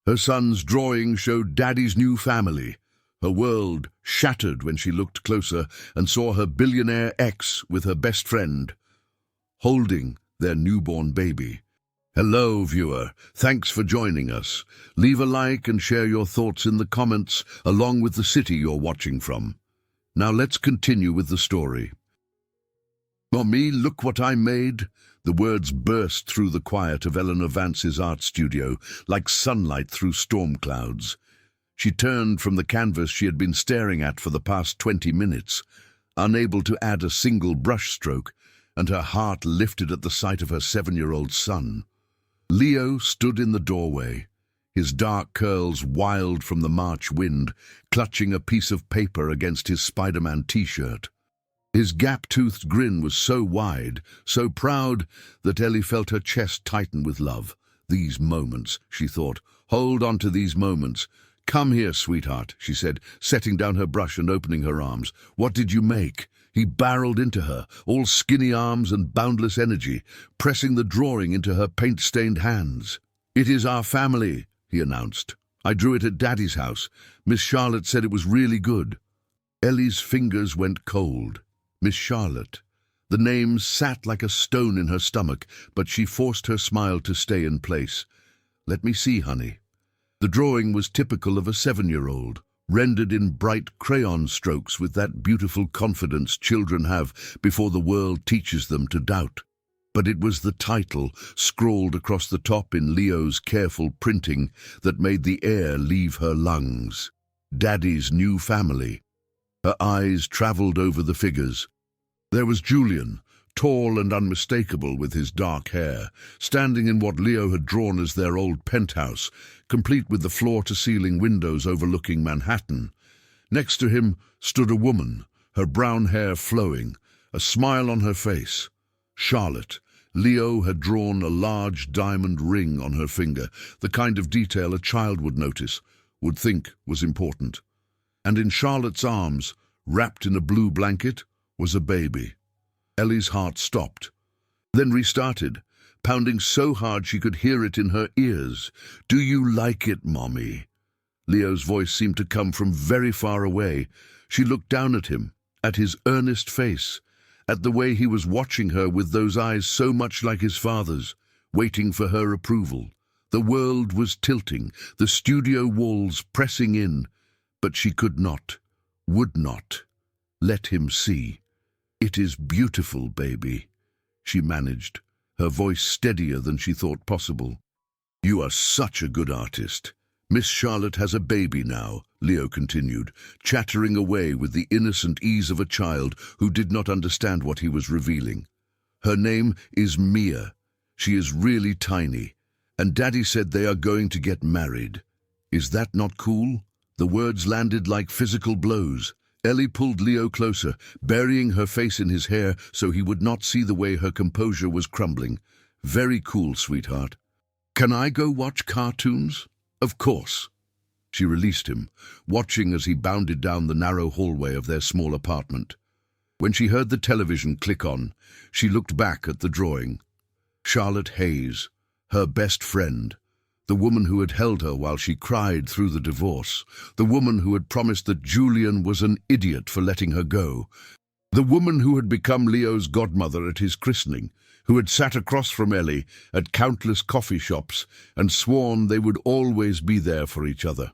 Her son's drawing showed Daddy's new family. Her world shattered when she looked closer and saw her billionaire ex with her best friend, holding their newborn baby. Hello, viewer. Thanks for joining us. Leave a like and share your thoughts in the comments, along with the city you're watching from. Now let's continue with the story. "Mommy, look what I made." The words burst through the quiet of Eleanor Vance's art studio, like sunlight through storm clouds. She turned from the canvas she had been staring at for the past 20 minutes, unable to add a single brushstroke, and her heart lifted at the sight of her 7-year-old son. Leo stood in the doorway, his dark curls wild from the March wind, clutching a piece of paper against his Spider-Man t-shirt. His gap-toothed grin was so wide, so proud, that Ellie felt her chest tighten with love. These moments, she thought. Hold on to these moments. "Come here, sweetheart," she said, setting down her brush and opening her arms. "What did you make?" He barreled into her, all skinny arms and boundless energy, pressing the drawing into her paint-stained hands. "It is our family," he announced. "I drew it at Daddy's house. Miss Charlotte said it was really good." Ellie's fingers went cold. Miss Charlotte. The name sat like a stone in her stomach, but she forced her smile to stay in place. "Let me see, honey." The drawing was typical of a 7-year-old, rendered in bright crayon strokes with that beautiful confidence children have before the world teaches them to doubt. But it was the title, scrawled across the top in Leo's careful printing, that made the air leave her lungs. Daddy's new family. Her eyes traveled over the figures. There was Julian, tall and unmistakable with his dark hair, standing in what Leo had drawn as their old penthouse, complete with the floor-to-ceiling windows overlooking Manhattan. Next to him stood a woman, her brown hair flowing, a smile on her face. Charlotte. Leo had drawn a large diamond ring on her finger, the kind of detail a child would notice, would think was important. And in Charlotte's arms, wrapped in a blue blanket, was a baby. Ellie's heart stopped, then restarted, pounding so hard she could hear it in her ears. "Do you like it, Mommy?" Leo's voice seemed to come from very far away. She looked down at him, at his earnest face, at the way he was watching her with those eyes so much like his father's, waiting for her approval. The world was tilting, the studio walls pressing in, but she could not, would not, let him see. "It is beautiful, baby," she managed, her voice steadier than she thought possible. "You are such a good artist. Miss Charlotte has a baby now," Leo continued, chattering away with the innocent ease of a child who did not understand what he was revealing. "Her name is Mia. She is really tiny, and Daddy said they are going to get married. Is that not cool?" The words landed like physical blows. Ellie pulled Leo closer, burying her face in his hair so he would not see the way her composure was crumbling. "Very cool, sweetheart. Can I go watch cartoons?" "Of course." She released him, watching as he bounded down the narrow hallway of their small apartment. When she heard the television click on, she looked back at the drawing. Charlotte Hayes, her best friend, the woman who had held her while she cried through the divorce, the woman who had promised that Julian was an idiot for letting her go, the woman who had become Leo's godmother at his christening, who had sat across from Ellie at countless coffee shops and sworn they would always be there for each other.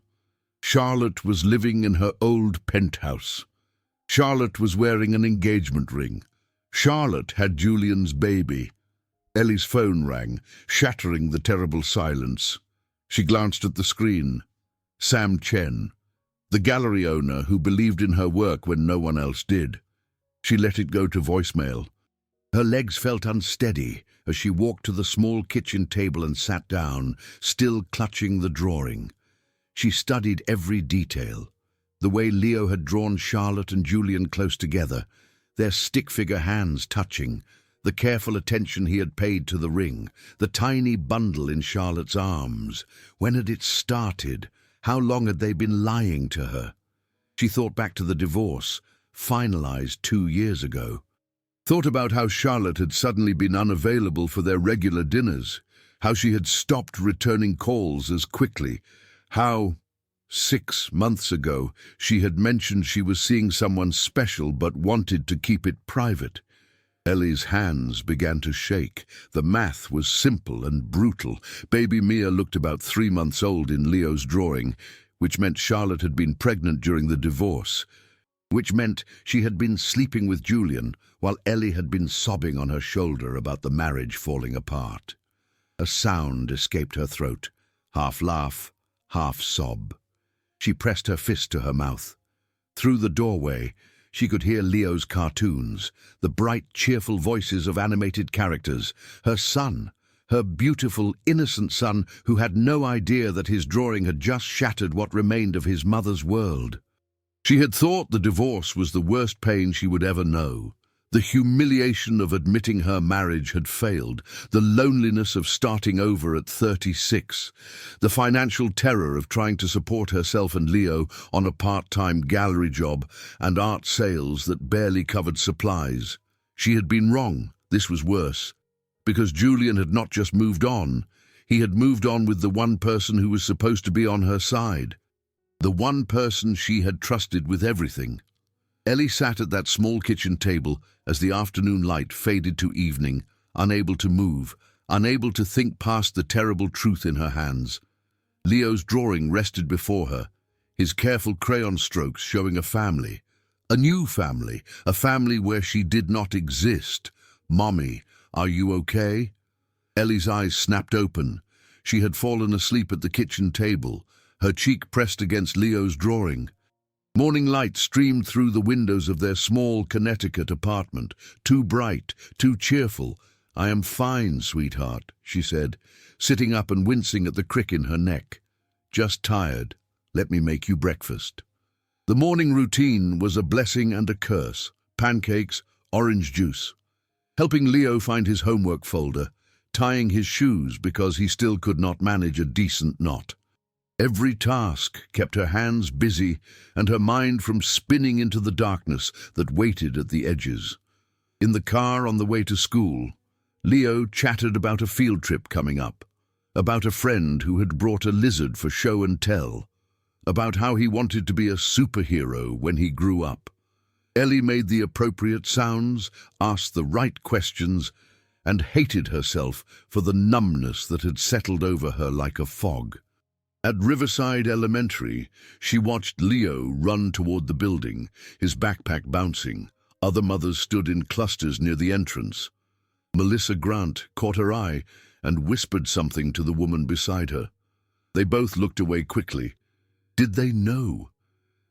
Charlotte was living in her old penthouse. Charlotte was wearing an engagement ring. Charlotte had Julian's baby. Ellie's phone rang, shattering the terrible silence. She glanced at the screen. Sam Chen, the gallery owner who believed in her work when no one else did. She let it go to voicemail. Her legs felt unsteady as she walked to the small kitchen table and sat down, still clutching the drawing. She studied every detail. The way Leo had drawn Charlotte and Julian close together, their stick-figure hands touching, the careful attention he had paid to the ring, the tiny bundle in Charlotte's arms. When had it started? How long had they been lying to her? She thought back to the divorce, finalized 2 years ago. Thought about how Charlotte had suddenly been unavailable for their regular dinners. how she had stopped returning calls as quickly, how 6 months ago she had mentioned she was seeing someone special but wanted to keep it private. Ellie's hands began to shake. The math was simple and brutal. Baby Mia looked about 3 months old in Leo's drawing, which meant Charlotte had been pregnant during the divorce, which meant she had been sleeping with Julian while Ellie had been sobbing on her shoulder about the marriage falling apart. A sound escaped her throat, half laugh, half sob. She pressed her fist to her mouth. Through the doorway, she could hear Leo's cartoons, the bright, cheerful voices of animated characters, her son, her beautiful, innocent son who had no idea that his drawing had just shattered what remained of his mother's world. She had thought the divorce was the worst pain she would ever know. The humiliation of admitting her marriage had failed, the loneliness of starting over at 36, the financial terror of trying to support herself and Leo on a part-time gallery job and art sales that barely covered supplies. She had been wrong. This was worse, because Julian had not just moved on, he had moved on with the one person who was supposed to be on her side, the one person she had trusted with everything. Ellie sat at that small kitchen table as the afternoon light faded to evening, unable to move, unable to think past the terrible truth in her hands. Leo's drawing rested before her, his careful crayon strokes showing a family, a new family, a family where she did not exist. "Mommy, are you okay?" Ellie's eyes snapped open. She had fallen asleep at the kitchen table, her cheek pressed against Leo's drawing. Morning light streamed through the windows of their small Connecticut apartment, too bright, too cheerful. "I am fine, sweetheart," she said, sitting up and wincing at the crick in her neck. "Just tired. Let me make you breakfast." The morning routine was a blessing and a curse. Pancakes, orange juice. Helping Leo find his homework folder, tying his shoes because he still could not manage a decent knot. Every task kept her hands busy and her mind from spinning into the darkness that waited at the edges. In the car on the way to school, Leo chattered about a field trip coming up, about a friend who had brought a lizard for show and tell, about how he wanted to be a superhero when he grew up. Ellie made the appropriate sounds, asked the right questions, and hated herself for the numbness that had settled over her like a fog. At Riverside Elementary, she watched Leo run toward the building, his backpack bouncing. Other mothers stood in clusters near the entrance. Melissa Grant caught her eye and whispered something to the woman beside her. They both looked away quickly. Did they know?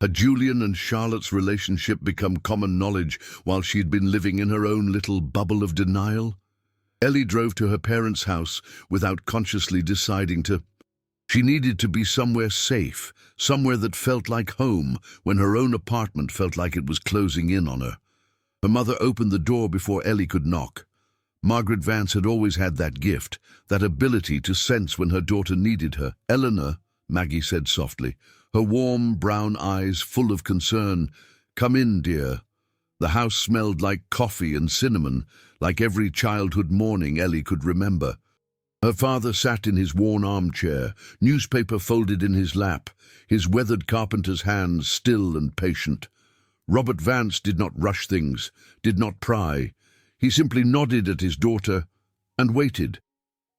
Had Julian and Charlotte's relationship become common knowledge while she had been living in her own little bubble of denial? Ellie drove to her parents' house without consciously deciding to. She needed to be somewhere safe, somewhere that felt like home when her own apartment felt like it was closing in on her. Her mother opened the door before Ellie could knock. Margaret Vance had always had that gift, that ability to sense when her daughter needed her. "Eleanor," Maggie said softly, her warm brown eyes full of concern. "Come in, dear." The house smelled like coffee and cinnamon, like every childhood morning Ellie could remember. Her father sat in his worn armchair, newspaper folded in his lap, his weathered carpenter's hands still and patient. Robert Vance did not rush things, did not pry. He simply nodded at his daughter and waited.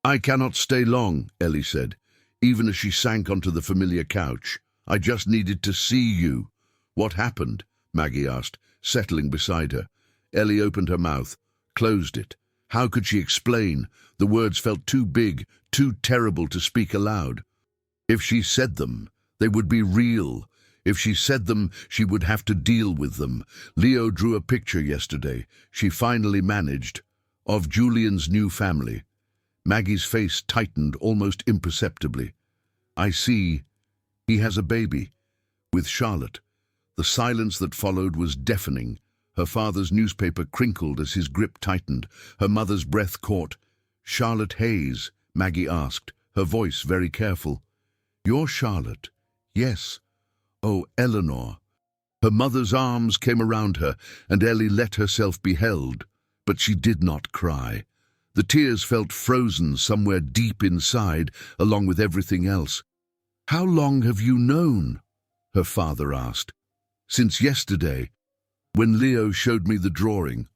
"I cannot stay long," Ellie said, even as she sank onto the familiar couch. "I just needed to see you." "What happened?" Maggie asked, settling beside her. Ellie opened her mouth, closed it. How could she explain? The words felt too big, too terrible to speak aloud. If she said them, they would be real. If she said them, she would have to deal with them. Leo drew a picture yesterday, she finally managed, of Julian's new family. Maggie's face tightened almost imperceptibly. "I see. He has a baby. With Charlotte." The silence that followed was deafening. Her father's newspaper crinkled as his grip tightened. Her mother's breath caught. "Charlotte Hayes?" Maggie asked, her voice very careful. "You're Charlotte?" "Yes." "Oh, Eleanor." Her mother's arms came around her, and Ellie let herself be held, but she did not cry. The tears felt frozen somewhere deep inside, along with everything else. "How long have you known?" her father asked. "Since yesterday, when Leo showed me the drawing."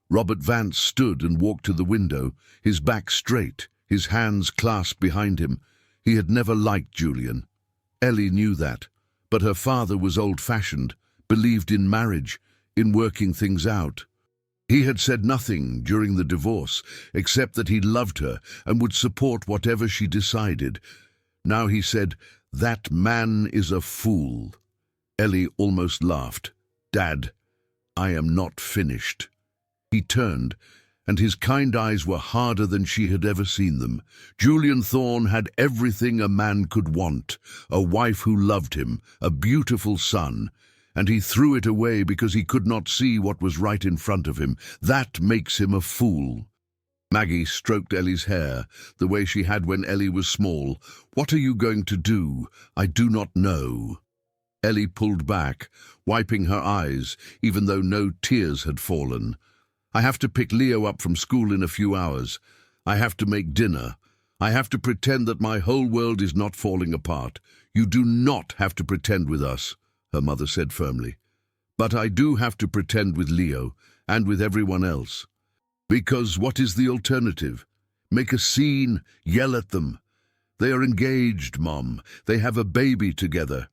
Robert Vance stood and walked to the window, his back straight, his hands clasped behind him. He had never liked Julian. Ellie knew that, but her father was old-fashioned, believed in marriage, in working things out. He had said nothing during the divorce, except that he loved her and would support whatever she decided. Now he said, "That man is a fool." Ellie almost laughed. "Dad, I am not finished." He turned, and his kind eyes were harder than she had ever seen them. Julian Thorne had everything a man could want: a wife who loved him, a beautiful son, and he threw it away because he could not see what was right in front of him. That makes him a fool. Maggie stroked Ellie's hair, the way she had when Ellie was small. "What are you going to do?" "I do not know." Ellie pulled back, wiping her eyes, even though no tears had fallen. "I have to pick Leo up from school in a few hours. I have to make dinner. I have to pretend that my whole world is not falling apart." "You do not have to pretend with us," her mother said firmly. "But I do have to pretend with Leo, and with everyone else. Because what is the alternative? Make a scene, yell at them. They are engaged, Mom. They have a baby together.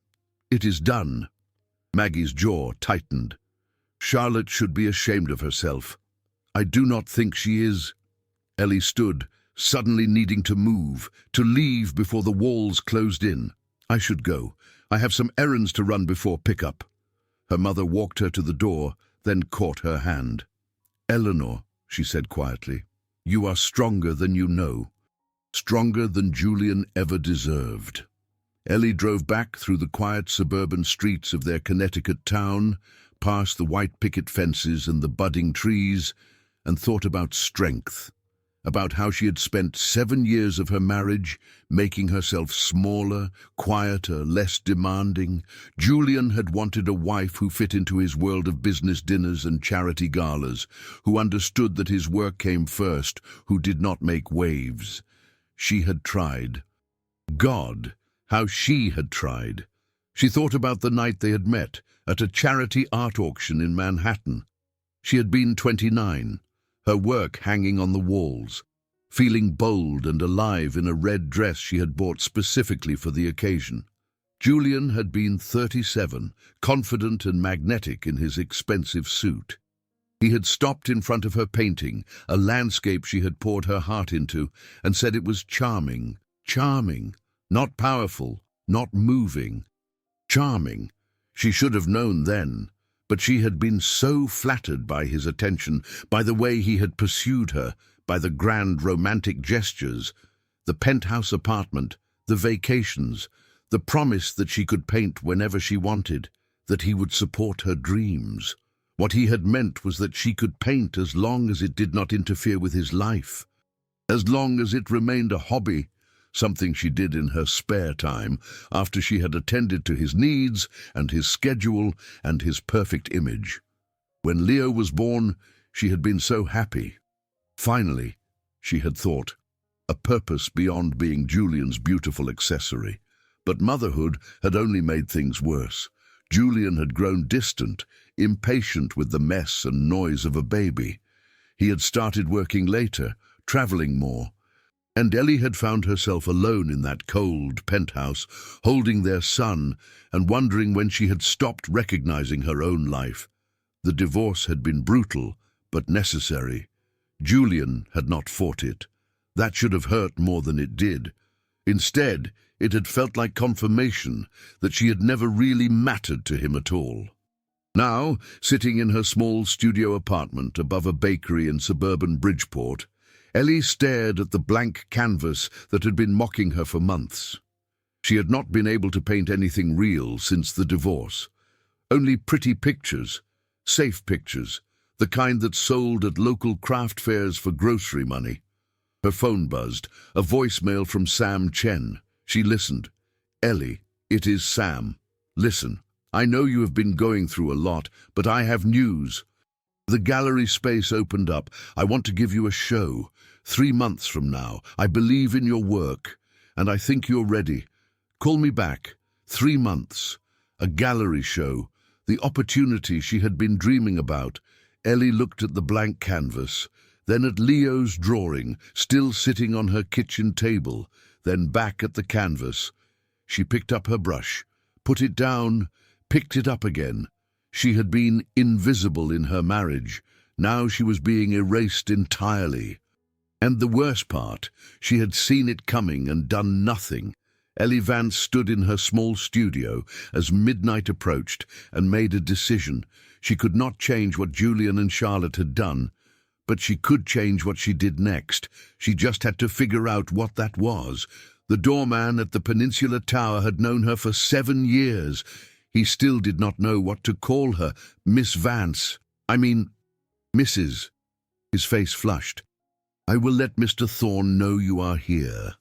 It is done." Maggie's jaw tightened. "Charlotte should be ashamed of herself." "I do not think she is." Ellie stood, suddenly needing to move, to leave before the walls closed in. "I should go. I have some errands to run before pickup." Her mother walked her to the door, then caught her hand. "Eleanor," she said quietly, "you are stronger than you know. Stronger than Julian ever deserved." Ellie drove back through the quiet suburban streets of their Connecticut town, past the white picket fences and the budding trees, and thought about strength, about how she had spent 7 years of her marriage making herself smaller, quieter, less demanding. Julian had wanted a wife who fit into his world of business dinners and charity galas, who understood that his work came first, who did not make waves. She had tried. God, how she had tried. She thought about the night they had met, at a charity art auction in Manhattan. She had been 29, her work hanging on the walls, feeling bold and alive in a red dress she had bought specifically for the occasion. Julian had been 37, confident and magnetic in his expensive suit. He had stopped in front of her painting, a landscape she had poured her heart into, and said it was charming, charming, not powerful, not moving. Charming. She should have known then, but she had been so flattered by his attention, by the way he had pursued her, by the grand romantic gestures, the penthouse apartment, the vacations, the promise that she could paint whenever she wanted, that he would support her dreams. What he had meant was that she could paint as long as it did not interfere with his life, as long as it remained a hobby, something she did in her spare time after she had attended to his needs and his schedule and his perfect image. When Leo was born, she had been so happy. Finally, she had thought, a purpose beyond being Julian's beautiful accessory. But motherhood had only made things worse. Julian had grown distant, impatient with the mess and noise of a baby. He had started working later, traveling more, and Ellie had found herself alone in that cold penthouse, holding their son and wondering when she had stopped recognizing her own life. The divorce had been brutal, but necessary. Julian had not fought it. That should have hurt more than it did. Instead, it had felt like confirmation that she had never really mattered to him at all. Now, sitting in her small studio apartment above a bakery in suburban Bridgeport, Ellie stared at the blank canvas that had been mocking her for months. She had not been able to paint anything real since the divorce. Only pretty pictures, safe pictures, the kind that sold at local craft fairs for grocery money. Her phone buzzed, a voicemail from Sam Chen. She listened. "Ellie, it is Sam. Listen, I know you have been going through a lot, but I have news." The gallery space opened up. I want to give you a show. 3 months from now. I believe in your work, and I think you're ready. Call me back. 3 months. A gallery show. The opportunity she had been dreaming about. Ellie looked at the blank canvas, then at Leo's drawing, still sitting on her kitchen table, then back at the canvas. She picked up her brush, put it down, picked it up again. She had been invisible in her marriage. Now she was being erased entirely. And the worst part, she had seen it coming and done nothing. Ellie Vance stood in her small studio as midnight approached and made a decision. She could not change what Julian and Charlotte had done, but she could change what she did next. She just had to figure out what that was. The doorman at the Peninsula Tower had known her for 7 years. He still did not know what to call her. Miss Vance. Mrs. His face flushed. I will let Mr. Thorne know you are here.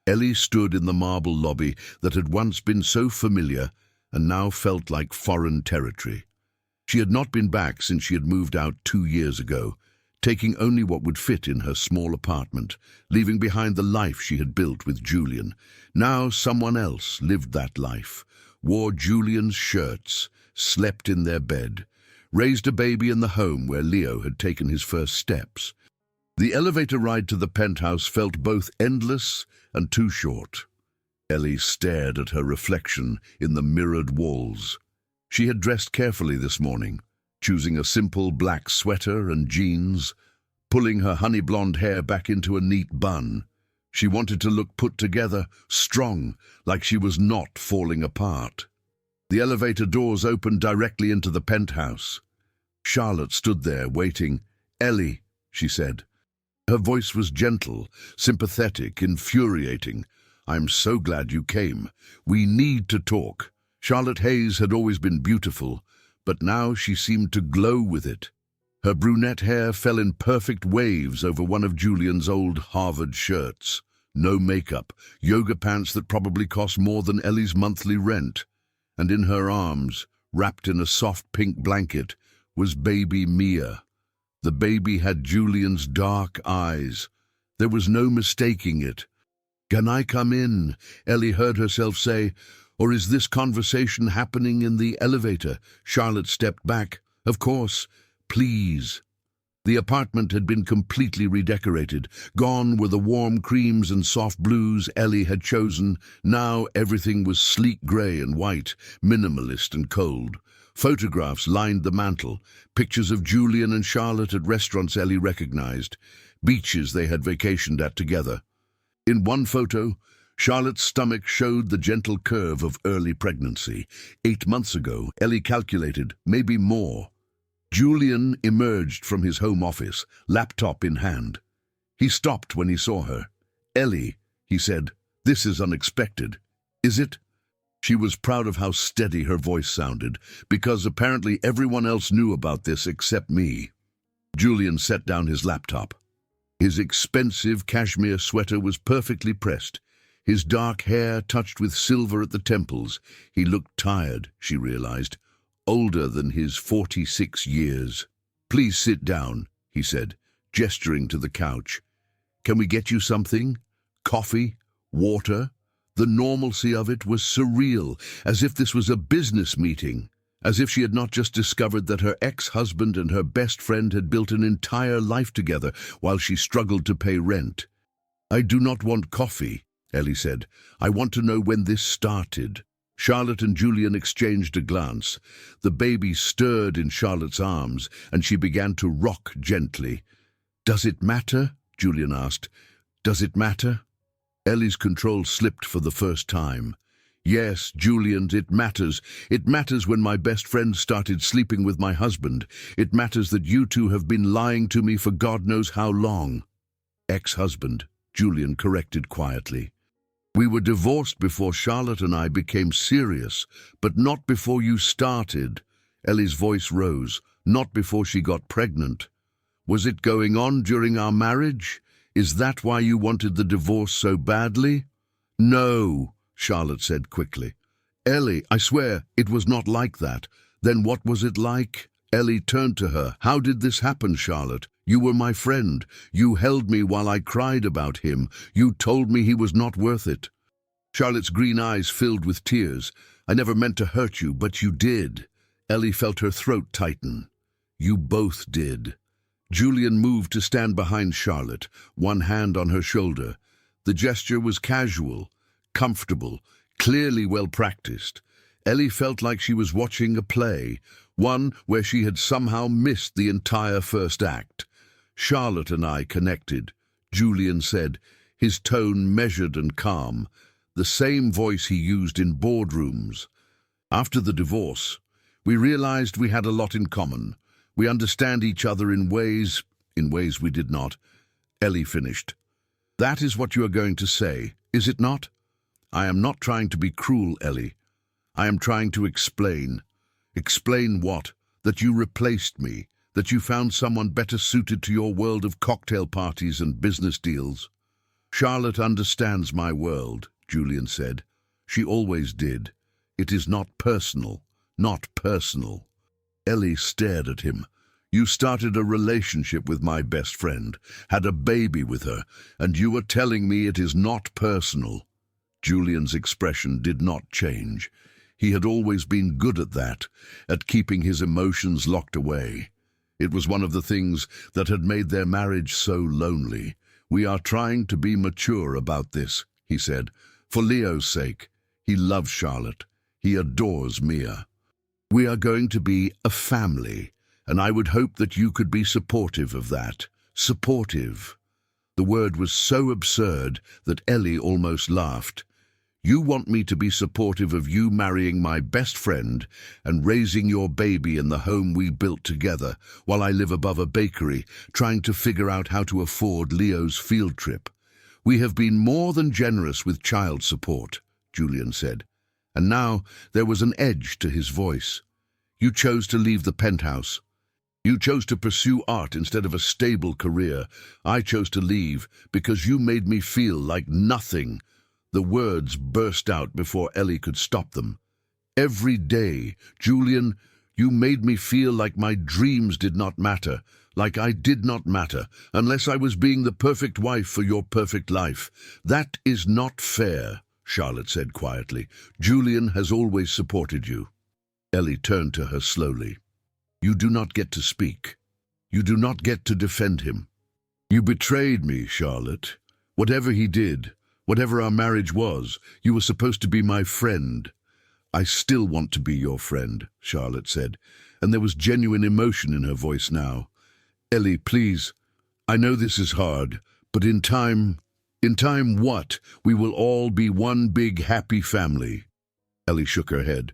Ellie stood in the marble lobby that had once been so familiar and now felt like foreign territory. She had not been back since she had moved out 2 years ago, taking only what would fit in her small apartment, leaving behind the life she had built with Julian. Now someone else lived that life, wore Julian's shirts, slept in their bed, raised a baby in the home where Leo had taken his first steps. The elevator ride to the penthouse felt both endless and too short. Ellie stared at her reflection in the mirrored walls. She had dressed carefully this morning, choosing a simple black sweater and jeans, pulling her honey blonde hair back into a neat bun. She wanted to look put together, strong, like she was not falling apart. The elevator doors opened directly into the penthouse. Charlotte stood there, waiting. "Ellie," she said. Her voice was gentle, sympathetic, infuriating. "I'm so glad you came. We need to talk." Charlotte Hayes had always been beautiful, but now she seemed to glow with it. Her brunette hair fell in perfect waves over one of Julian's old Harvard shirts. No makeup, yoga pants that probably cost more than Ellie's monthly rent. And in her arms, wrapped in a soft pink blanket, was baby Mia. The baby had Julian's dark eyes. There was no mistaking it. "Can I come in?" Ellie heard herself say. "Or is this conversation happening in the elevator?" Charlotte stepped back. "Of course. Please." The apartment had been completely redecorated. Gone were the warm creams and soft blues Ellie had chosen. Now everything was sleek grey and white, minimalist and cold. Photographs lined the mantel, pictures of Julian and Charlotte at restaurants Ellie recognized, beaches they had vacationed at together. In one photo, Charlotte's stomach showed the gentle curve of early pregnancy. 8 months ago, Ellie calculated, maybe more. Julian emerged from his home office, laptop in hand. He stopped when he saw her. "Ellie," he said, "this is unexpected. Is it?" She was proud of how steady her voice sounded, because apparently everyone else knew about this except me. Julian set down his laptop. His expensive cashmere sweater was perfectly pressed. His dark hair touched with silver at the temples. He looked tired, she realized, older than his 46 years. "Please sit down," he said, gesturing to the couch. "Can we get you something? Coffee? Water?" The normalcy of it was surreal, as if this was a business meeting, as if she had not just discovered that her ex-husband and her best friend had built an entire life together while she struggled to pay rent. "I do not want coffee," Ellie said. "I want to know when this started." Charlotte and Julian exchanged a glance. The baby stirred in Charlotte's arms, and she began to rock gently. "Does it matter?" Julian asked. "Does it matter?" Ellie's control slipped for the first time. "Yes, Julian, it matters. It matters when my best friend started sleeping with my husband. It matters that you two have been lying to me for God knows how long." "Ex-husband," Julian corrected quietly. "We were divorced before Charlotte and I became serious, but not before you started." Ellie's voice rose. "Not before she got pregnant. Was it going on during our marriage? Is that why you wanted the divorce so badly?" "No," Charlotte said quickly. "Ellie, I swear, it was not like that. Then what was it like?" Ellie turned to her. "How did this happen, Charlotte? You were my friend. You held me while I cried about him. You told me he was not worth it." Charlotte's green eyes filled with tears. "I never meant to hurt you, but you did." Ellie felt her throat tighten. "You both did." Julian moved to stand behind Charlotte, one hand on her shoulder. The gesture was casual, comfortable, clearly well practiced. Ellie felt like she was watching a play, one where she had somehow missed the entire first act. "Charlotte and I connected," Julian said, his tone measured and calm, the same voice he used in boardrooms. "After the divorce, we realized we had a lot in common. We understand each other in ways we did not." Ellie finished. "That is what you are going to say, is it not?" "I am not trying to be cruel, Ellie. I am trying to explain." "Explain what? That you replaced me, that you found someone better suited to your world of cocktail parties and business deals?" "Charlotte understands my world," Julian said. "She always did. It is not personal, not personal." Ellie stared at him. "You started a relationship with my best friend, had a baby with her, and you are telling me it is not personal." Julian's expression did not change. He had always been good at that, at keeping his emotions locked away. It was one of the things that had made their marriage so lonely. "We are trying to be mature about this," he said. "For Leo's sake. He loves Charlotte. He adores Mia. We are going to be a family, and I would hope that you could be supportive of that." Supportive. The word was so absurd that Ellie almost laughed. "You want me to be supportive of you marrying my best friend and raising your baby in the home we built together while I live above a bakery, trying to figure out how to afford Leo's field trip. We have been more than generous with child support," Julian said. And now there was an edge to his voice. "You chose to leave the penthouse. You chose to pursue art instead of a stable career. I chose to leave because you made me feel like nothing." The words burst out before Ellie could stop them. "Every day, Julian, you made me feel like my dreams did not matter, like I did not matter, unless I was being the perfect wife for your perfect life. That is not fair," Charlotte said quietly. "Julian has always supported you." Ellie turned to her slowly. "You do not get to speak. You do not get to defend him. You betrayed me, Charlotte. Whatever he did, whatever our marriage was, you were supposed to be my friend." "I still want to be your friend," Charlotte said, and there was genuine emotion in her voice now. "Ellie, please, I know this is hard, but in time what? We will all be one big happy family." Ellie shook her head.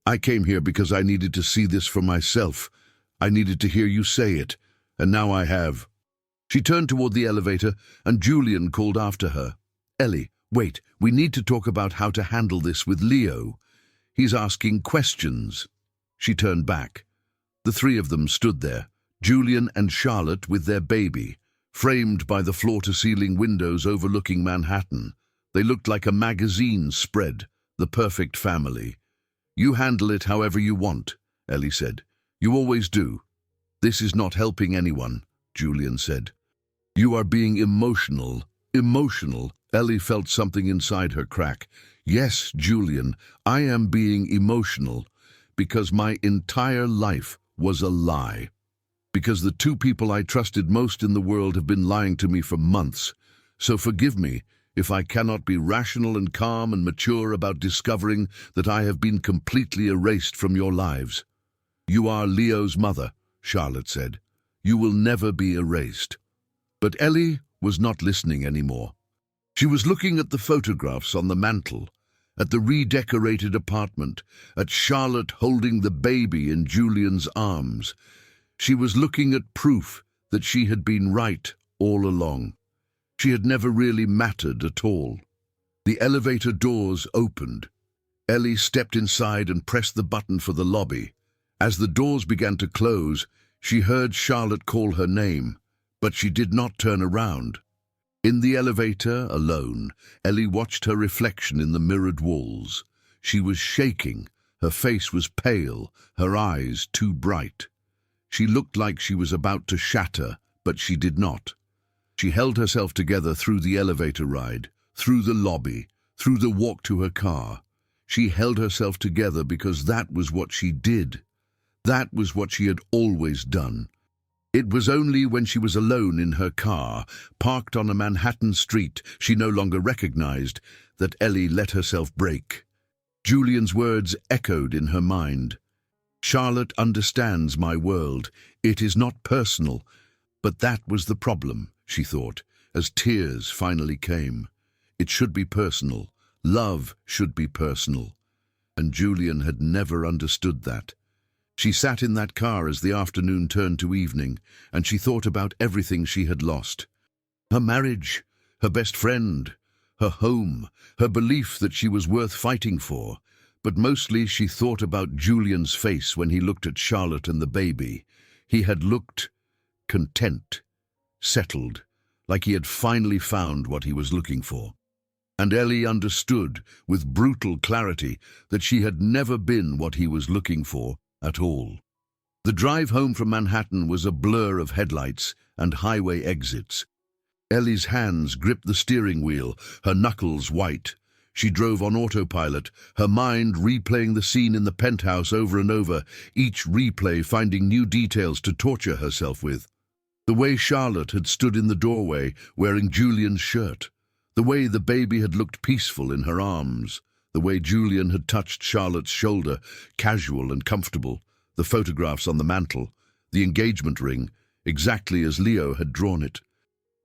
"I came here because I needed to see this for myself. I needed to hear you say it, and now I have." She turned toward the elevator, and Julian called after her. "Ellie, wait, we need to talk about how to handle this with Leo. He's asking questions." She turned back. The three of them stood there, Julian and Charlotte with their baby, framed by the floor-to-ceiling windows overlooking Manhattan. They looked like a magazine spread, the perfect family. "You handle it however you want," Ellie said. "You always do." "This is not helping anyone," Julian said. "You are being emotional." "Emotional?" Ellie felt something inside her crack. "Yes, Julian, I am being emotional because my entire life was a lie. Because the two people I trusted most in the world have been lying to me for months. So forgive me if I cannot be rational and calm and mature about discovering that I have been completely erased from your lives." "You are Leo's mother," Charlotte said. "You will never be erased." But Ellie was not listening anymore. She was looking at the photographs on the mantel, at the redecorated apartment, at Charlotte holding the baby in Julian's arms. She was looking at proof that she had been right all along. She had never really mattered at all. The elevator doors opened. Ellie stepped inside and pressed the button for the lobby. As the doors began to close, she heard Charlotte call her name, but she did not turn around. In the elevator, alone, Ellie watched her reflection in the mirrored walls. She was shaking, her face was pale, her eyes too bright. She looked like she was about to shatter, but she did not. She held herself together through the elevator ride, through the lobby, through the walk to her car. She held herself together because that was what she did. That was what she had always done. It was only when she was alone in her car, parked on a Manhattan street she no longer recognized, that Ellie let herself break. Julian's words echoed in her mind. "Charlotte understands my world. It is not personal." But that was the problem, she thought, as tears finally came. It should be personal. Love should be personal. And Julian had never understood that. She sat in that car as the afternoon turned to evening, and she thought about everything she had lost. Her marriage, her best friend, her home, her belief that she was worth fighting for. But mostly she thought about Julian's face when he looked at Charlotte and the baby. He had looked content, settled, like he had finally found what he was looking for. And Ellie understood with brutal clarity that she had never been what he was looking for at all. The drive home from Manhattan was a blur of headlights and highway exits. Ellie's hands gripped the steering wheel, her knuckles white. She drove on autopilot, her mind replaying the scene in the penthouse over and over, each replay finding new details to torture herself with. The way Charlotte had stood in the doorway, wearing Julian's shirt. The way the baby had looked peaceful in her arms. The way Julian had touched Charlotte's shoulder, casual and comfortable. The photographs on the mantel. The engagement ring, exactly as Leo had drawn it.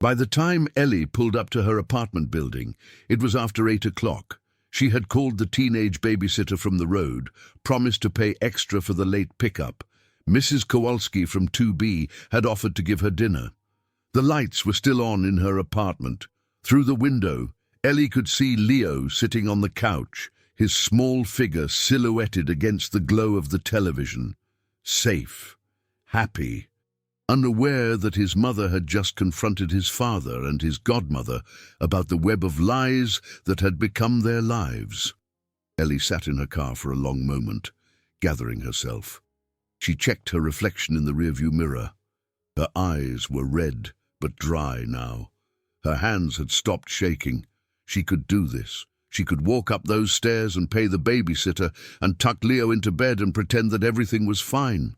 By the time Ellie pulled up to her apartment building, it was after 8 o'clock. She had called the teenage babysitter from the road, promised to pay extra for the late pickup. Mrs. Kowalski from 2B had offered to give her dinner. The lights were still on in her apartment. Through the window, Ellie could see Leo sitting on the couch, his small figure silhouetted against the glow of the television. Safe, happy, unaware that his mother had just confronted his father and his godmother about the web of lies that had become their lives. Ellie sat in her car for a long moment, gathering herself. She checked her reflection in the rearview mirror. Her eyes were red but dry now. Her hands had stopped shaking. She could do this. She could walk up those stairs and pay the babysitter and tuck Leo into bed and pretend that everything was fine.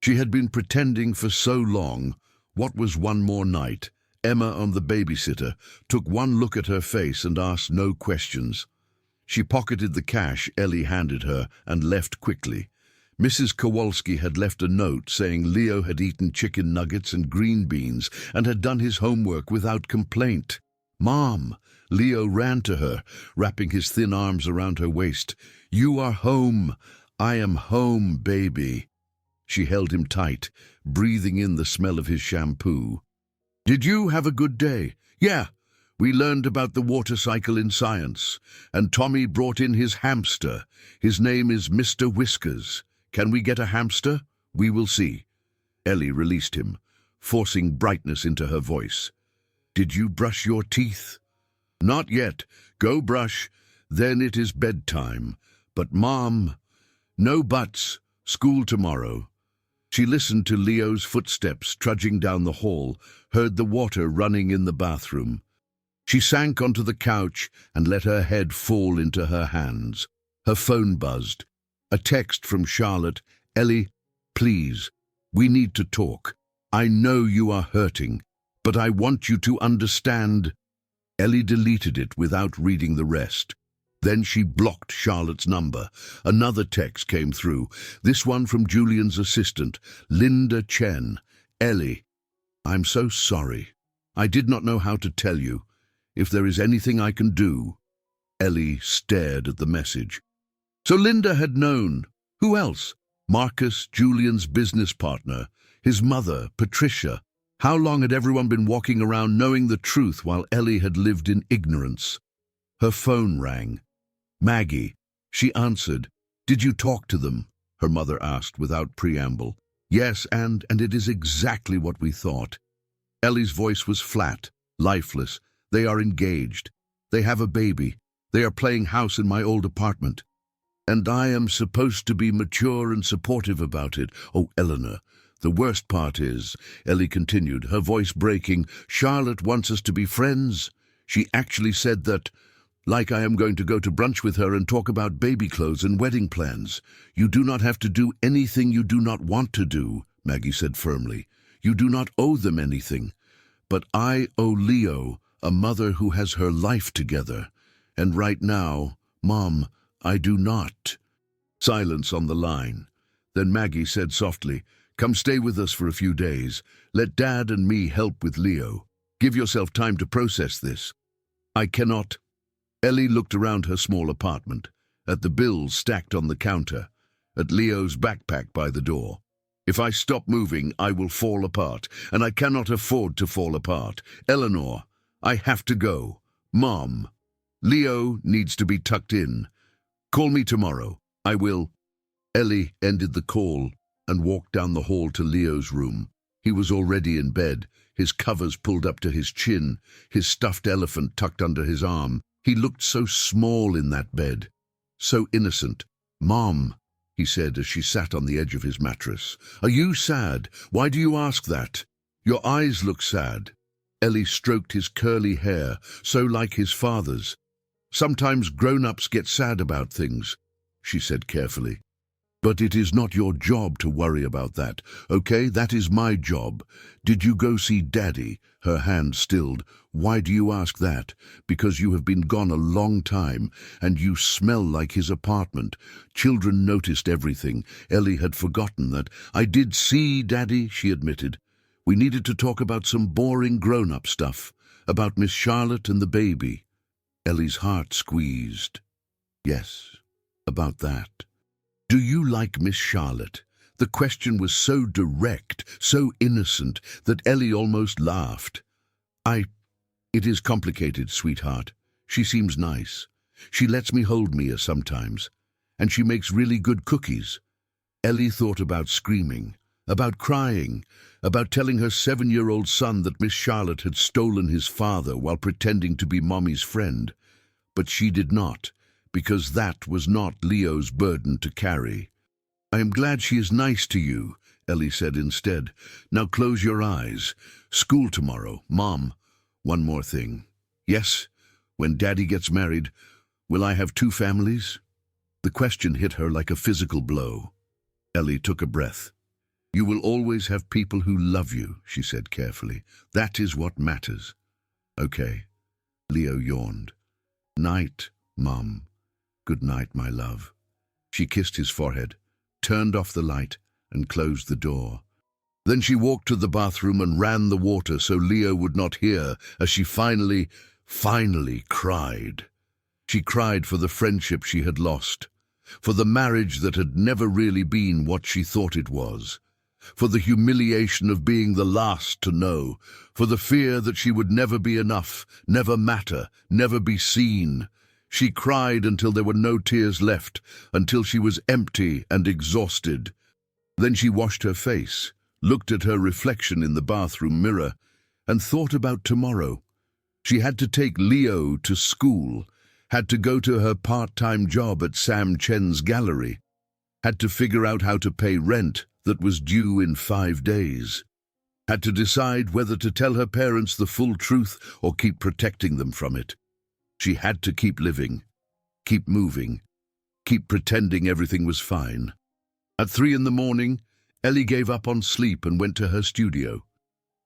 She had been pretending for so long. What was one more night? Emma, on the babysitter, took one look at her face and asked no questions. She pocketed the cash Ellie handed her and left quickly. Mrs. Kowalski had left a note saying Leo had eaten chicken nuggets and green beans and had done his homework without complaint. "Mom!" Leo ran to her, wrapping his thin arms around her waist. "You are home. I am home, baby." She held him tight, breathing in the smell of his shampoo. "Did you have a good day?" "Yeah. We learned about the water cycle in science, and Tommy brought in his hamster. His name is Mr. Whiskers. Can we get a hamster? We will see." Ellie released him, forcing brightness into her voice. "Did you brush your teeth?" "Not yet. Go brush. Then it is bedtime. But Mom..." "No buts. School tomorrow." She listened to Leo's footsteps trudging down the hall, heard the water running in the bathroom. She sank onto the couch and let her head fall into her hands. Her phone buzzed. A text from Charlotte. "Ellie, please, we need to talk. I know you are hurting, but I want you to understand." Ellie deleted it without reading the rest. Then she blocked Charlotte's number. Another text came through, this one from Julian's assistant, Linda Chen. "Ellie, I'm so sorry. I did not know how to tell you. If there is anything I can do." Ellie stared at the message. So Linda had known. Who else? Marcus, Julian's business partner, his mother, Patricia. How long had everyone been walking around knowing the truth while Ellie had lived in ignorance? Her phone rang. "Maggie." She answered. "Did you talk to them?" her mother asked without preamble. "Yes, and it is exactly what we thought." Ellie's voice was flat, lifeless. "They are engaged. They have a baby. They are playing house in my old apartment. And I am supposed to be mature and supportive about it. Oh, Eleanor, The worst part is, Ellie continued, her voice breaking, Charlotte wants us to be friends. She actually said that, like I am going to go to brunch with her and talk about baby clothes and wedding plans. You do not have to do anything you do not want to do, Maggie said firmly. You do not owe them anything. But I owe Leo, a mother who has her life together. And right now, Mom, I do not. Silence on the line. Then Maggie said softly, Come stay with us for a few days. Let Dad and me help with Leo. Give yourself time to process this. I cannot. Ellie looked around her small apartment, at the bills stacked on the counter, at Leo's backpack by the door. If I stop moving, I will fall apart, and I cannot afford to fall apart. Eleanor, I have to go. Mom, Leo needs to be tucked in. Call me tomorrow. I will. Ellie ended the call and walked down the hall to Leo's room. He was already in bed, his covers pulled up to his chin, his stuffed elephant tucked under his arm. He looked so small in that bed, so innocent. Mom, he said as she sat on the edge of his mattress. Are you sad? Why do you ask that? Your eyes look sad. Ellie stroked his curly hair, so like his father's. Sometimes grown-ups get sad about things, she said carefully. But it is not your job to worry about that, okay? That is my job. Did you go see Daddy? Her hand stilled. Why do you ask that? Because you have been gone a long time, and you smell like his apartment. Children noticed everything. Ellie had forgotten that. I did see Daddy, she admitted. We needed to talk about some boring grown-up stuff, about Miss Charlotte and the baby. Ellie's heart squeezed. Yes, about that. Do you like Miss Charlotte? The question was so direct, so innocent, that Ellie almost laughed. It is complicated, sweetheart. She seems nice. She lets me hold Mia sometimes. And she makes really good cookies. Ellie thought about screaming, about crying, about telling her 7-year-old son that Miss Charlotte had stolen his father while pretending to be Mommy's friend. But she did not, because that was not Leo's burden to carry. I am glad she is nice to you, Ellie said instead. Now close your eyes. School tomorrow. Mom, one more thing. Yes, when Daddy gets married, will I have 2 families? The question hit her like a physical blow. Ellie took a breath. You will always have people who love you, she said carefully. That is what matters. Okay. Leo yawned. Night, Mom. Good night, my love. She kissed his forehead, turned off the light, and closed the door. Then she walked to the bathroom and ran the water so Leo would not hear as she finally cried. She cried for the friendship she had lost, for the marriage that had never really been what she thought it was, for the humiliation of being the last to know, for the fear that she would never be enough, never matter, never be seen. She cried until there were no tears left, until she was empty and exhausted. Then she washed her face, looked at her reflection in the bathroom mirror, and thought about tomorrow. She had to take Leo to school, had to go to her part-time job at Sam Chen's gallery, had to figure out how to pay rent that was due in 5 days, had to decide whether to tell her parents the full truth or keep protecting them from it. She had to keep living, keep moving, keep pretending everything was fine. At 3 in the morning, Ellie gave up on sleep and went to her studio.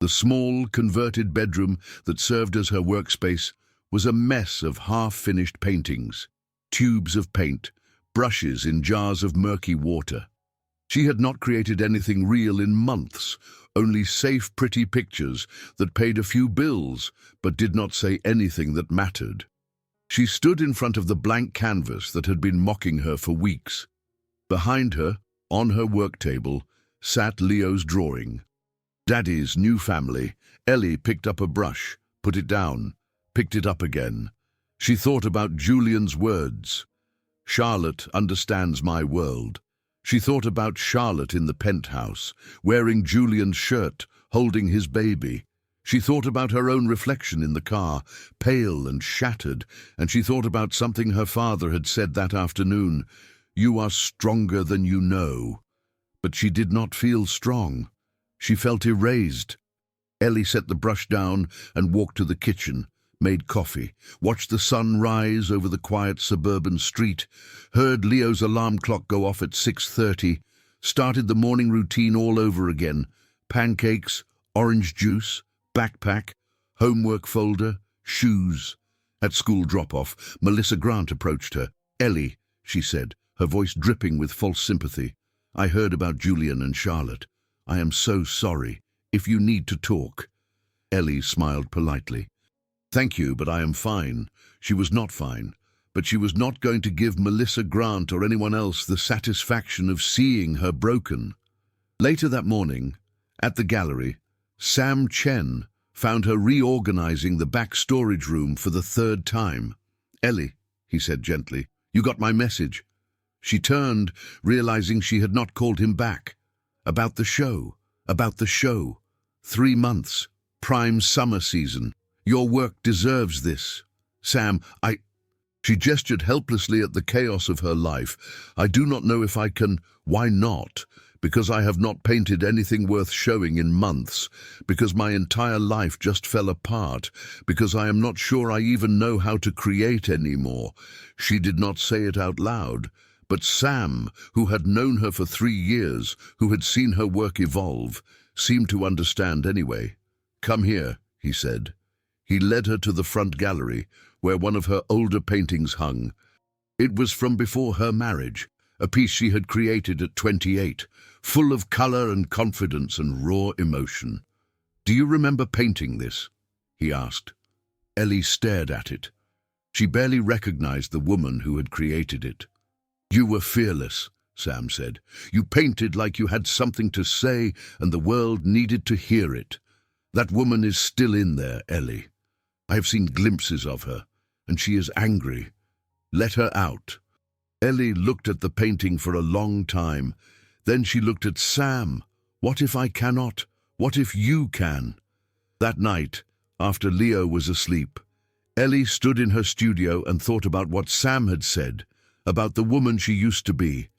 The small, converted bedroom that served as her workspace was a mess of half-finished paintings, tubes of paint, brushes in jars of murky water. She had not created anything real in months, only safe, pretty pictures that paid a few bills but did not say anything that mattered. She stood in front of the blank canvas that had been mocking her for weeks. Behind her, on her work table, sat Leo's drawing. Daddy's new family. Ellie picked up a brush, put it down, picked it up again. She thought about Julian's words. Charlotte understands my world. She thought about Charlotte in the penthouse, wearing Julian's shirt, holding his baby. She thought about her own reflection in the car, pale and shattered, and she thought about something her father had said that afternoon. You are stronger than you know. But she did not feel strong. She felt erased. Ellie set the brush down and walked to the kitchen, made coffee, watched the sun rise over the quiet suburban street, heard Leo's alarm clock go off at 6:30, started the morning routine all over again. Pancakes, orange juice, backpack, homework folder, shoes. At school drop-off, Melissa Grant approached her. "Ellie," she said, her voice dripping with false sympathy, "I heard about Julian and Charlotte. I am so sorry. If you need to talk." Ellie smiled politely. "Thank you, but I am fine." She was not fine, but she was not going to give Melissa Grant or anyone else the satisfaction of seeing her broken. Later that morning, at the gallery, Sam Chen found her reorganizing the back storage room for the third time. "Ellie," he said gently, "you got my message." She turned, realizing she had not called him back. About the show. 3 months. Prime summer season. Your work deserves this. Sam, She gestured helplessly at the chaos of her life. "I do not know if I can." "Why not?" "Because I have not painted anything worth showing in months. Because my entire life just fell apart. Because I am not sure I even know how to create anymore." She did not say it out loud, but Sam, who had known her for 3 years, who had seen her work evolve, seemed to understand anyway. "Come here," he said. He led her to the front gallery, where one of her older paintings hung. It was from before her marriage, a piece she had created at 28, full of color and confidence and raw emotion. "Do you remember painting this?" he asked. Ellie stared at it. She barely recognized the woman who had created it. "You were fearless," Sam said. "You painted like you had something to say and the world needed to hear it. That woman is still in there, Ellie. I have seen glimpses of her, and she is angry. Let her out." Ellie looked at the painting for a long time. Then she looked at Sam. "What if I cannot? What if you can?" That night, after Leo was asleep, Ellie stood in her studio and thought about what Sam had said, about the woman she used to be,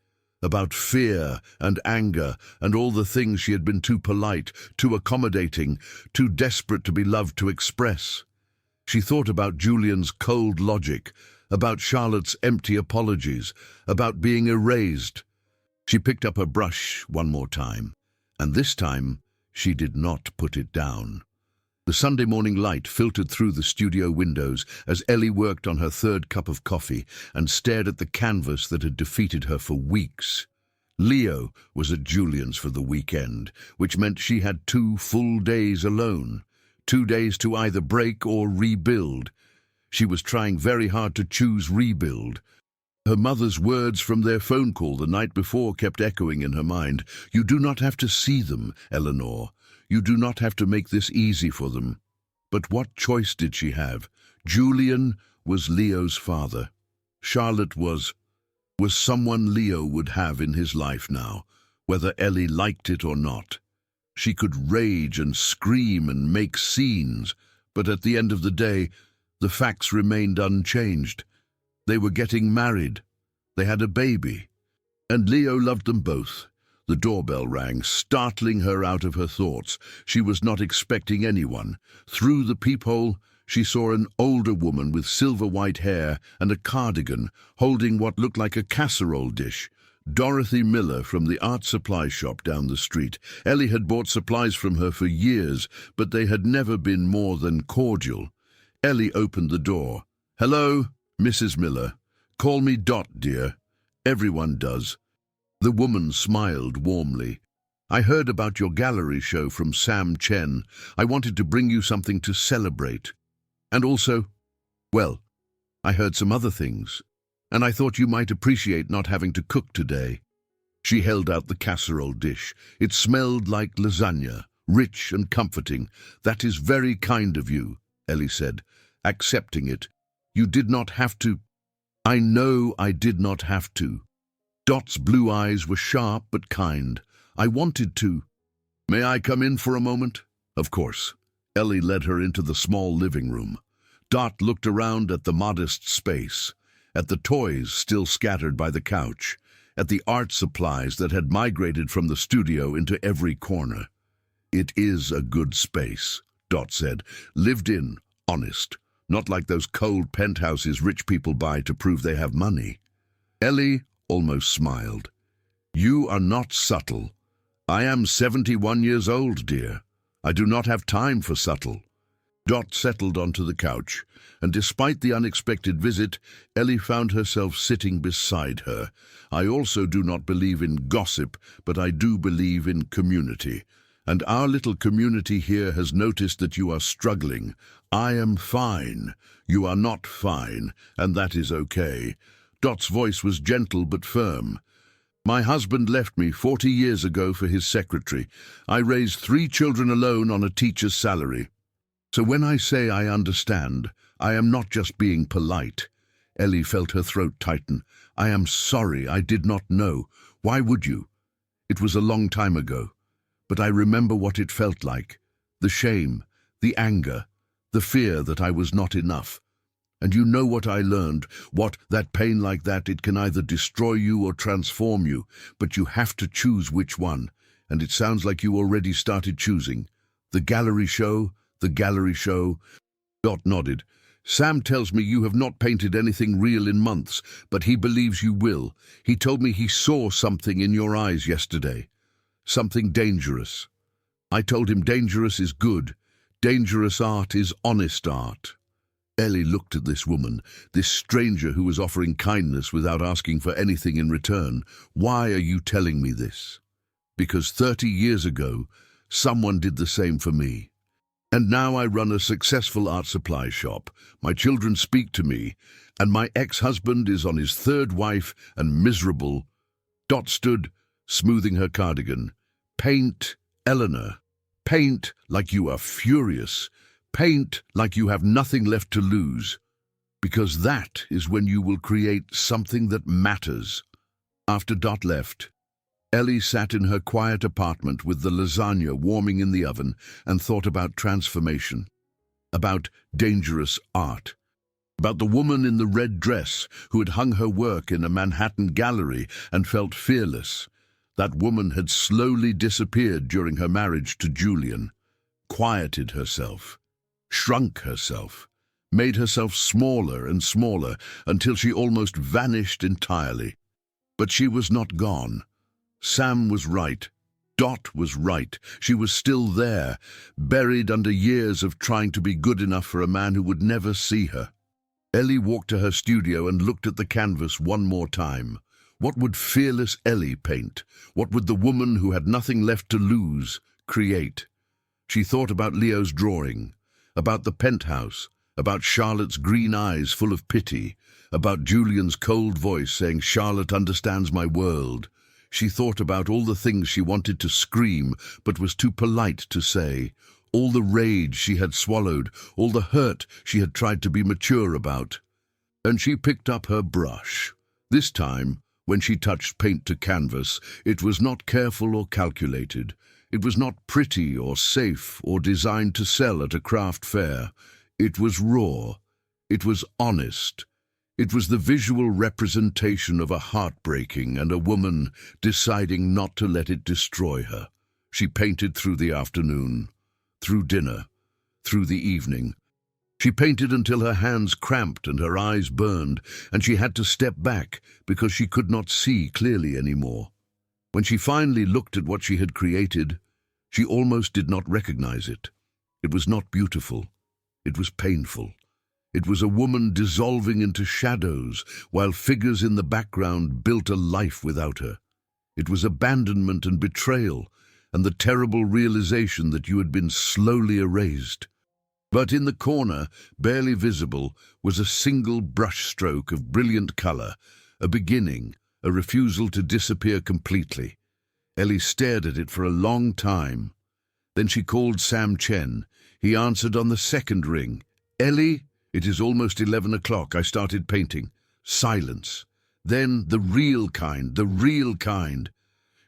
about fear and anger and all the things she had been too polite, too accommodating, too desperate to be loved to express. She thought about Julian's cold logic, about Charlotte's empty apologies, about being erased. She picked up her brush one more time, and this time she did not put it down. The Sunday morning light filtered through the studio windows as Ellie worked on her third cup of coffee and stared at the canvas that had defeated her for weeks. Leo was at Julian's for the weekend, which meant she had 2 full days alone. 2 days to either break or rebuild. She was trying very hard to choose rebuild. Her mother's words from their phone call the night before kept echoing in her mind. "You do not have to see them, Eleanor. You do not have to make this easy for them." But what choice did she have? Julian was Leo's father. Charlotte was someone Leo would have in his life now, whether Ellie liked it or not. She could rage and scream and make scenes, but at the end of the day, the facts remained unchanged. They were getting married. They had a baby. And Leo loved them both. The doorbell rang, startling her out of her thoughts. She was not expecting anyone. Through the peephole, she saw an older woman with silver-white hair and a cardigan, holding what looked like a casserole dish. Dorothy Miller from the art supply shop down the street. Ellie had bought supplies from her for years, but they had never been more than cordial. Ellie opened the door. "Hello, Mrs. Miller. Call me Dot, dear. Everyone does." The woman smiled warmly. "I heard about your gallery show from Sam Chen. I wanted to bring you something to celebrate. And also, well, I heard some other things. And I thought you might appreciate not having to cook today." She held out the casserole dish. It smelled like lasagna, rich and comforting. "That is very kind of you," Ellie said, accepting it. "You did not have to." "I know I did not have to." Dot's blue eyes were sharp but kind. "I wanted to." "May I come in for a moment?" "Of course." Ellie led her into the small living room. Dot looked around at the modest space, at the toys still scattered by the couch, at the art supplies that had migrated from the studio into every corner. It is a good space, Dot said. Lived in, honest. Not like those cold penthouses rich people buy to prove they have money. Ellie almost smiled. You are not subtle. I am 71 years old, dear. I do not have time for subtle. Dot settled onto the couch, and despite the unexpected visit, Ellie found herself sitting beside her. I also do not believe in gossip, but I do believe in community. And our little community here has noticed that you are struggling. I am fine. You are not fine, and that is okay. Dot's voice was gentle but firm. My husband left me 40 years ago for his secretary. I raised 3 children alone on a teacher's salary. So when I say I understand, I am not just being polite. Ellie felt her throat tighten. I am sorry, I did not know. Why would you? It was a long time ago. But I remember what it felt like. The shame, the anger, the fear that I was not enough. And you know what I learned, that pain like that, it can either destroy you or transform you, but you have to choose which one. And it sounds like you already started choosing. The gallery show. Dot nodded. Sam tells me you have not painted anything real in months, but he believes you will. He told me he saw something in your eyes yesterday. Something dangerous. I told him dangerous is good. Dangerous art is honest art. Ellie looked at this woman, this stranger who was offering kindness without asking for anything in return. Why are you telling me this? Because 30 years ago, someone did the same for me. And now I run a successful art supply shop. My children speak to me, and my ex-husband is on his 3rd wife and miserable. Dot stood, smoothing her cardigan. Paint, Eleanor. Paint like you are furious. Paint like you have nothing left to lose. Because that is when you will create something that matters. After Dot left, Ellie sat in her quiet apartment with the lasagna warming in the oven and thought about transformation, about dangerous art, about the woman in the red dress who had hung her work in a Manhattan gallery and felt fearless. That woman had slowly disappeared during her marriage to Julian, quieted herself, shrunk herself, made herself smaller and smaller until she almost vanished entirely. But she was not gone. Sam was right. Dot was right. She was still there, buried under years of trying to be good enough for a man who would never see her. Ellie walked to her studio and looked at the canvas one more time. What would fearless Ellie paint? What would the woman who had nothing left to lose create? She thought about Leo's drawing, about the penthouse, about Charlotte's green eyes full of pity, about Julian's cold voice saying, "Charlotte understands my world." She thought about all the things she wanted to scream but was too polite to say, all the rage she had swallowed, all the hurt she had tried to be mature about. And she picked up her brush. This time, when she touched paint to canvas, it was not careful or calculated. It was not pretty or safe or designed to sell at a craft fair. It was raw. It was honest. It was the visual representation of a heartbreaking and a woman deciding not to let it destroy her. She painted through the afternoon, through dinner, through the evening. She painted until her hands cramped and her eyes burned, and she had to step back because she could not see clearly anymore. When she finally looked at what she had created, she almost did not recognize it. It was not beautiful. It was painful. It was a woman dissolving into shadows while figures in the background built a life without her. It was abandonment and betrayal and the terrible realization that you had been slowly erased. But in the corner, barely visible, was a single brushstroke of brilliant color, a beginning, a refusal to disappear completely. Ellie stared at it for a long time. Then she called Sam Chen. He answered on the second ring. "Ellie? It is almost 11 o'clock. I started painting." Silence. Then the real kind, the real kind.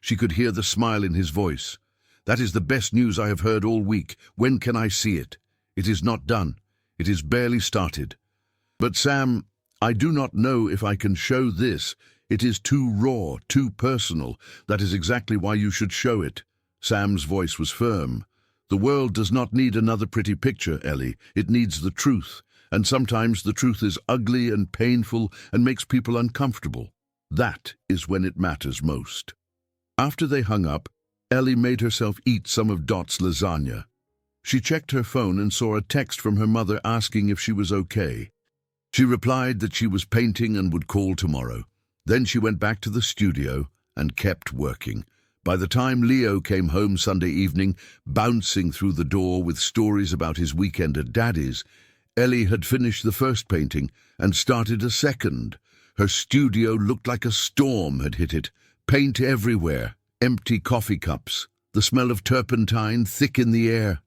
She could hear the smile in his voice. "That is the best news I have heard all week. When can I see it? It is not done. It is barely started." "But Sam, I do not know if I can show this. It is too raw, too personal. That is exactly why you should show it." Sam's voice was firm. The world does not need another pretty picture, Ellie. It needs the truth. And sometimes the truth is ugly and painful and makes people uncomfortable. That is when it matters most. After they hung up, Ellie made herself eat some of Dot's lasagna. She checked her phone and saw a text from her mother asking if she was okay. She replied that she was painting and would call tomorrow. Then she went back to the studio and kept working. By the time Leo came home Sunday evening, bouncing through the door with stories about his weekend at Daddy's, Ellie had finished the first painting and started a second. Her studio looked like a storm had hit it. Paint everywhere, empty coffee cups, the smell of turpentine thick in the air.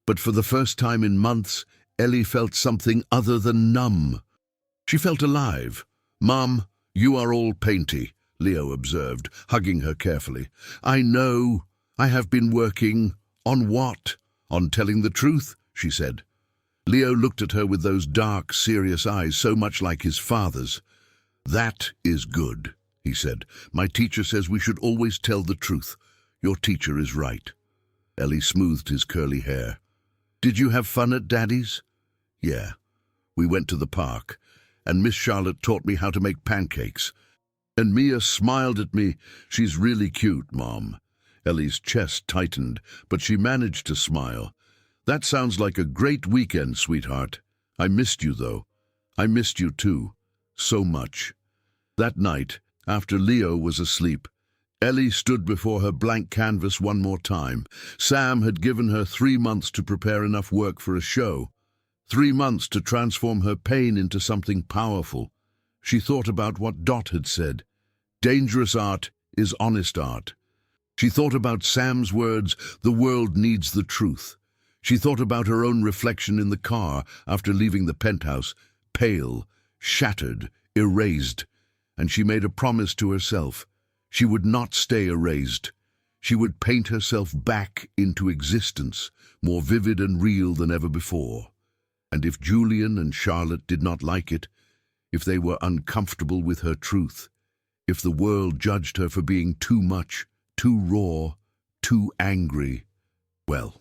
But for the first time in months, Ellie felt something other than numb. She felt alive. "Mom, you are all painty," Leo observed, hugging her carefully. "I know. I have been working." "On what?" "On telling the truth," she said. Leo looked at her with those dark, serious eyes, so much like his father's. "That is good," he said. "My teacher says we should always tell the truth. Your teacher is right." Ellie smoothed his curly hair. "Did you have fun at Daddy's?" "Yeah. We went to the park, and Miss Charlotte taught me how to make pancakes. And Mia smiled at me. She's really cute, Mom." Ellie's chest tightened, but she managed to smile. "That sounds like a great weekend, sweetheart. I missed you, though. I missed you, too. So much." That night, after Leo was asleep, Ellie stood before her blank canvas one more time. Sam had given her 3 months to prepare enough work for a show. 3 months to transform her pain into something powerful. She thought about what Dot had said. Dangerous art is honest art. She thought about Sam's words, "The world needs the truth." She thought about her own reflection in the car after leaving the penthouse, pale, shattered, erased, and she made a promise to herself. She would not stay erased. She would paint herself back into existence, more vivid and real than ever before. And if Julian and Charlotte did not like it, if they were uncomfortable with her truth, if the world judged her for being too much, too raw, too angry, well,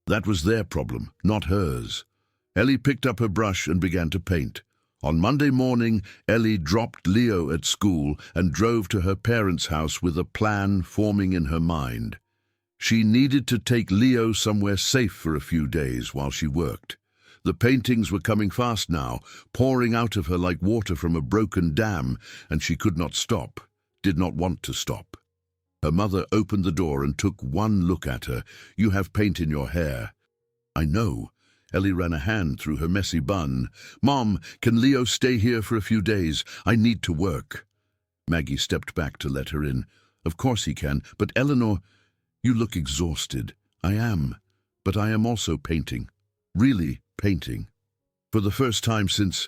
that was their problem, not hers. Ellie picked up her brush and began to paint. On Monday morning, Ellie dropped Leo at school and drove to her parents' house with a plan forming in her mind. She needed to take Leo somewhere safe for a few days while she worked. The paintings were coming fast now, pouring out of her like water from a broken dam, and she could not stop, did not want to stop. Her mother opened the door and took one look at her. "You have paint in your hair." "I know." Ellie ran a hand through her messy bun. "Mom, can Leo stay here for a few days? I need to work." Maggie stepped back to let her in. "Of course he can, but Eleanor, you look exhausted." "I am, but I am also painting. Really painting. For the first time since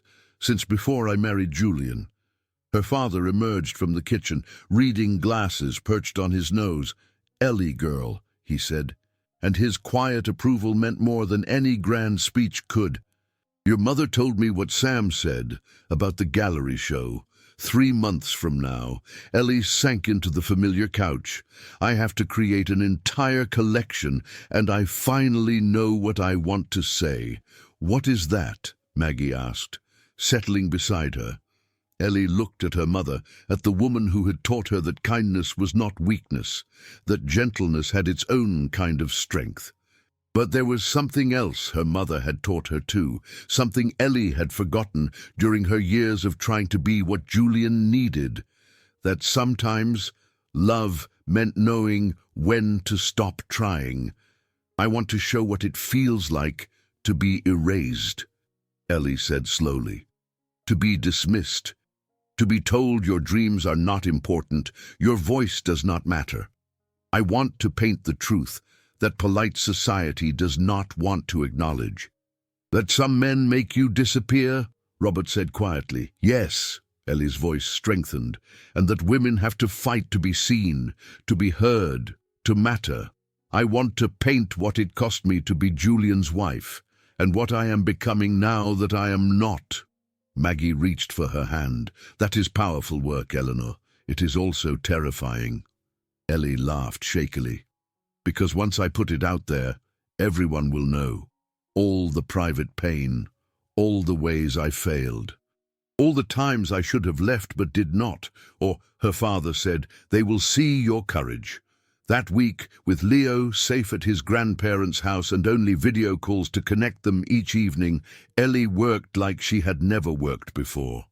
before I married Julian." Her father emerged from the kitchen, reading glasses perched on his nose. "Ellie girl," he said, and his quiet approval meant more than any grand speech could. "Your mother told me what Sam said about the gallery show. 3 months from now." Ellie sank into the familiar couch. "I have to create an entire collection, and I finally know what I want to say." "What is that?" Maggie asked, settling beside her. Ellie looked at her mother, at the woman who had taught her that kindness was not weakness, that gentleness had its own kind of strength. But there was something else her mother had taught her too, something Ellie had forgotten during her years of trying to be what Julian needed, that sometimes love meant knowing when to stop trying. "I want to show what it feels like to be erased," Ellie said slowly. "To be dismissed. To be told your dreams are not important, your voice does not matter. I want to paint the truth that polite society does not want to acknowledge." "That some men make you disappear?" Robert said quietly. "Yes," Ellie's voice strengthened, "and that women have to fight to be seen, to be heard, to matter. I want to paint what it cost me to be Julian's wife, and what I am becoming now that I am not." Maggie reached for her hand. "That is powerful work, Eleanor. It is also terrifying." Ellie laughed shakily. "Because once I put it out there, Everyone will know. All the private pain, all the ways I failed, all the times I should have left but did not, or, her father said, they will see your courage. That week, with Leo safe at his grandparents' house and only video calls to connect them each evening, Ellie worked like she had never worked before.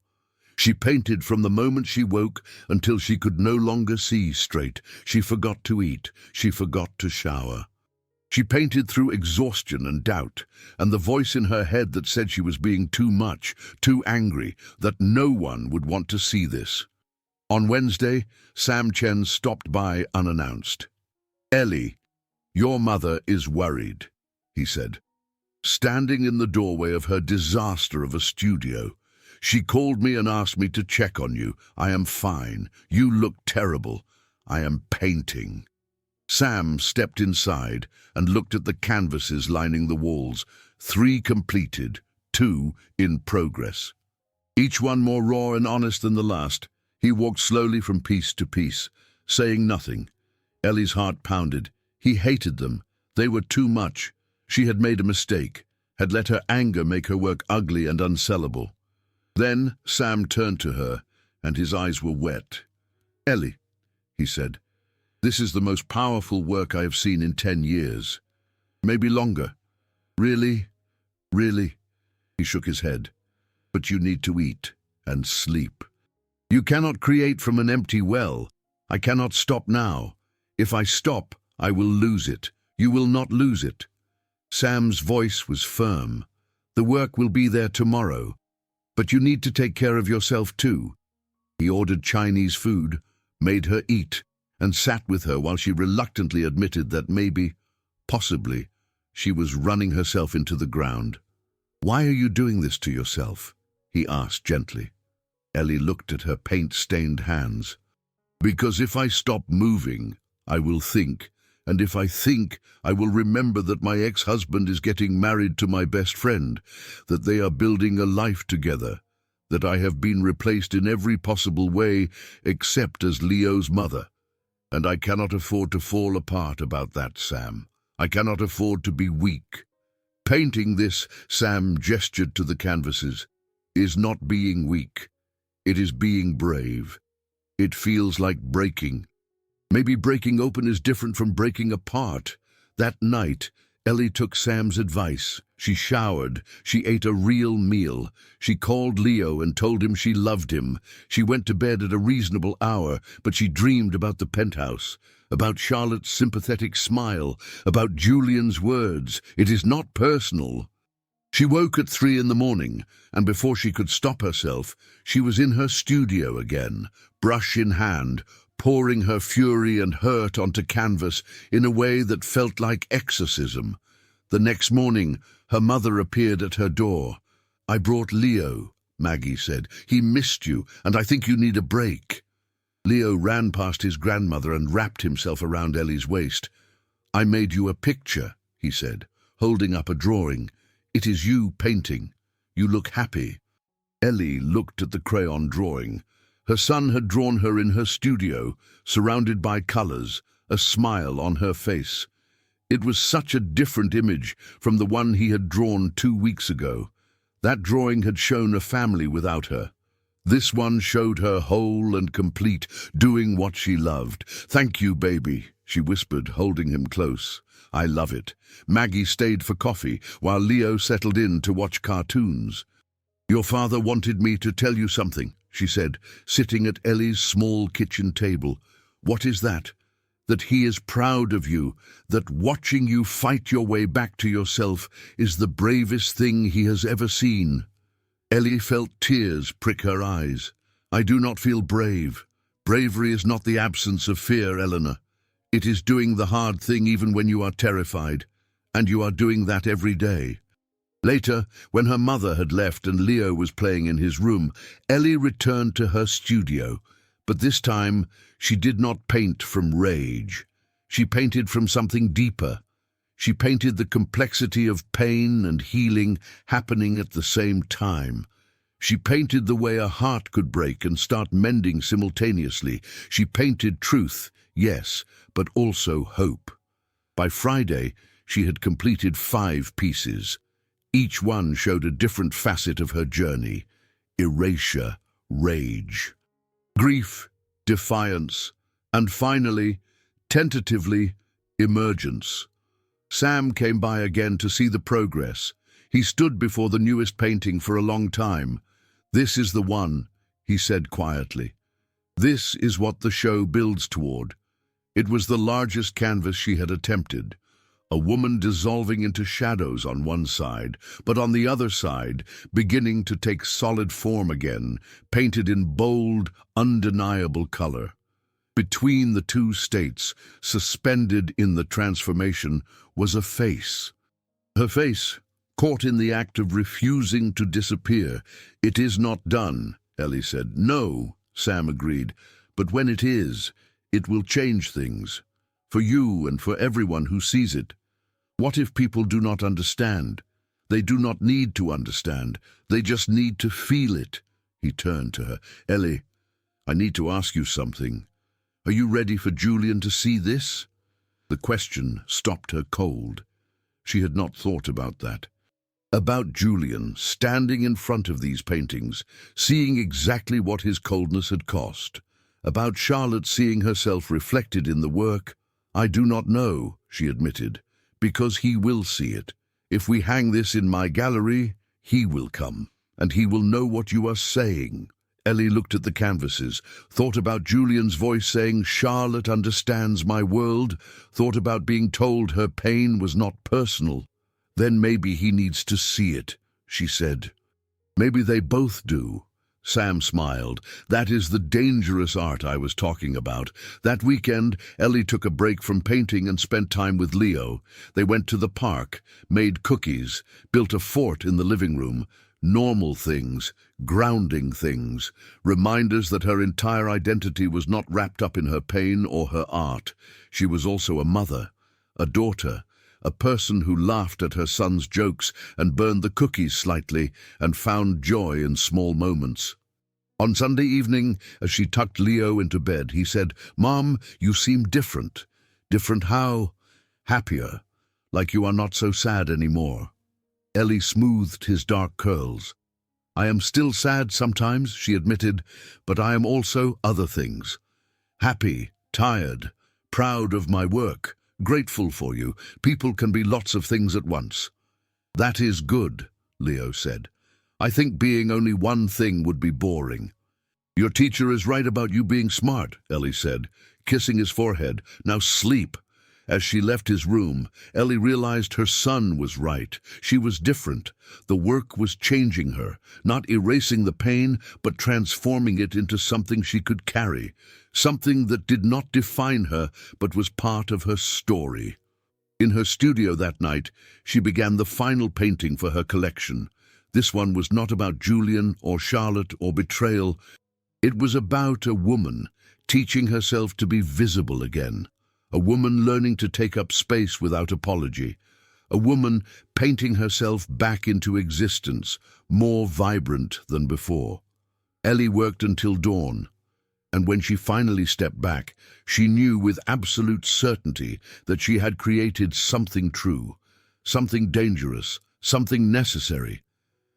She painted from the moment she woke until she could no longer see straight. She forgot to eat. She forgot to shower. She painted through exhaustion and doubt, and the voice in her head that said she was being too much, too angry, that no one would want to see this. On Wednesday, Sam Chen stopped by unannounced. "Ellie, your mother is worried," he said. Standing in the doorway of her disaster of a studio, "She called me and asked me to check on you. I am fine. You look terrible. I am painting." Sam stepped inside and looked at the canvases lining the walls, 3 completed, 2 in progress. Each one more raw and honest than the last. He walked slowly from piece to piece, saying nothing. Ellie's heart pounded. He hated them. They were too much. She had made a mistake, had let her anger make her work ugly and unsellable. Then Sam turned to her, and his eyes were wet. "Ellie," he said, "this is the most powerful work I have seen in 10 years. Maybe longer. Really? Really?" He shook his head. "But you need to eat and sleep. You cannot create from an empty well. I cannot stop now. If I stop, I will lose it. You will not lose it." Sam's voice was firm. "The work will be there tomorrow. But you need to take care of yourself too." He ordered Chinese food, made her eat, and sat with her while she reluctantly admitted that maybe, possibly, she was running herself into the ground. "Why are you doing this to yourself?" he asked gently. Ellie looked at her paint-stained hands. "Because if I stop moving, I will think, and if I think, I will remember that my ex-husband is getting married to my best friend, that they are building a life together, that I have been replaced in every possible way except as Leo's mother. And I cannot afford to fall apart about that, Sam. I cannot afford to be weak. Painting this," Sam gestured to the canvases, "is not being weak. It is being brave. It feels like breaking. Maybe breaking open is different from breaking apart." That night, Ellie took Sam's advice. She showered. She ate a real meal. She called Leo and told him she loved him. She went to bed at a reasonable hour, but she dreamed about the penthouse, about Charlotte's sympathetic smile, about Julian's words, "It is not personal." She woke at 3 in the morning, and before she could stop herself, she was in her studio again, brush in hand, pouring her fury and hurt onto canvas in a way that felt like exorcism. The next morning, her mother appeared at her door. "I brought Leo," Maggie said. "He missed you, and I think you need a break." Leo ran past his grandmother and wrapped himself around Ellie's waist. "I made you a picture," he said, holding up a drawing. "It is you painting. You look happy." Ellie looked at the crayon drawing. Her son had drawn her in her studio, surrounded by colors, a smile on her face. It was such a different image from the one he had drawn 2 weeks ago. That drawing had shown a family without her. This one showed her whole and complete, doing what she loved. "Thank you, baby," she whispered, holding him close. "I love it." Maggie stayed for coffee, while Leo settled in to watch cartoons. "Your father wanted me to tell you something," she said, sitting at Ellie's small kitchen table. "What is that?" "That he is proud of you, that watching you fight your way back to yourself is the bravest thing he has ever seen." Ellie felt tears prick her eyes. "I do not feel brave. Bravery is not the absence of fear, Eleanor. It is doing the hard thing even when you are terrified, and you are doing that every day." Later, when her mother had left and Leo was playing in his room, Ellie returned to her studio, but this time she did not paint from rage. She painted from something deeper. She painted the complexity of pain and healing happening at the same time. She painted the way a heart could break and start mending simultaneously. She painted truth, yes, but also hope. By Friday, She had completed 5 pieces. Each one showed a different facet of her journey: erasure, rage, grief, defiance, and finally, tentatively, emergence. Sam came by again to see the progress. He stood before the newest painting for a long time. "This is the one," he said quietly. "This is what the show builds toward." It was the largest canvas she had attempted. A woman dissolving into shadows on one side, but on the other side, beginning to take solid form again, painted in bold, undeniable color. Between the two states, suspended in the transformation, was a face. Her face, caught in the act of refusing to disappear. "It is not done," Ellie said. "No," Sam agreed, "but when it is, it will change things. For you and for everyone who sees it. What if people do not understand? They do not need to understand. They just need to feel it." He turned to her. "Ellie, I need to ask you something. Are you ready for Julian to see this?" The question stopped her cold. She had not thought about that. About Julian, standing in front of these paintings, seeing exactly what his coldness had cost. About Charlotte seeing herself reflected in the work. "I do not know," she admitted, "because he will see it. If we hang this in my gallery, he will come, and he will know what you are saying." Ellie looked at the canvases, thought about Julian's voice saying, "Charlotte understands my world," thought about being told her pain was not personal. "Then maybe he needs to see it," she said. "Maybe they both do." Sam smiled. "That is the dangerous art I was talking about." That weekend, Ellie took a break from painting and spent time with Leo. They went to the park, made cookies, built a fort in the living room. Normal things, grounding things, reminders that her entire identity was not wrapped up in her pain or her art. She was also a mother, a daughter, a person who laughed at her son's jokes and burned the cookies slightly and found joy in small moments. On Sunday evening, as she tucked Leo into bed, he said, "Mom, you seem different." "Different how?" "Happier, like you are not so sad anymore." Ellie smoothed his dark curls. "I am still sad sometimes," she admitted, "but I am also other things. Happy, tired, proud of my work, grateful for you. People can be lots of things at once." "That is good," Leo said. "I think being only one thing would be boring." "Your teacher is right about you being smart," Ellie said, kissing his forehead. "Now sleep." As she left his room, Ellie realized her son was right. She was different. The work was changing her, not erasing the pain, but transforming it into something she could carry, something that did not define her, but was part of her story. In her studio that night, she began the final painting for her collection. This one was not about Julian or Charlotte or betrayal. It was about a woman teaching herself to be visible again. A woman learning to take up space without apology. A woman painting herself back into existence, more vibrant than before. Ellie worked until dawn, and when she finally stepped back, she knew with absolute certainty that she had created something true, something dangerous, something necessary.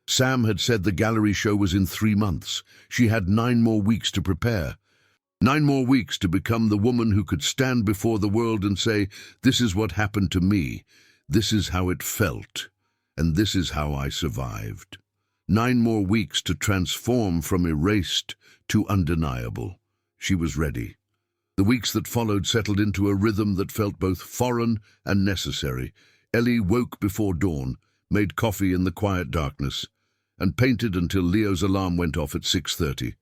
Sam had said the gallery show was in 3 months. She had 9 more weeks to prepare. 9 more weeks to become the woman who could stand before the world and say, "This is what happened to me, this is how it felt, and this is how I survived." 9 more weeks to transform from erased to undeniable. She was ready. The weeks that followed settled into a rhythm that felt both foreign and necessary. Ellie woke before dawn, made coffee in the quiet darkness, and painted until Leo's alarm went off at 6:30.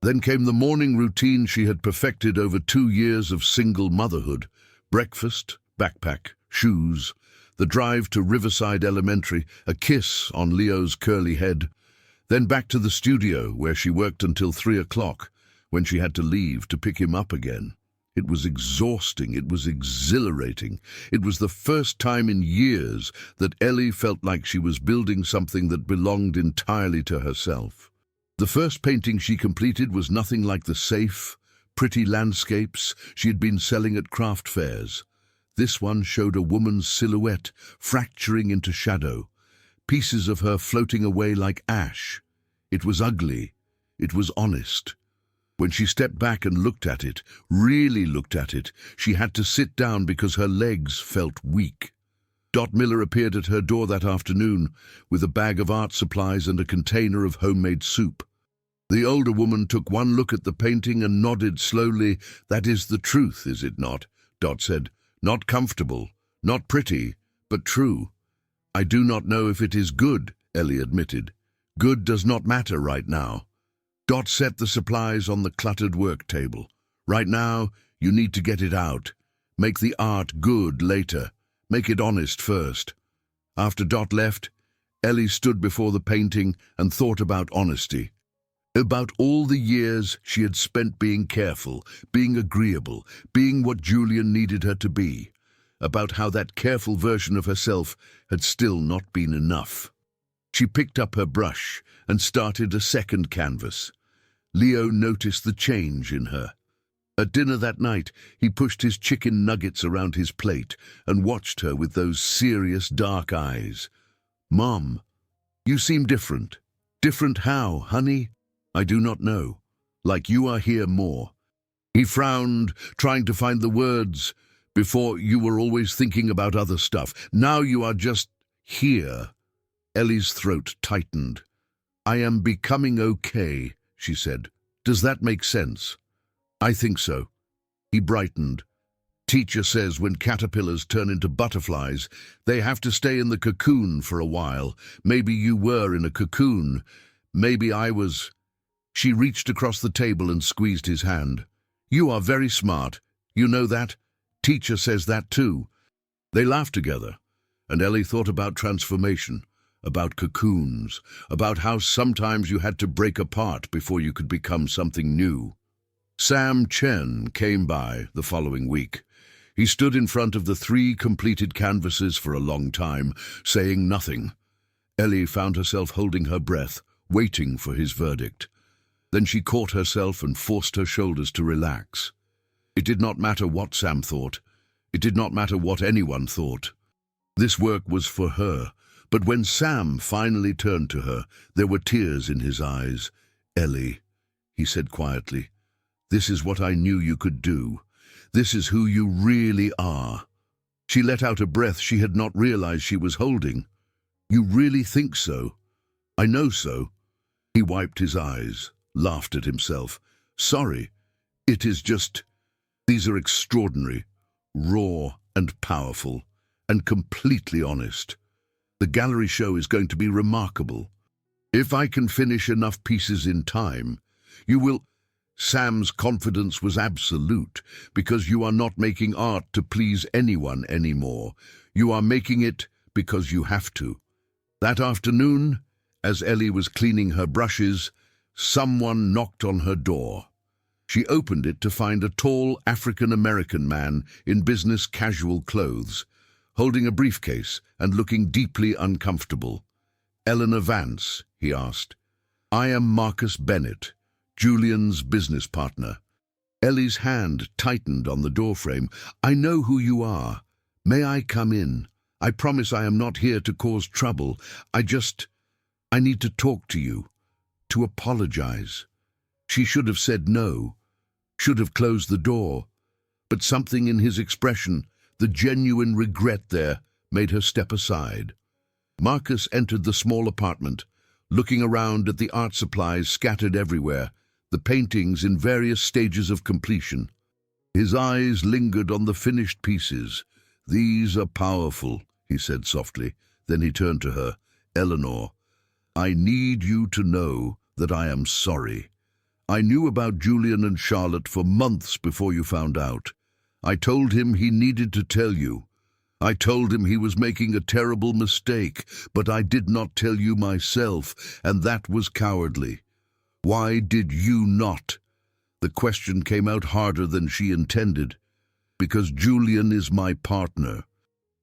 Then came the morning routine she had perfected over 2 years of single motherhood. Breakfast, backpack, shoes, the drive to Riverside Elementary, a kiss on Leo's curly head. Then back to the studio, where she worked until 3 o'clock, when she had to leave to pick him up again. It was exhausting, it was exhilarating. It was the first time in years that Ellie felt like she was building something that belonged entirely to herself. The first painting she completed was nothing like the safe, pretty landscapes she had been selling at craft fairs. This one showed a woman's silhouette fracturing into shadow, pieces of her floating away like ash. It was ugly. It was honest. When she stepped back and looked at it, really looked at it, she had to sit down because her legs felt weak. Dot Miller appeared at her door that afternoon with a bag of art supplies and a container of homemade soup. The older woman took one look at the painting and nodded slowly. "That is the truth, is it not?" Dot said. "Not comfortable, not pretty, but true." "I do not know if it is good," Ellie admitted. "Good does not matter right now." Dot set the supplies on the cluttered work table. "Right now, you need to get it out. Make the art good later. Make it honest first." After Dot left, Ellie stood before the painting and thought about honesty. About all the years she had spent being careful, being agreeable, being what Julian needed her to be. About how that careful version of herself had still not been enough. She picked up her brush and started a second canvas. Leo noticed the change in her. At dinner that night, he pushed his chicken nuggets around his plate and watched her with those serious dark eyes. "Mom, you seem different." "Different how, honey?" "I do not know. Like you are here more." He frowned, trying to find the words. "Before, you were always thinking about other stuff. Now you are just here." Ellie's throat tightened. "I am becoming okay," she said. "Does that make sense?" "I think so." He brightened. "Teacher says when caterpillars turn into butterflies, they have to stay in the cocoon for a while. Maybe you were in a cocoon. Maybe I was." She reached across the table and squeezed his hand. "You are very smart. You know that? Teacher says that too." They laughed together, and Ellie thought about transformation, about cocoons, about how sometimes you had to break apart before you could become something new. Sam Chen came by the following week. He stood in front of the 3 completed canvases for a long time, saying nothing. Ellie found herself holding her breath, waiting for his verdict. Then she caught herself and forced her shoulders to relax. It did not matter what Sam thought. It did not matter what anyone thought. This work was for her. But when Sam finally turned to her, there were tears in his eyes. "Ellie," he said quietly, "this is what I knew you could do. This is who you really are." She let out a breath she had not realized she was holding. "You really think so?" "I know so." He wiped his eyes, laughed at himself. "Sorry. It is just... These are extraordinary, raw and powerful, and completely honest. The gallery show is going to be remarkable. If I can finish enough pieces in time, you will..." Sam's confidence was absolute, because you are not making art to please anyone anymore. You are making it because you have to. That afternoon, as Ellie was cleaning her brushes, someone knocked on her door. She opened it to find a tall African-American man in business casual clothes, holding a briefcase and looking deeply uncomfortable. "Eleanor Vance?" he asked. "I am Marcus Bennett, Julian's business partner." Ellie's hand tightened on the doorframe. "I know who you are. May I come in? I promise I am not here to cause trouble. I need to talk to you, to apologize." She should have said no, should have closed the door, but something in his expression, the genuine regret there, made her step aside. Marcus entered the small apartment, looking around at the art supplies scattered everywhere, the paintings in various stages of completion. His eyes lingered on the finished pieces. "These are powerful," he said softly. Then he turned to her. "Eleanor, I need you to know that I am sorry. I knew about Julian and Charlotte for months before you found out. I told him he needed to tell you. I told him he was making a terrible mistake, but I did not tell you myself, and that was cowardly. Why did you not?" The question came out harder than she intended. "Because Julian is my partner.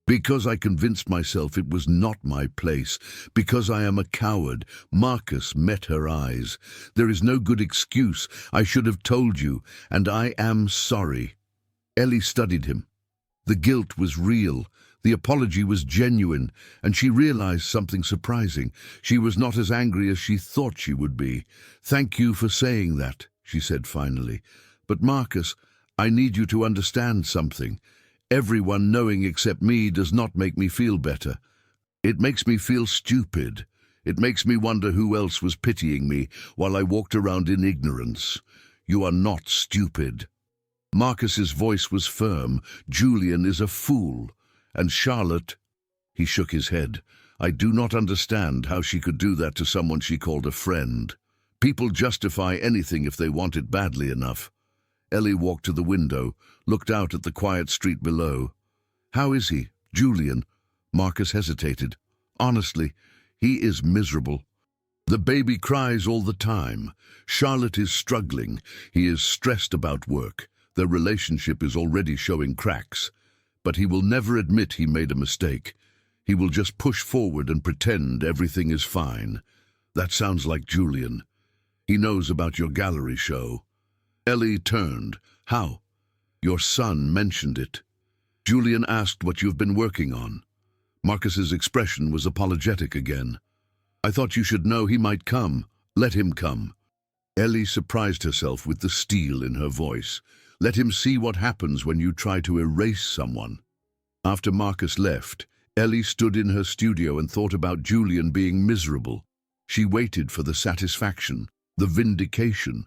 Because I convinced myself it was not my place. Because I am a coward." Marcus met her eyes. "There is no good excuse. I should have told you, and I am sorry." Ellie studied him. The guilt was real. The apology was genuine, and she realized something surprising. She was not as angry as she thought she would be. "Thank you for saying that," she said finally. "But Marcus, I need you to understand something. Everyone knowing except me does not make me feel better. It makes me feel stupid. It makes me wonder who else was pitying me while I walked around in ignorance. You are not stupid." Marcus's voice was firm. "Julian is a fool. And Charlotte—" He shook his head. "I do not understand how she could do that to someone she called a friend. People justify anything if they want it badly enough." Ellie walked to the window, looked out at the quiet street below. "How is he, Julian?" Marcus hesitated. "Honestly, he is miserable. The baby cries all the time. Charlotte is struggling. He is stressed about work. Their relationship is already showing cracks. But he will never admit he made a mistake. He will just push forward and pretend everything is fine. That sounds like Julian. He knows about your gallery show." Ellie turned. "How?" "Your son mentioned it. Julian asked what you've been working on." Marcus's expression was apologetic again. "I thought you should know he might come. Let him come." Ellie surprised herself with the steel in her voice. "Let him see what happens when you try to erase someone." After Marcus left, Ellie stood in her studio and thought about Julian being miserable. She waited for the satisfaction, the vindication.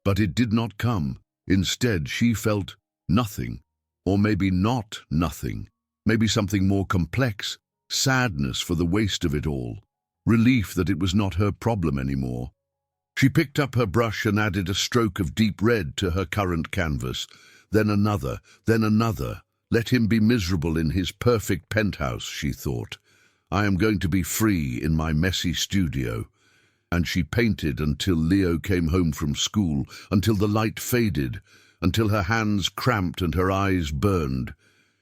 But it did not come. Instead, she felt nothing. Or maybe not nothing. Maybe something more complex. Sadness for the waste of it all. Relief that it was not her problem anymore. She picked up her brush and added a stroke of deep red to her current canvas. Then another, then another. Let him be miserable in his perfect penthouse, she thought. I am going to be free in my messy studio. And she painted until Leo came home from school, until the light faded, until her hands cramped and her eyes burned.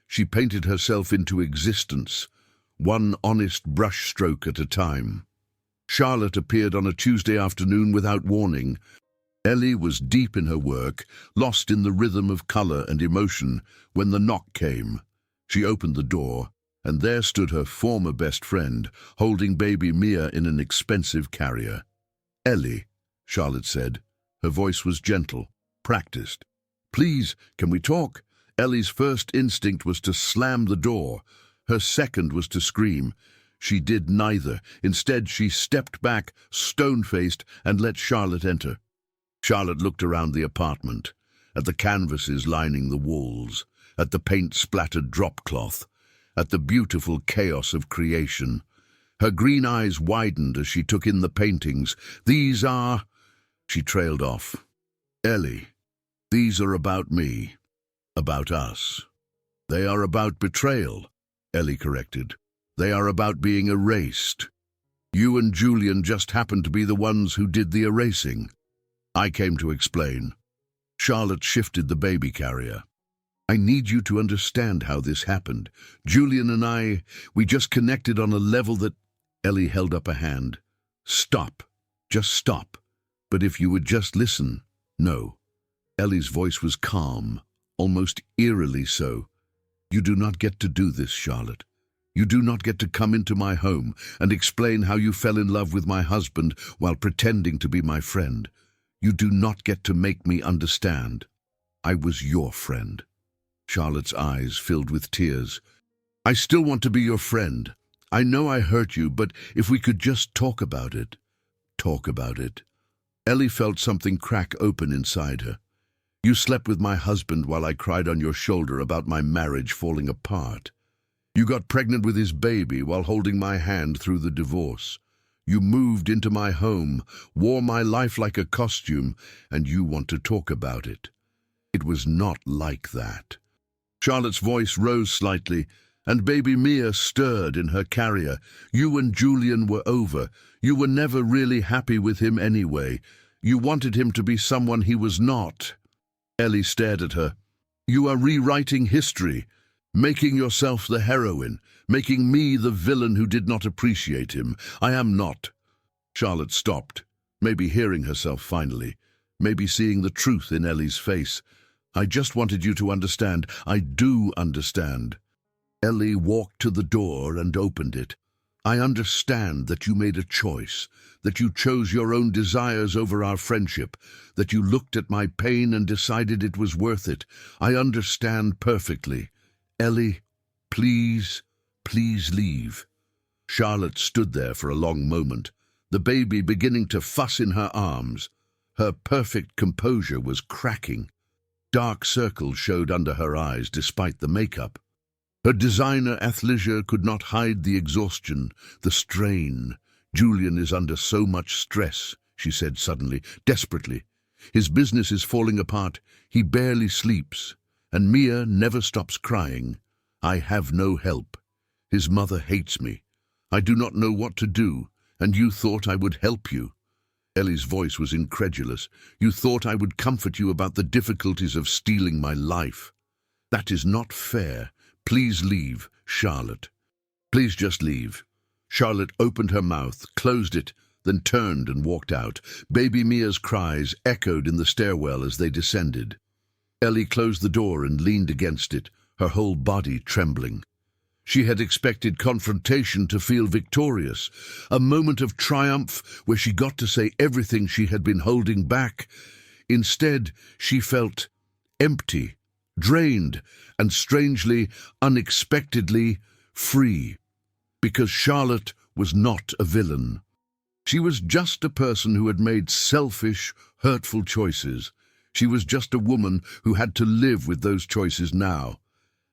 She painted herself into existence, one honest brushstroke at a time. Charlotte appeared on a Tuesday afternoon without warning. Ellie was deep in her work, lost in the rhythm of colour and emotion, when the knock came. She opened the door, and there stood her former best friend, holding baby Mia in an expensive carrier. "Ellie," Charlotte said. Her voice was gentle, practiced. "Please, can we talk?" Ellie's first instinct was to slam the door. Her second was to scream. She did neither. Instead, she stepped back, stone-faced, and let Charlotte enter. Charlotte looked around the apartment, at the canvases lining the walls, at the paint-splattered drop-cloth, at the beautiful chaos of creation. Her green eyes widened as she took in the paintings. "These are—" She trailed off. "Ellie, these are about me, about us." "They are about betrayal," Ellie corrected. "They are about being erased. You and Julian just happened to be the ones who did the erasing." I came to explain. Charlotte shifted the baby carrier. "I need you to understand how this happened. Julian and we just connected on a level that—" Ellie held up a hand. "Stop. Just stop. But if you would just listen—" "No." Ellie's voice was calm, almost eerily so. "You do not get to do this, Charlotte. You do not get to come into my home and explain how you fell in love with my husband while pretending to be my friend. You do not get to make me understand. I was your friend." Charlotte's eyes filled with tears. "I still want to be your friend. I know I hurt you, but if we could just talk about it." "Talk about it." Ellie felt something crack open inside her. "You slept with my husband while I cried on your shoulder about my marriage falling apart. You got pregnant with his baby while holding my hand through the divorce. You moved into my home, wore my life like a costume, and you want to talk about it. It was not like that." Charlotte's voice rose slightly, and baby Mia stirred in her carrier. "You and Julian were over. You were never really happy with him anyway. You wanted him to be someone he was not." Ellie stared at her. "You are rewriting history. Making yourself the heroine, making me the villain who did not appreciate him. I am not." Charlotte stopped, maybe hearing herself finally, maybe seeing the truth in Ellie's face. I just wanted you to understand. I do understand. Ellie walked to the door and opened it. I understand that you made a choice, that you chose your own desires over our friendship, that you looked at my pain and decided it was worth it. I understand perfectly. Ellie, please, please leave. Charlotte stood there for a long moment, the baby beginning to fuss in her arms. Her perfect composure was cracking. Dark circles showed under her eyes despite the makeup. Her designer athleisure could not hide the exhaustion, the strain. Julian is under so much stress, she said suddenly, desperately. His business is falling apart. He barely sleeps. And Mia never stops crying. I have no help. His mother hates me. I do not know what to do, and you thought I would help you. Ellie's voice was incredulous. You thought I would comfort you about the difficulties of stealing my life. That is not fair. Please leave, Charlotte. Please just leave. Charlotte opened her mouth, closed it, then turned and walked out. Baby Mia's cries echoed in the stairwell as they descended. Ellie closed the door and leaned against it, her whole body trembling. She had expected confrontation to feel victorious, a moment of triumph where she got to say everything she had been holding back. Instead, she felt empty, drained, and strangely, unexpectedly free. Because Charlotte was not a villain. She was just a person who had made selfish, hurtful choices. She was just a woman who had to live with those choices now.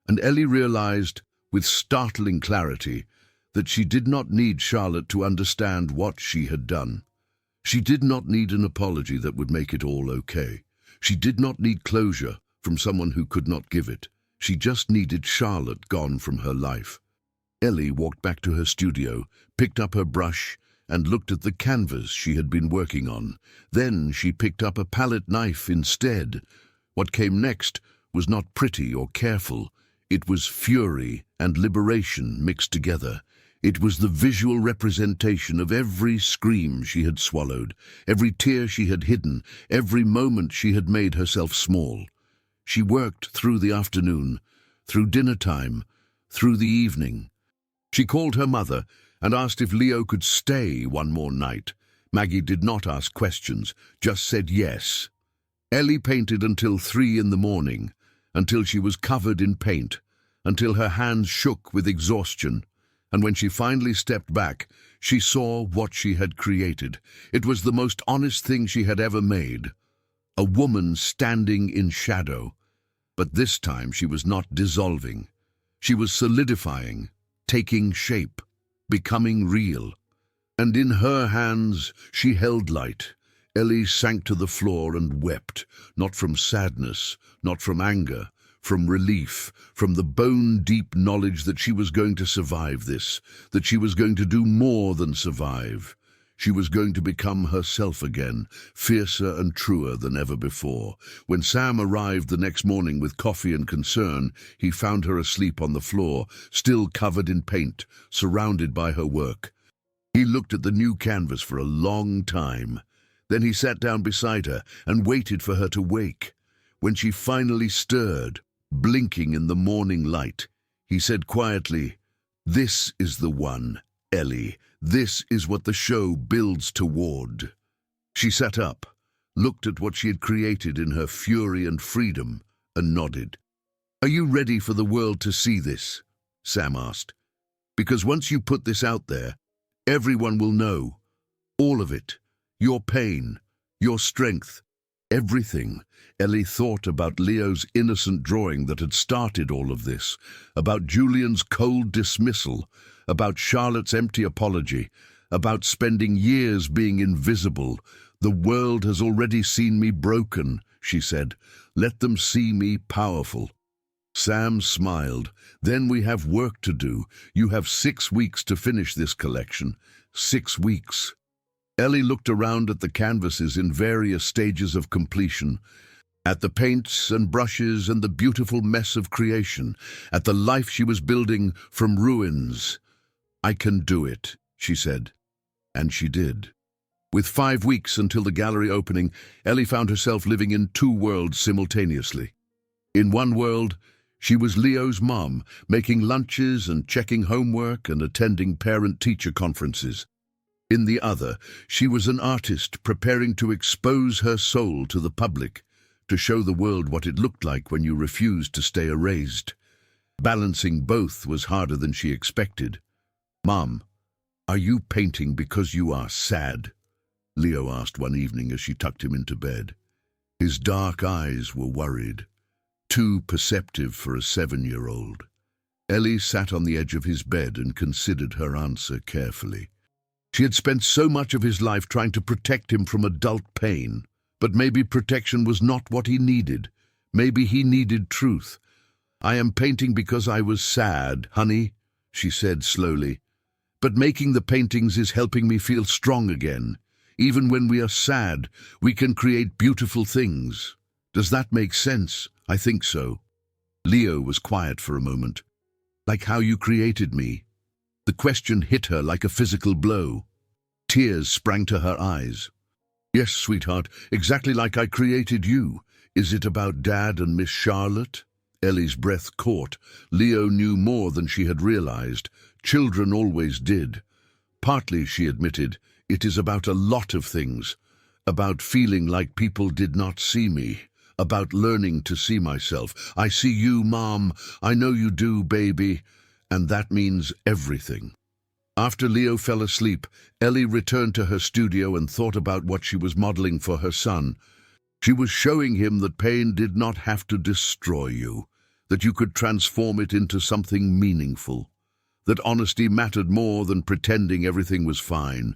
And Ellie realized, with startling clarity, that she did not need Charlotte to understand what she had done. She did not need an apology that would make it all okay. She did not need closure from someone who could not give it. She just needed Charlotte gone from her life. Ellie walked back to her studio, picked up her brush, and looked at the canvas she had been working on. Then she picked up a palette knife instead. What came next was not pretty or careful. It was fury and liberation mixed together. It was the visual representation of every scream she had swallowed, every tear she had hidden, every moment she had made herself small. She worked through the afternoon, through dinner time, through the evening. She called her mother and asked if Leo could stay one more night. Maggie did not ask questions, just said yes. Ellie painted until 3 in the morning, until she was covered in paint, until her hands shook with exhaustion. And when she finally stepped back, she saw what she had created. It was the most honest thing she had ever made. A woman standing in shadow. But this time she was not dissolving. She was solidifying, taking shape, becoming real. And in her hands she held light. Ellie sank to the floor and wept, not from sadness, not from anger, from relief, from the bone-deep knowledge that she was going to survive this, that she was going to do more than survive. She was going to become herself again, fiercer and truer than ever before. When Sam arrived the next morning with coffee and concern, he found her asleep on the floor, still covered in paint, surrounded by her work. He looked at the new canvas for a long time. Then he sat down beside her and waited for her to wake. When she finally stirred, blinking in the morning light, he said quietly, "This is the one, Ellie. This is what the show builds toward." She sat up, looked at what she had created in her fury and freedom, and nodded. "Are you ready for the world to see this?" Sam asked. "Because once you put this out there, everyone will know. All of it. Your pain, your strength, everything." Ellie thought about Leo's innocent drawing that had started all of this, about Julian's cold dismissal, about Charlotte's empty apology, about spending years being invisible. "The world has already seen me broken," she said. "Let them see me powerful." Sam smiled. "Then we have work to do. You have 6 weeks to finish this collection. 6 weeks. Ellie looked around at the canvases in various stages of completion, at the paints and brushes and the beautiful mess of creation, at the life she was building from ruins. "I can do it," she said. And she did. With 5 weeks until the gallery opening, Ellie found herself living in 2 worlds simultaneously. In one world, she was Leo's mom, making lunches and checking homework and attending parent-teacher conferences. In the other, she was an artist preparing to expose her soul to the public, to show the world what it looked like when you refused to stay erased. Balancing both was harder than she expected. "Mom, are you painting because you are sad?" Leo asked one evening as she tucked him into bed. His dark eyes were worried, too perceptive for a 7-year-old. Ellie sat on the edge of his bed and considered her answer carefully. She had spent so much of his life trying to protect him from adult pain, but maybe protection was not what he needed. Maybe he needed truth. "I am painting because I was sad, honey," she said slowly. "But making the paintings is helping me feel strong again. Even when we are sad, we can create beautiful things. Does that make sense?" "I think so." Leo was quiet for a moment. "Like how you created me?" The question hit her like a physical blow. Tears sprang to her eyes. "Yes, sweetheart, exactly like I created you. Is it about Dad and Miss Charlotte?" Ellie's breath caught. Leo knew more than she had realized. Children always did. "Partly," she admitted, "it is about a lot of things. About feeling like people did not see me. About learning to see myself. I see you, Mom. I know you do, baby. And that means everything." After Leo fell asleep, Ellie returned to her studio and thought about what she was modeling for her son. She was showing him that pain did not have to destroy you, that you could transform it into something meaningful, that honesty mattered more than pretending everything was fine.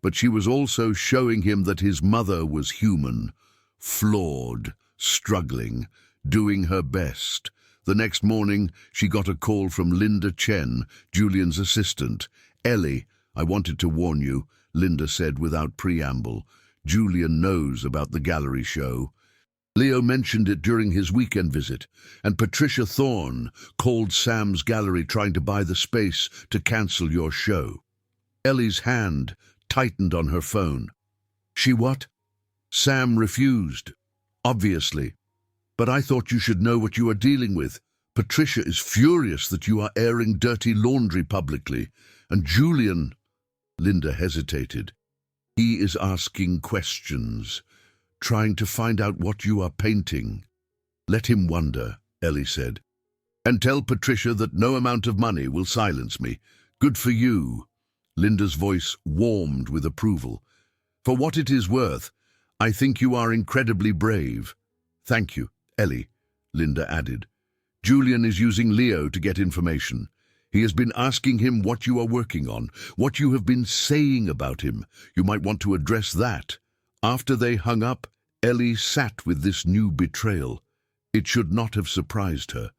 But she was also showing him that his mother was human, flawed, struggling, doing her best. The next morning, she got a call from Linda Chen, Julian's assistant. "Ellie, I wanted to warn you," Linda said without preamble. "Julian knows about the gallery show. Leo mentioned it during his weekend visit, and Patricia Thorne called Sam's gallery trying to buy the space to cancel your show." Ellie's hand tightened on her phone. "She what?" "Sam refused. Obviously. But I thought you should know what you are dealing with. Patricia is furious that you are airing dirty laundry publicly. And Julian—" Linda hesitated. "He is asking questions, trying to find out what you are painting." "Let him wonder," Ellie said. "And tell Patricia that no amount of money will silence me. Good for you." Linda's voice warmed with approval. "For what it is worth, I think you are incredibly brave." "Thank you, Ellie," Linda added. "Julian is using Leo to get information. He has been asking him what you are working on, what you have been saying about him. You might want to address that." After they hung up, Ellie sat with this new betrayal. It should not have surprised her.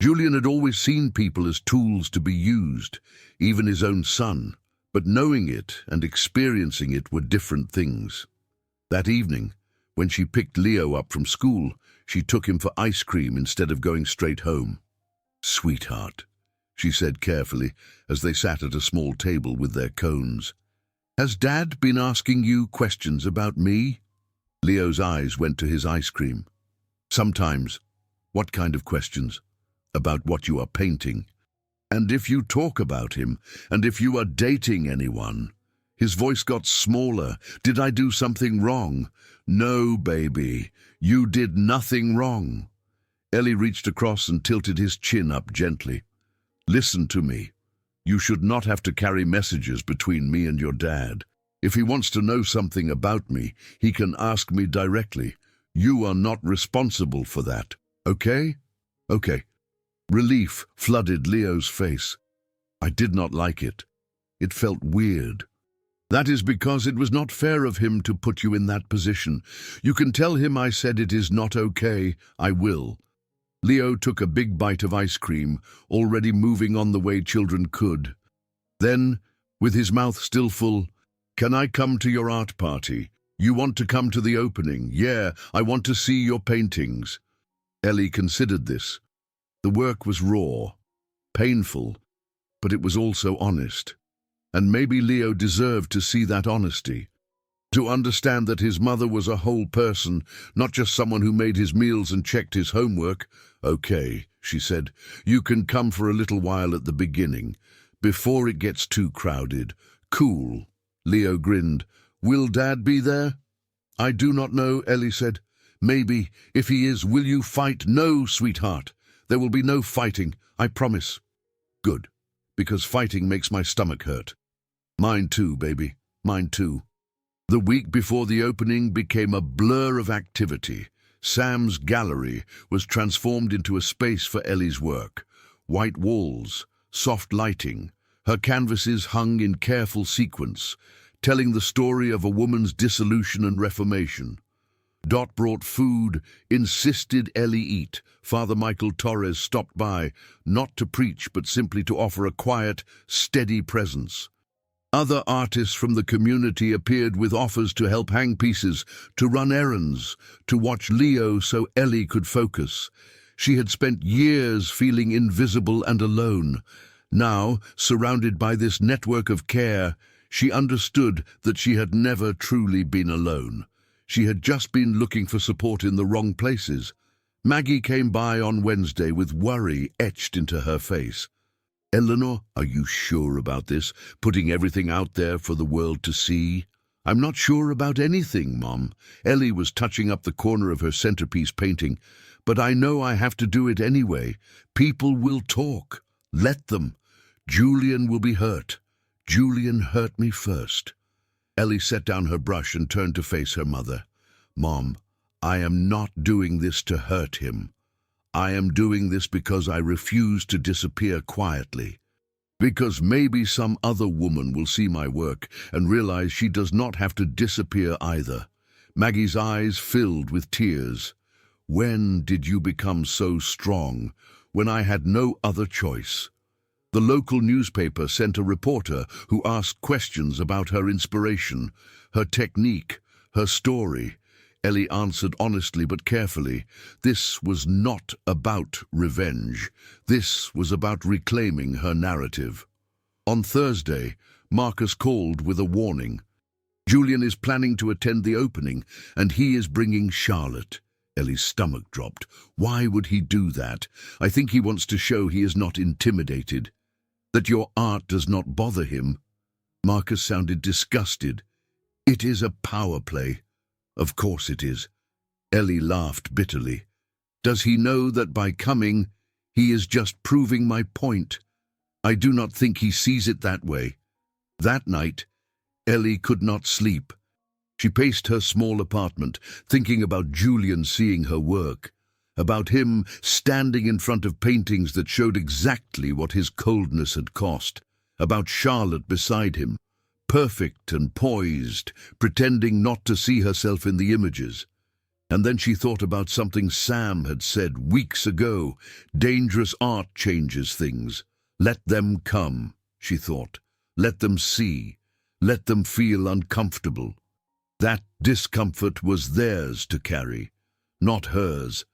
Julian had always seen people as tools to be used, even his own son. But knowing it and experiencing it were different things. That evening, when she picked Leo up from school, she took him for ice cream instead of going straight home. "Sweetheart," she said carefully as they sat at a small table with their cones. "Has Dad been asking you questions about me?" Leo's eyes went to his ice cream. "Sometimes." "What kind of questions?" "About what you are painting. And if you talk about him, and if you are dating anyone." His voice got smaller. "Did I do something wrong?" "No, baby, you did nothing wrong." Ellie reached across and tilted his chin up gently. "Listen to me. You should not have to carry messages between me and your dad. If he wants to know something about me, he can ask me directly. You are not responsible for that. Okay?" "Okay." Relief flooded Leo's face. "I did not like it. It felt weird." "That is because it was not fair of him to put you in that position. You can tell him I said it is not okay. I will." Leo took a big bite of ice cream, already moving on the way children could. Then, with his mouth still full, "Can I come to your art party? You want to come to the opening? Yeah, I want to see your paintings." Ellie considered this. The work was raw, painful, but it was also honest. And maybe Leo deserved to see that honesty. To understand that his mother was a whole person, not just someone who made his meals and checked his homework. "Okay," she said, "you can come for a little while at the beginning, before it gets too crowded." "Cool." Leo grinned. "Will Dad be there?" "I do not know," Ellie said. "Maybe. If he is, will you fight?" "No, sweetheart. There will be no fighting, I promise." "Good, because fighting makes my stomach hurt." "Mine too, baby. Mine too." The week before the opening became a blur of activity. Sam's gallery was transformed into a space for Ellie's work. White walls, soft lighting, her canvases hung in careful sequence, telling the story of a woman's dissolution and reformation. Dot brought food, insisted Ellie eat. Father Michael Torres stopped by, not to preach but simply to offer a quiet, steady presence. Other artists from the community appeared with offers to help hang pieces, to run errands, to watch Leo so Ellie could focus. She had spent years feeling invisible and alone. Now, surrounded by this network of care, she understood that she had never truly been alone. She had just been looking for support in the wrong places. Maggie came by on Wednesday with worry etched into her face. "Eleanor, are you sure about this, putting everything out there for the world to see?" "I'm not sure about anything, Mom." Ellie was touching up the corner of her centerpiece painting. "But I know I have to do it anyway. People will talk. Let them. Julian will be hurt. Julian hurt me first." Ellie set down her brush and turned to face her mother. "Mom, I am not doing this to hurt him. I am doing this because I refuse to disappear quietly. Because maybe some other woman will see my work and realize she does not have to disappear either." Maggie's eyes filled with tears. "When did you become so strong? When I had no other choice." The local newspaper sent a reporter who asked questions about her inspiration, her technique, her story. Ellie answered honestly but carefully. This was not about revenge. This was about reclaiming her narrative. On Thursday, Marcus called with a warning. "Julian is planning to attend the opening, and he is bringing Charlotte." Ellie's stomach dropped. "Why would he do that?" "I think he wants to show he is not intimidated. That your art does not bother him." Marcus sounded disgusted. "It is a power play." "Of course it is." Ellie laughed bitterly. "Does he know that by coming, he is just proving my point? I do not think he sees it that way." That night, Ellie could not sleep. She paced her small apartment, thinking about Julian seeing her work, about him standing in front of paintings that showed exactly what his coldness had cost, about Charlotte beside him, perfect and poised, pretending not to see herself in the images. And then she thought about something Sam had said weeks ago. Dangerous art changes things. Let them come, she thought. Let them see. Let them feel uncomfortable. That discomfort was theirs to carry, not hers.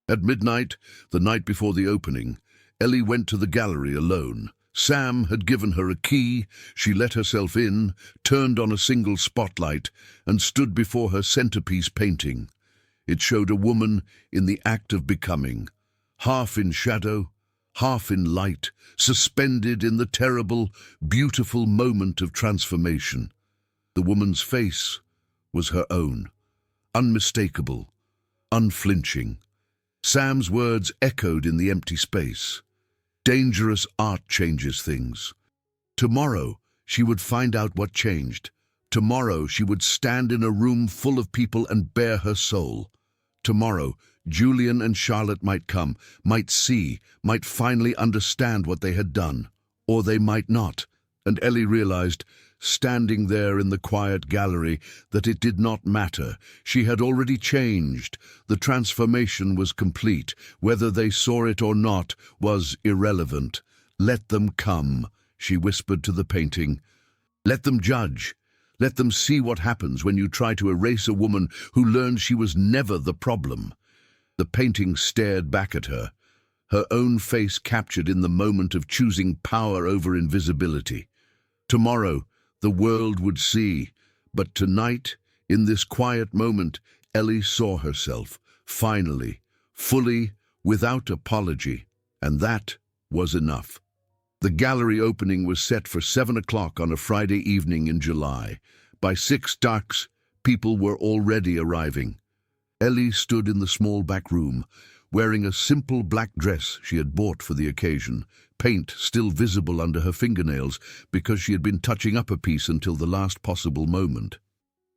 At midnight, the night before the opening, Ellie went to the gallery alone. Sam had given her a key. She let herself in, turned on a single spotlight, and stood before her centerpiece painting. It showed a woman in the act of becoming, half in shadow, half in light, suspended in the terrible, beautiful moment of transformation. The woman's face was her own, unmistakable, unflinching. Sam's words echoed in the empty space. Dangerous art changes things. Tomorrow, she would find out what changed. Tomorrow, she would stand in a room full of people and bare her soul. Tomorrow, Julian and Charlotte might come, might see, might finally understand what they had done. Or they might not. And Ellie realized, standing there in the quiet gallery, that it did not matter. She had already changed. The transformation was complete. Whether they saw it or not was irrelevant. "Let them come," she whispered to the painting. "Let them judge. Let them see what happens when you try to erase a woman who learned she was never the problem." The painting stared back at her, her own face captured in the moment of choosing power over invisibility. Tomorrow, the world would see, But tonight, in this quiet moment, Ellie saw herself, finally, fully, without apology, and that was enough. The gallery opening was set for 7 o'clock on a Friday evening in July. By 6 dusk, people were already arriving. Ellie stood in the small back room, wearing a simple black dress she had bought for the occasion, paint still visible under her fingernails because she had been touching up a piece until the last possible moment.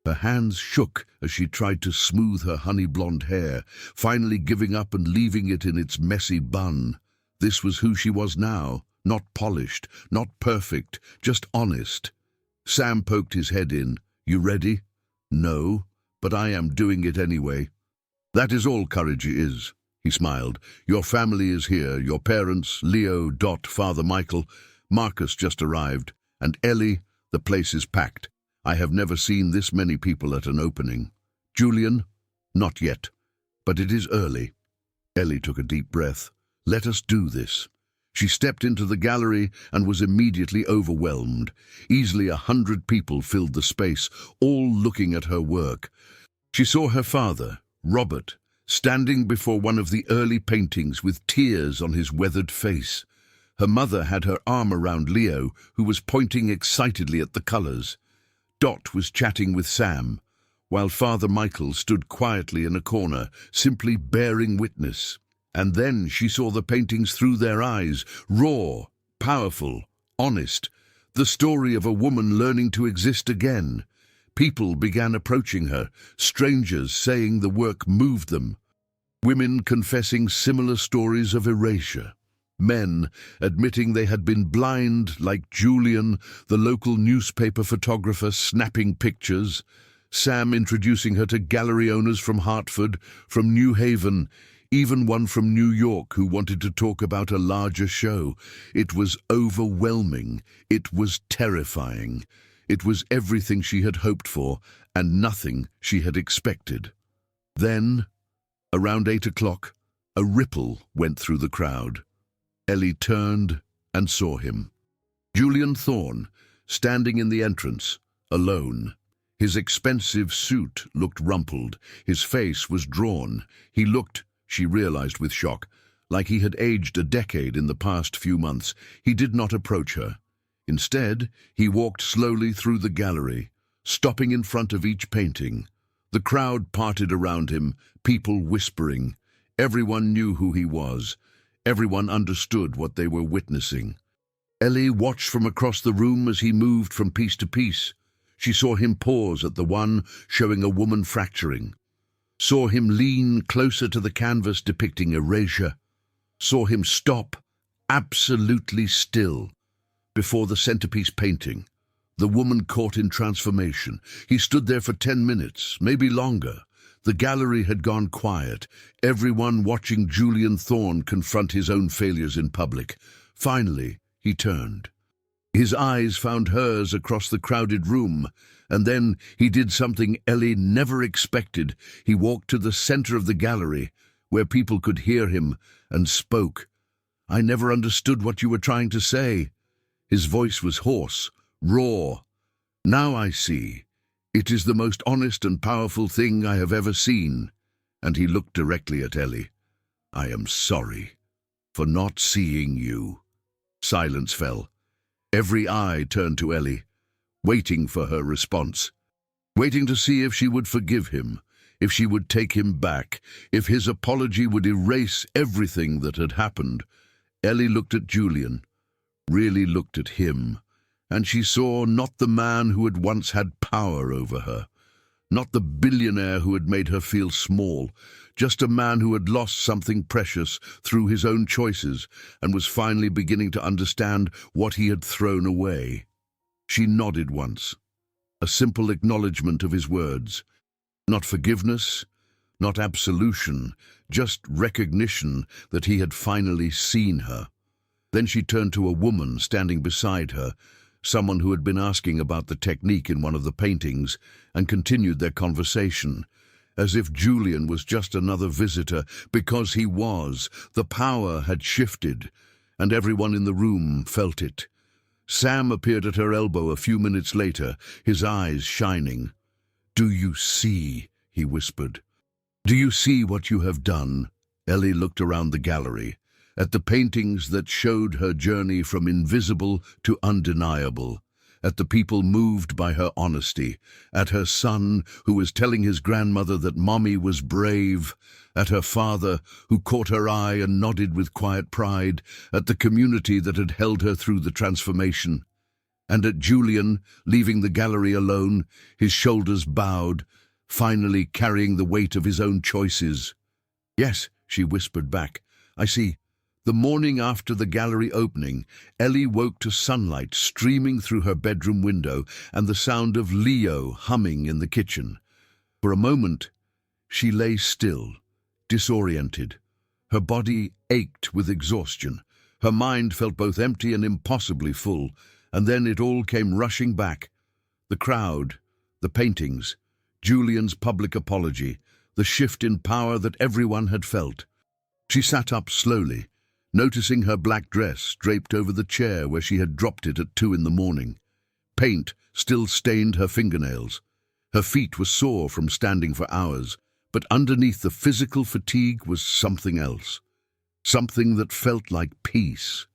Her hands shook as she tried to smooth her honey-blonde hair, finally giving up and leaving it in its messy bun. This was who she was now, not polished, not perfect, just honest. Sam poked his head in. "You ready?" "No, but I am doing it anyway." "That is all courage is," he smiled. "Your family is here, your parents, Leo, Dot, Father Michael. Marcus just arrived. And Ellie, the place is packed. I have never seen this many people at an opening. Julian? Not yet. But it is early." Ellie took a deep breath. "Let us do this." She stepped into the gallery and was immediately overwhelmed. Easily 100 people filled the space, all looking at her work. She saw her father, Robert, standing before one of the early paintings with tears on his weathered face. Her mother had her arm around Leo, who was pointing excitedly at the colors. Dot was chatting with Sam, while Father Michael stood quietly in a corner, simply bearing witness. And then she saw the paintings through their eyes, raw, powerful, honest, the story of a woman learning to exist again. People began approaching her, strangers saying the work moved them, women confessing similar stories of erasure, men admitting they had been blind, like Julian, the local newspaper photographer snapping pictures, Sam introducing her to gallery owners from Hartford, from New Haven, even one from New York who wanted to talk about a larger show. It was overwhelming. It was terrifying. It was everything she had hoped for and nothing she had expected. Then, around 8 o'clock, a ripple went through the crowd. Ellie turned and saw him. Julian Thorne, standing in the entrance, alone. His expensive suit looked rumpled. His face was drawn. He looked, she realized with shock, like he had aged a decade in the past few months. He did not approach her. Instead, he walked slowly through the gallery, stopping in front of each painting. The crowd parted around him, people whispering. Everyone knew who he was. Everyone understood what they were witnessing. Ellie watched from across the room as he moved from piece to piece. She saw him pause at the one showing a woman fracturing. Saw him lean closer to the canvas depicting erasure. Saw him stop, absolutely still, before the centerpiece painting. The woman caught in transformation. He stood there for 10 minutes, maybe longer. The gallery had gone quiet, everyone watching Julian Thorne confront his own failures in public. Finally, he turned. His eyes found hers across the crowded room, and then he did something Ellie never expected. He walked to the center of the gallery, where people could hear him, and spoke. "I never understood what you were trying to say." His voice was hoarse, raw. "Now I see. It is the most honest and powerful thing I have ever seen." And he looked directly at Ellie. "I am sorry for not seeing you." Silence fell. Every eye turned to Ellie, waiting for her response, waiting to see if she would forgive him, if she would take him back, if his apology would erase everything that had happened. Ellie looked at Julian, really looked at him, and she saw not the man who had once had power over her, not the billionaire who had made her feel small, just a man who had lost something precious through his own choices and was finally beginning to understand what he had thrown away. She nodded once, a simple acknowledgement of his words. Not forgiveness, not absolution, just recognition that he had finally seen her. Then she turned to a woman standing beside her, someone who had been asking about the technique in one of the paintings, and continued their conversation, as if Julian was just another visitor, because he was. The power had shifted, and everyone in the room felt it. Sam appeared at her elbow a few minutes later, his eyes shining. "Do you see?" he whispered. "Do you see what you have done?" Ellie looked around the gallery, at the paintings that showed her journey from invisible to undeniable, at the people moved by her honesty, at her son who was telling his grandmother that Mommy was brave, at her father who caught her eye and nodded with quiet pride, at the community that had held her through the transformation, and at Julian, leaving the gallery alone, his shoulders bowed, finally carrying the weight of his own choices. "Yes," she whispered back, "I see." The morning after the gallery opening, Ellie woke to sunlight streaming through her bedroom window and the sound of Leo humming in the kitchen. For a moment, she lay still, disoriented. Her body ached with exhaustion. Her mind felt both empty and impossibly full, and then it all came rushing back. The crowd, the paintings, Julian's public apology, the shift in power that everyone had felt. She sat up slowly, noticing her black dress draped over the chair where she had dropped it at 2 in the morning. Paint still stained her fingernails. Her feet were sore from standing for hours, but underneath the physical fatigue was something else. Something that felt like peace.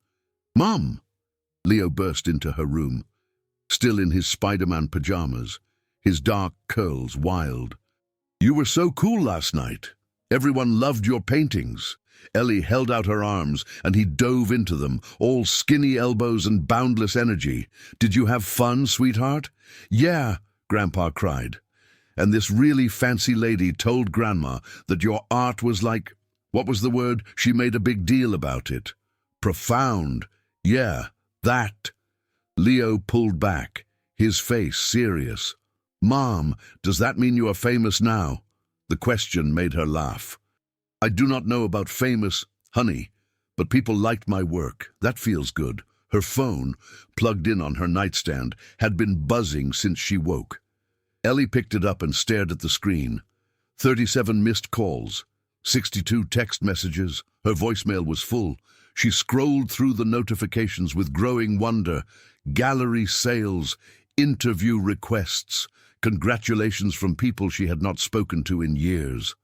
"Mom!" Leo burst into her room, still in his Spider-Man pajamas, his dark curls wild. "You were so cool last night. Everyone loved your paintings." Ellie held out her arms, and he dove into them, all skinny elbows and boundless energy. "Did you have fun, sweetheart?" "Yeah," Grandpa cried. "And this really fancy lady told Grandma that your art was like—" what was the word? She made a big deal about it. "Profound." "Yeah, that." Leo pulled back, his face serious. "Mom, does that mean you are famous now?" The question made her laugh. "I do not know about famous, honey, but people liked my work. That feels good." Her phone, plugged in on her nightstand, had been buzzing since she woke. Ellie picked it up and stared at the screen. 37 missed calls, 62 text messages. Her voicemail was full. She scrolled through the notifications with growing wonder. Gallery sales, interview requests, congratulations from people she had not spoken to in years.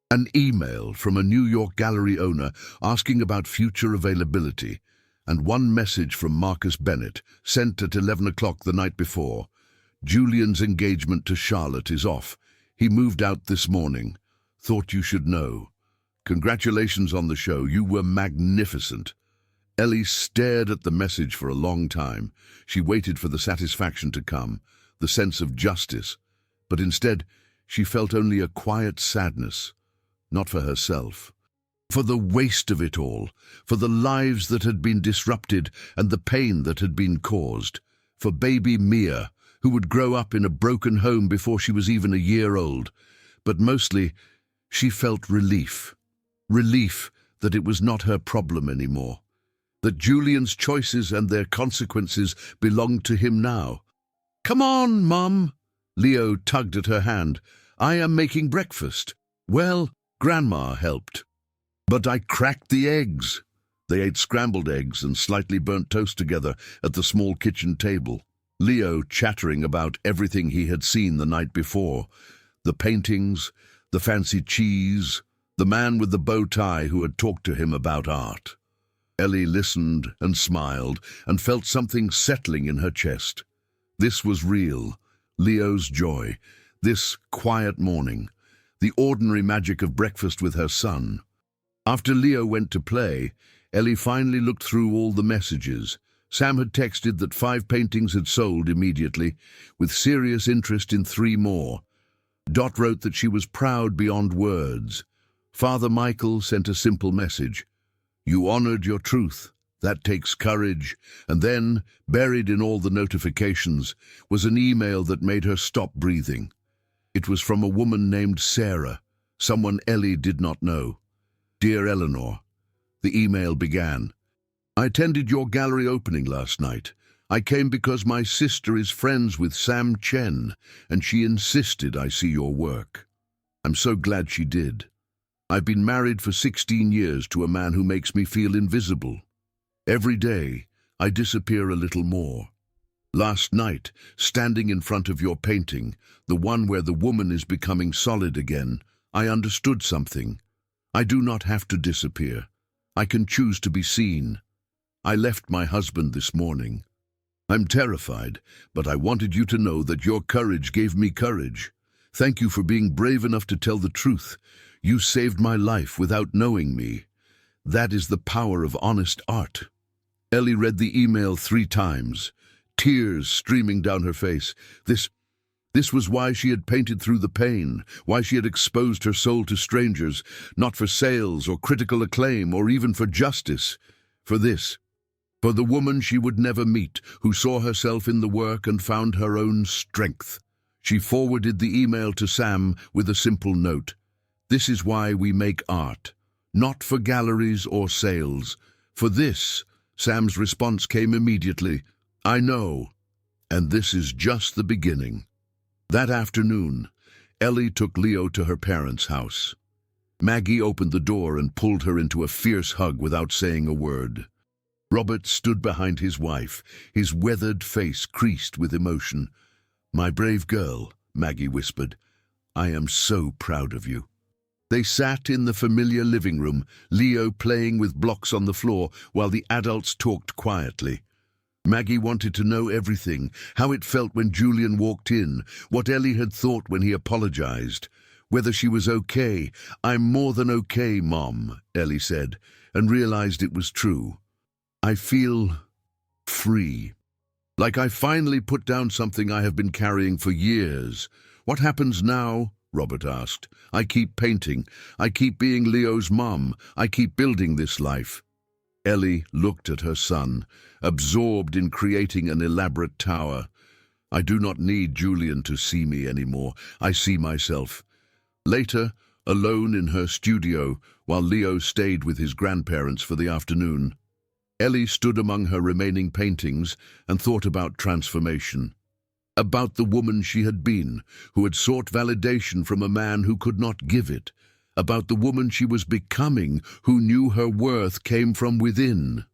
An email from a New York gallery owner asking about future availability, and one message from Marcus Bennett, sent at 11 o'clock the night before. "Julian's engagement to Charlotte is off. He moved out this morning. Thought you should know. Congratulations on the show. You were magnificent." Ellie stared at the message for a long time. She waited for the satisfaction to come, the sense of justice, but instead she felt only a quiet sadness. Not for herself. For the waste of it all, for the lives that had been disrupted and the pain that had been caused, for baby Mia, who would grow up in a broken home before she was even a year old. But mostly, she felt relief. Relief that it was not her problem anymore. That Julian's choices and their consequences belonged to him now. "Come on, Mum!" Leo tugged at her hand. "I am making breakfast." "Well," Grandma helped. "But I cracked the eggs." They ate scrambled eggs and slightly burnt toast together at the small kitchen table, Leo chattering about everything he had seen the night before. The paintings, the fancy cheese, the man with the bow tie who had talked to him about art. Ellie listened and smiled and felt something settling in her chest. This was real, Leo's joy, this quiet morning. The ordinary magic of breakfast with her son. After Leo went to play, Ellie finally looked through all the messages. Sam had texted that 5 paintings had sold immediately, with serious interest in 3 more. Dot wrote that she was proud beyond words. Father Michael sent a simple message. "You honored your truth. That takes courage." And then, buried in all the notifications, was an email that made her stop breathing. It was from a woman named Sarah, someone Ellie did not know. "Dear Eleanor," the email began. "I attended your gallery opening last night. I came because my sister is friends with Sam Chen, and she insisted I see your work. I'm so glad she did. I've been married for 16 years to a man who makes me feel invisible. Every day, I disappear a little more. Last night, standing in front of your painting, the one where the woman is becoming solid again, I understood something. I do not have to disappear. I can choose to be seen. I left my husband this morning. I'm terrified, but I wanted you to know that your courage gave me courage. Thank you for being brave enough to tell the truth. You saved my life without knowing me. That is the power of honest art. Ellie read the email 3 times, tears streaming down her face. This was why she had painted through the pain, why she had exposed her soul to strangers, not for sales or critical acclaim or even for justice. For this. For the woman she would never meet, who saw herself in the work and found her own strength. She forwarded the email to Sam with a simple note. This is why we make art. Not for galleries or sales. For this, Sam's response came immediately. I know. And this is just the beginning. That afternoon, Ellie took Leo to her parents' house. Maggie opened the door and pulled her into a fierce hug without saying a word. Robert stood behind his wife, his weathered face creased with emotion. My brave girl, Maggie whispered. I am so proud of you. They sat in the familiar living room, Leo playing with blocks on the floor while the adults talked quietly. Maggie wanted to know everything, how it felt when Julian walked in, what Ellie had thought when he apologized, whether she was okay. I'm more than okay, Mom, Ellie said, and realized it was true. I feel free. Like I finally put down something I have been carrying for years. What happens now? Robert asked. I keep painting. I keep being Leo's mom. I keep building this life. Ellie looked at her son, absorbed in creating an elaborate tower. I do not need Julian to see me anymore. I see myself. Later, alone in her studio, while Leo stayed with his grandparents for the afternoon, Ellie stood among her remaining paintings and thought about transformation. About the woman she had been, who had sought validation from a man who could not give it. About the woman she was becoming, who knew her worth came from within.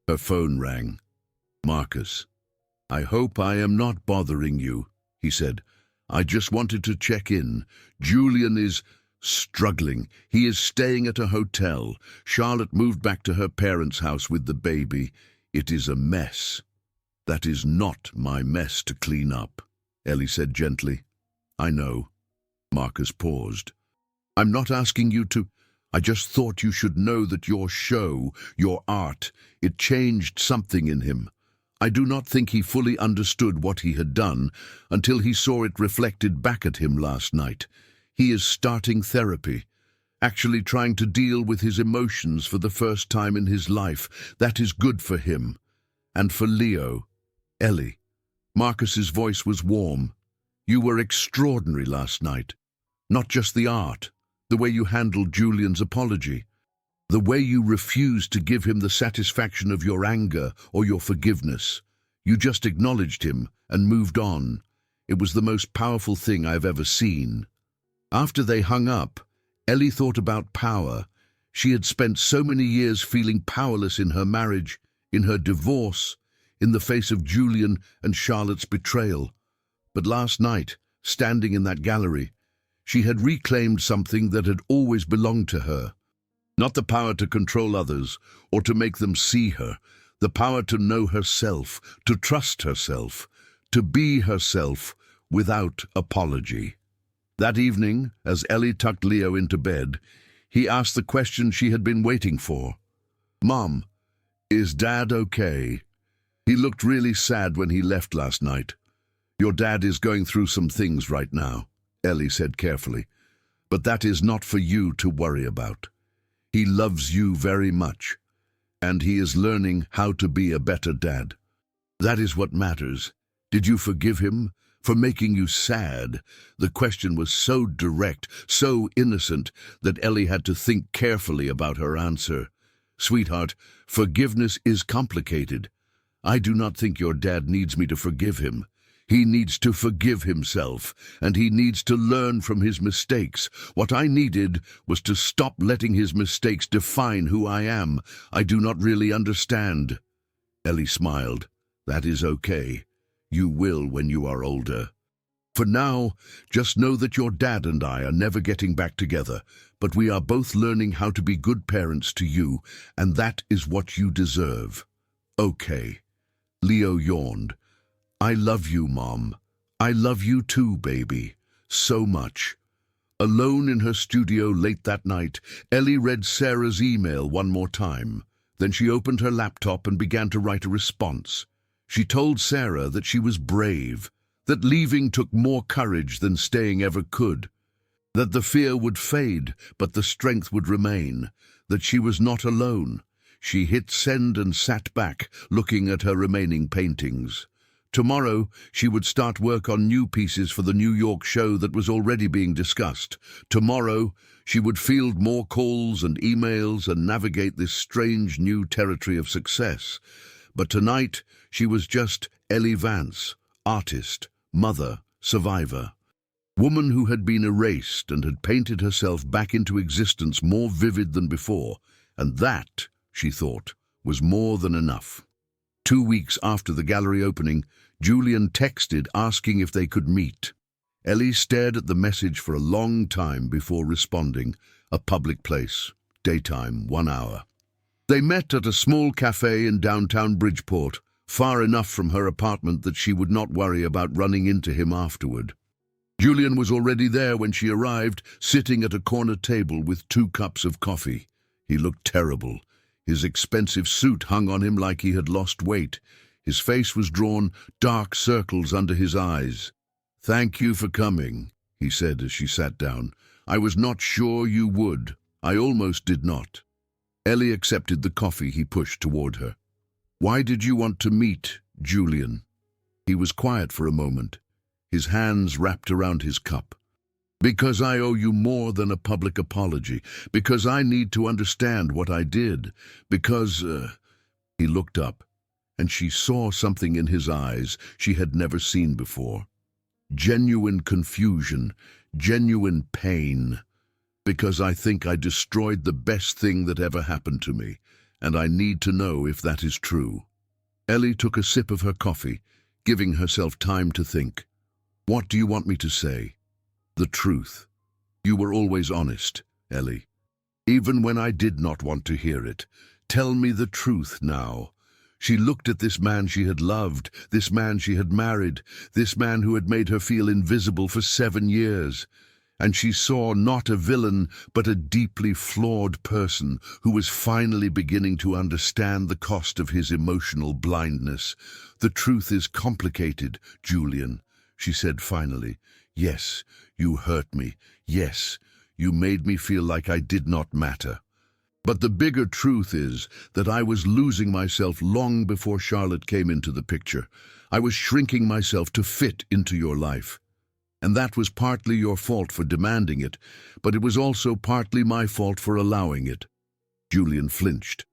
Her phone rang. Marcus. I hope I am not bothering you, he said. I just wanted to check in. Julian is struggling. He is staying at a hotel. Charlotte moved back to her parents' house with the baby. It is a mess. That is not my mess to clean up, Ellie said gently. I know. Marcus paused. I'm not asking you to. I just thought you should know that your show, your art, it changed something in him. I do not think he fully understood what he had done until he saw it reflected back at him last night. He is starting therapy, actually trying to deal with his emotions for the first time in his life. That is good for him. And for Leo. Ellie. Marcus's voice was warm. You were extraordinary last night. Not just the art, the way you handled Julian's apology, the way you refused to give him the satisfaction of your anger or your forgiveness. You just acknowledged him and moved on. It was the most powerful thing I've ever seen. After they hung up, Ellie thought about power. She had spent so many years feeling powerless in her marriage, in her divorce, in the face of Julian and Charlotte's betrayal. But last night, standing in that gallery, she had reclaimed something that had always belonged to her. Not the power to control others or to make them see her, the power to know herself, to trust herself, to be herself without apology. That evening, as Ellie tucked Leo into bed, he asked the question she had been waiting for. Mom, is Dad okay? He looked really sad when he left last night. Your dad is going through some things right now, Ellie said carefully, but that is not for you to worry about. He loves you very much, and he is learning how to be a better dad. That is what matters. Did you forgive him for making you sad? The question was so direct, so innocent, that Ellie had to think carefully about her answer. Sweetheart, forgiveness is complicated. I do not think your dad needs me to forgive him. He needs to forgive himself, and he needs to learn from his mistakes. What I needed was to stop letting his mistakes define who I am. I do not really understand. Ellie smiled. That is okay. You will when you are older. For now, just know that your dad and I are never getting back together, but we are both learning how to be good parents to you, and that is what you deserve. Okay. Leo yawned. I love you, Mom. I love you too, baby. So much. Alone in her studio late that night, Ellie read Sarah's email one more time. Then she opened her laptop and began to write a response. She told Sarah that she was brave, that leaving took more courage than staying ever could, that the fear would fade, but the strength would remain, that she was not alone. She hit send and sat back, looking at her remaining paintings. Tomorrow, she would start work on new pieces for the New York show that was already being discussed. Tomorrow, she would field more calls and emails and navigate this strange new territory of success. But tonight, she was just Ellie Vance, artist, mother, survivor. Woman who had been erased and had painted herself back into existence more vivid than before. And that, she thought, was more than enough. 2 weeks after the gallery opening, Julian texted asking if they could meet. Ellie stared at the message for a long time before responding. A public place. Daytime, 1 hour. They met at a small cafe in downtown Bridgeport, far enough from her apartment that she would not worry about running into him afterward. Julian was already there when she arrived, sitting at a corner table with 2 cups of coffee. He looked terrible. His expensive suit hung on him like he had lost weight. His face was drawn, dark circles under his eyes. "Thank you for coming," he said as she sat down. "I was not sure you would. I almost did not." Ellie accepted the coffee he pushed toward her. "Why did you want to meet, Julian?" He was quiet for a moment, his hands wrapped around his cup. "Because I owe you more than a public apology. Because I need to understand what I did. Because, He looked up, and she saw something in his eyes she had never seen before. Genuine confusion, genuine pain. Because I think I destroyed the best thing that ever happened to me, and I need to know if that is true." Ellie took a sip of her coffee, giving herself time to think. "What do you want me to say?" "The truth. You were always honest, Ellie. Even when I did not want to hear it. Tell me the truth now." She looked at this man she had loved, this man she had married, this man who had made her feel invisible for 7 years. And she saw not a villain, but a deeply flawed person who was finally beginning to understand the cost of his emotional blindness. "The truth is complicated, Julian," she said finally. "Yes, you hurt me. Yes, you made me feel like I did not matter. But the bigger truth is that I was losing myself long before Charlotte came into the picture. I was shrinking myself to fit into your life. And that was partly your fault for demanding it, but it was also partly my fault for allowing it." Julian flinched.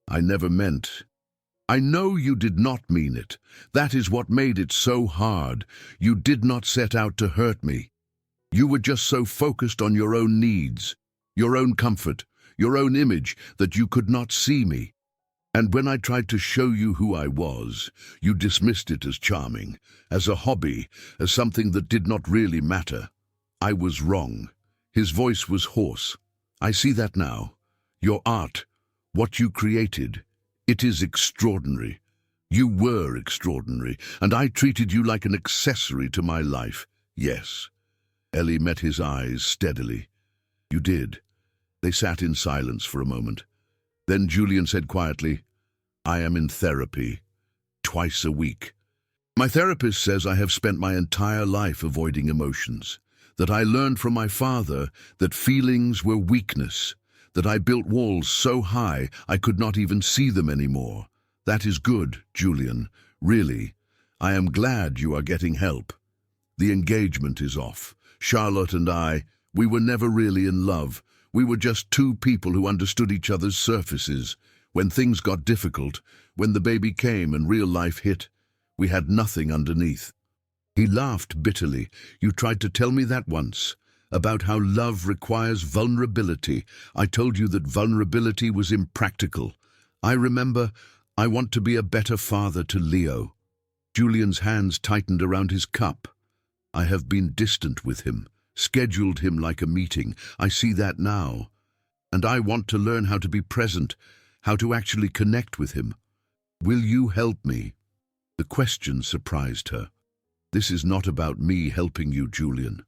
"I never meant—" "I know you did not mean it. That is what made it so hard. You did not set out to hurt me. You were just so focused on your own needs, your own comfort, your own image, that you could not see me. And when I tried to show you who I was, you dismissed it as charming, as a hobby, as something that did not really matter. I was wrong." His voice was hoarse. "I see that now. Your art, what you created, it is extraordinary. You were extraordinary, and I treated you like an accessory to my life. Yes." Ellie met his eyes steadily. "You did." They sat in silence for a moment. Then Julian said quietly, "I am in therapy, twice a week. My therapist says I have spent my entire life avoiding emotions, that I learned from my father that feelings were weakness, that I built walls so high I could not even see them anymore. That is good, Julian, really. I am glad you are getting help. The engagement is off. Charlotte and I, we were never really in love. We were just 2 people who understood each other's surfaces. When things got difficult, when the baby came and real life hit, we had nothing underneath." He laughed bitterly. "You tried to tell me that once, about how love requires vulnerability. I told you that vulnerability was impractical. I remember I want to be a better father to Leo. Julian's hands tightened around his cup. I have been distant with him, scheduled him like a meeting. I see that now. And I want to learn how to be present, how to actually connect with him. Will you help me? The question surprised her. This is not about me helping you, Julian.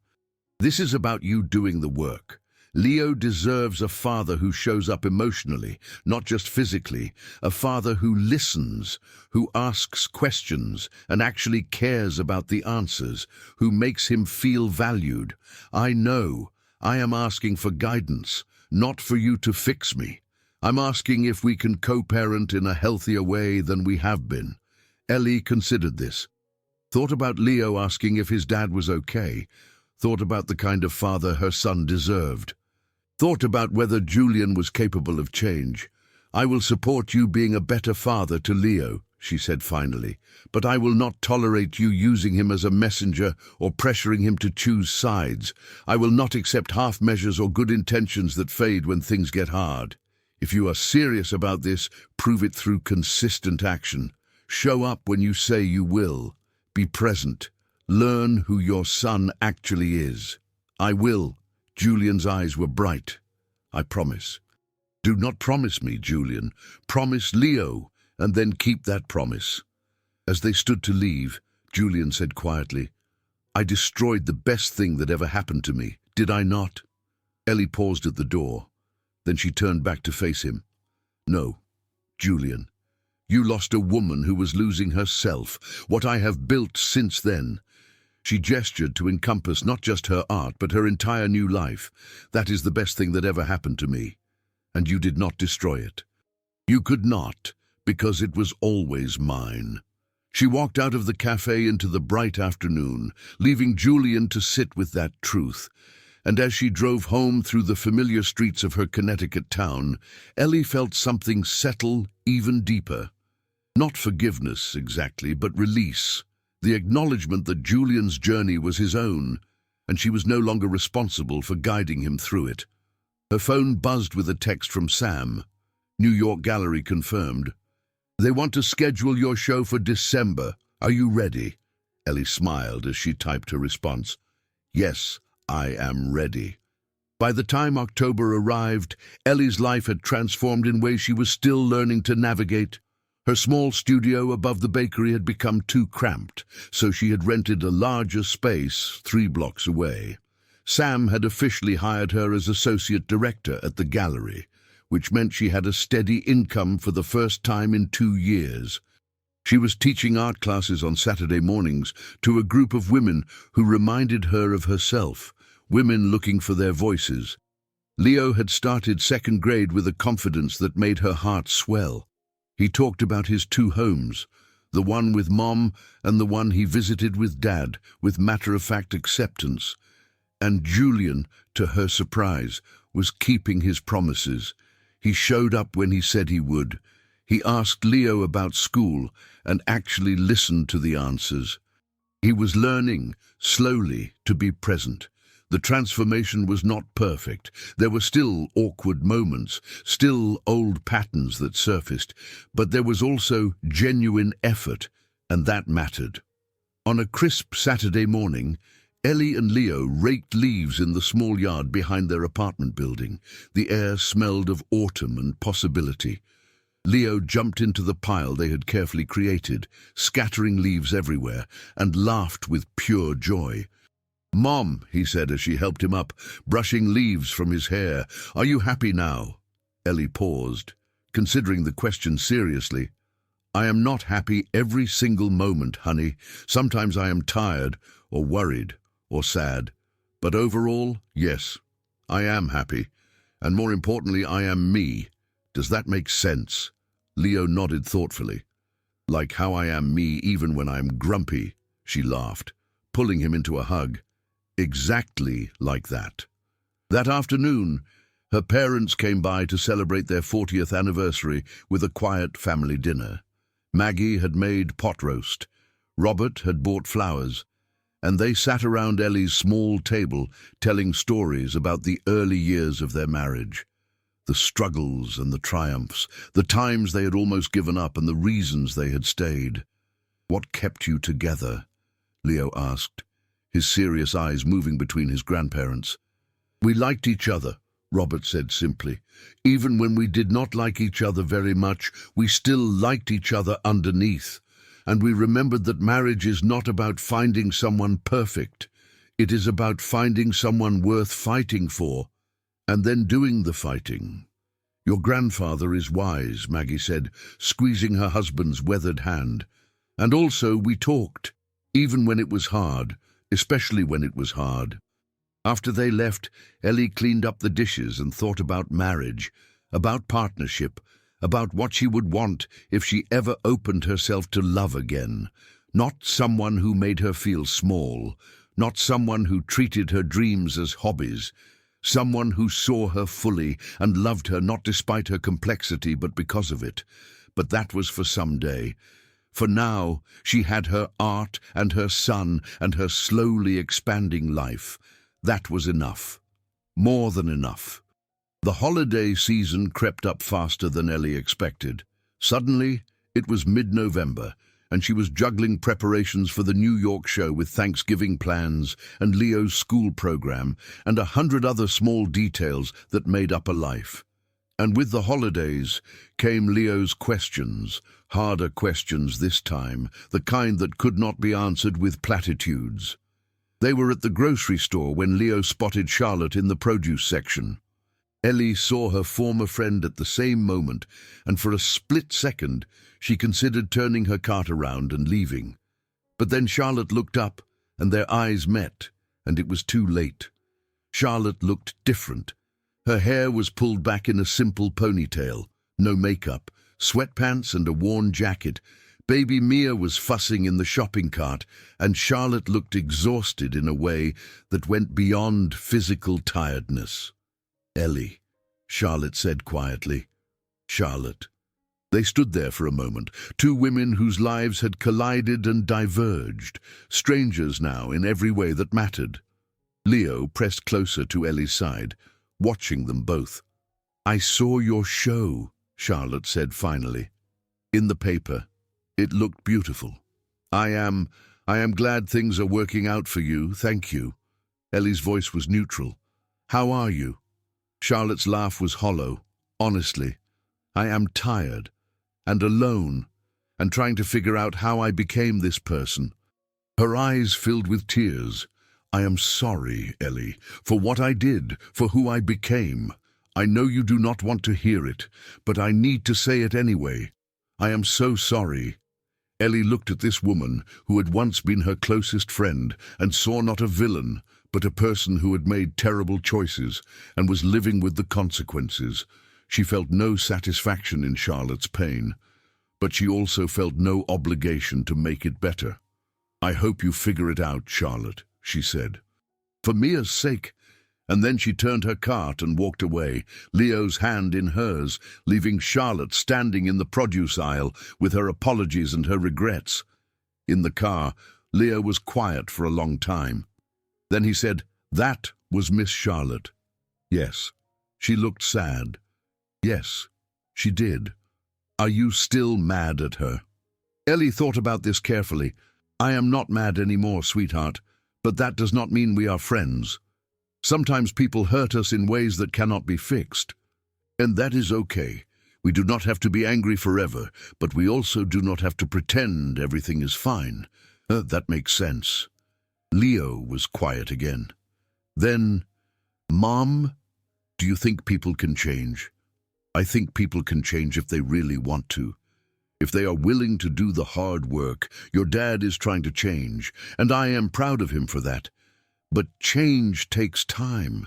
This is about you doing the work. Leo deserves a father who shows up emotionally, not just physically, a father who listens, who asks questions and actually cares about the answers, who makes him feel valued. I know I am asking for guidance, not for you to fix me. I'm asking if we can co-parent in a healthier way than we have been. Ellie considered this. Thought about Leo asking if his dad was okay. Thought about the kind of father her son deserved. Thought about whether Julian was capable of change. I will support you being a better father to Leo, she said finally, but I will not tolerate you using him as a messenger or pressuring him to choose sides. I will not accept half measures or good intentions that fade when things get hard. If you are serious about this, prove it through consistent action. Show up when you say you will. Be present. Learn who your son actually is. I will. Julian's eyes were bright. I promise. Do not promise me, Julian. Promise Leo, and then keep that promise. As they stood to leave, Julian said quietly, I destroyed the best thing that ever happened to me, did I not? Ellie paused at the door. Then she turned back to face him. No, Julian. You lost a woman who was losing herself, what I have built since then. She gestured to encompass not just her art, but her entire new life. That is the best thing that ever happened to me. And you did not destroy it. You could not, because it was always mine. She walked out of the cafe into the bright afternoon, leaving Julian to sit with that truth. And as she drove home through the familiar streets of her Connecticut town, Ellie felt something settle even deeper. Not forgiveness exactly, but release. The acknowledgement that Julian's journey was his own, and she was no longer responsible for guiding him through it. Her phone buzzed with a text from Sam. New York Gallery confirmed. They want to schedule your show for December. Are you ready? Ellie smiled as she typed her response. Yes, I am ready. By the time October arrived, Ellie's life had transformed in ways she was still learning to navigate. Her small studio above the bakery had become too cramped, so she had rented a larger space 3 blocks away. Sam had officially hired her as associate director at the gallery, which meant she had a steady income for the first time in 2 years. She was teaching art classes on Saturday mornings to a group of women who reminded her of herself, women looking for their voices. Leo had started 2nd grade with a confidence that made her heart swell. He talked about his 2 homes, the one with Mom and the one he visited with Dad, with matter-of-fact acceptance. And Julian, to her surprise, was keeping his promises. He showed up when he said he would. He asked Leo about school and actually listened to the answers. He was learning, slowly, to be present. The transformation was not perfect. There were still awkward moments, still old patterns that surfaced, but there was also genuine effort, and that mattered. On a crisp Saturday morning, Ellie and Leo raked leaves in the small yard behind their apartment building. The air smelled of autumn and possibility. Leo jumped into the pile they had carefully created, scattering leaves everywhere, and laughed with pure joy. Mom, he said as she helped him up, brushing leaves from his hair, are you happy now? Ellie paused, considering the question seriously. I am not happy every single moment, honey. Sometimes I am tired, or worried, or sad. But overall, yes, I am happy. And more importantly, I am me. Does that make sense? Leo nodded thoughtfully. Like how I am me even when I'm grumpy, she laughed, pulling him into a hug. Exactly like that. That afternoon, her parents came by to celebrate their 40th anniversary with a quiet family dinner. Maggie had made pot roast. Robert had bought flowers. And they sat around Ellie's small table telling stories about the early years of their marriage. The struggles and the triumphs, the times they had almost given up and the reasons they had stayed. "What kept you together?" Leo asked, his serious eyes moving between his grandparents. "We liked each other," Robert said simply. "Even when we did not like each other very much, we still liked each other underneath. And we remembered that marriage is not about finding someone perfect. It is about finding someone worth fighting for, and then doing the fighting." "Your grandfather is wise," Maggie said, squeezing her husband's weathered hand. "And also we talked, even when it was hard, especially when it was hard." After they left, Ellie cleaned up the dishes and thought about marriage, about partnership, about what she would want if she ever opened herself to love again. Not someone who made her feel small, not someone who treated her dreams as hobbies, someone who saw her fully and loved her not despite her complexity but because of it. But that was for some day. For now, she had her art and her son and her slowly expanding life. That was enough. More than enough. The holiday season crept up faster than Ellie expected. Suddenly, it was mid-November, and she was juggling preparations for the New York show with Thanksgiving plans and Leo's school program and 100 other small details that made up a life. And with the holidays came Leo's questions, harder questions this time, the kind that could not be answered with platitudes. They were at the grocery store when Leo spotted Charlotte in the produce section. Ellie saw her former friend at the same moment, and for a split second she considered turning her cart around and leaving. But then Charlotte looked up, and their eyes met, and it was too late. Charlotte looked different. Her hair was pulled back in a simple ponytail, no makeup, sweatpants and a worn jacket. Baby Mia was fussing in the shopping cart, and Charlotte looked exhausted in a way that went beyond physical tiredness. "Ellie," Charlotte said quietly. "Charlotte." They stood there for a moment, two women whose lives had collided and diverged, strangers now in every way that mattered. Leo pressed closer to Ellie's side, watching them both. "I saw your show," Charlotte said finally. "In the paper. It looked beautiful. I am glad things are working out for you, thank you." Ellie's voice was neutral. "How are you?" Charlotte's laugh was hollow. "Honestly, I am tired and alone and trying to figure out how I became this person." Her eyes filled with tears. "I am sorry, Ellie, for what I did, for who I became. I know you do not want to hear it, but I need to say it anyway. I am so sorry." Ellie looked at this woman who had once been her closest friend and saw not a villain, but a person who had made terrible choices and was living with the consequences. She felt no satisfaction in Charlotte's pain, but she also felt no obligation to make it better. "I hope you figure it out, Charlotte," she said. "For Mia's sake." And then she turned her cart and walked away, Leo's hand in hers, leaving Charlotte standing in the produce aisle with her apologies and her regrets. In the car, Leo was quiet for a long time. Then he said, "That was Miss Charlotte." "Yes." She looked sad. "Yes, she did." "Are you still mad at her?" Ellie thought about this carefully. "I am not mad anymore, sweetheart, but that does not mean we are friends. Sometimes people hurt us in ways that cannot be fixed. And that is okay. We do not have to be angry forever, but we also do not have to pretend everything is fine. That makes sense." Leo was quiet again. Then, "Mom, do you think people can change?" "I think people can change if they really want to. If they are willing to do the hard work. Your dad is trying to change, and I am proud of him for that. But change takes time,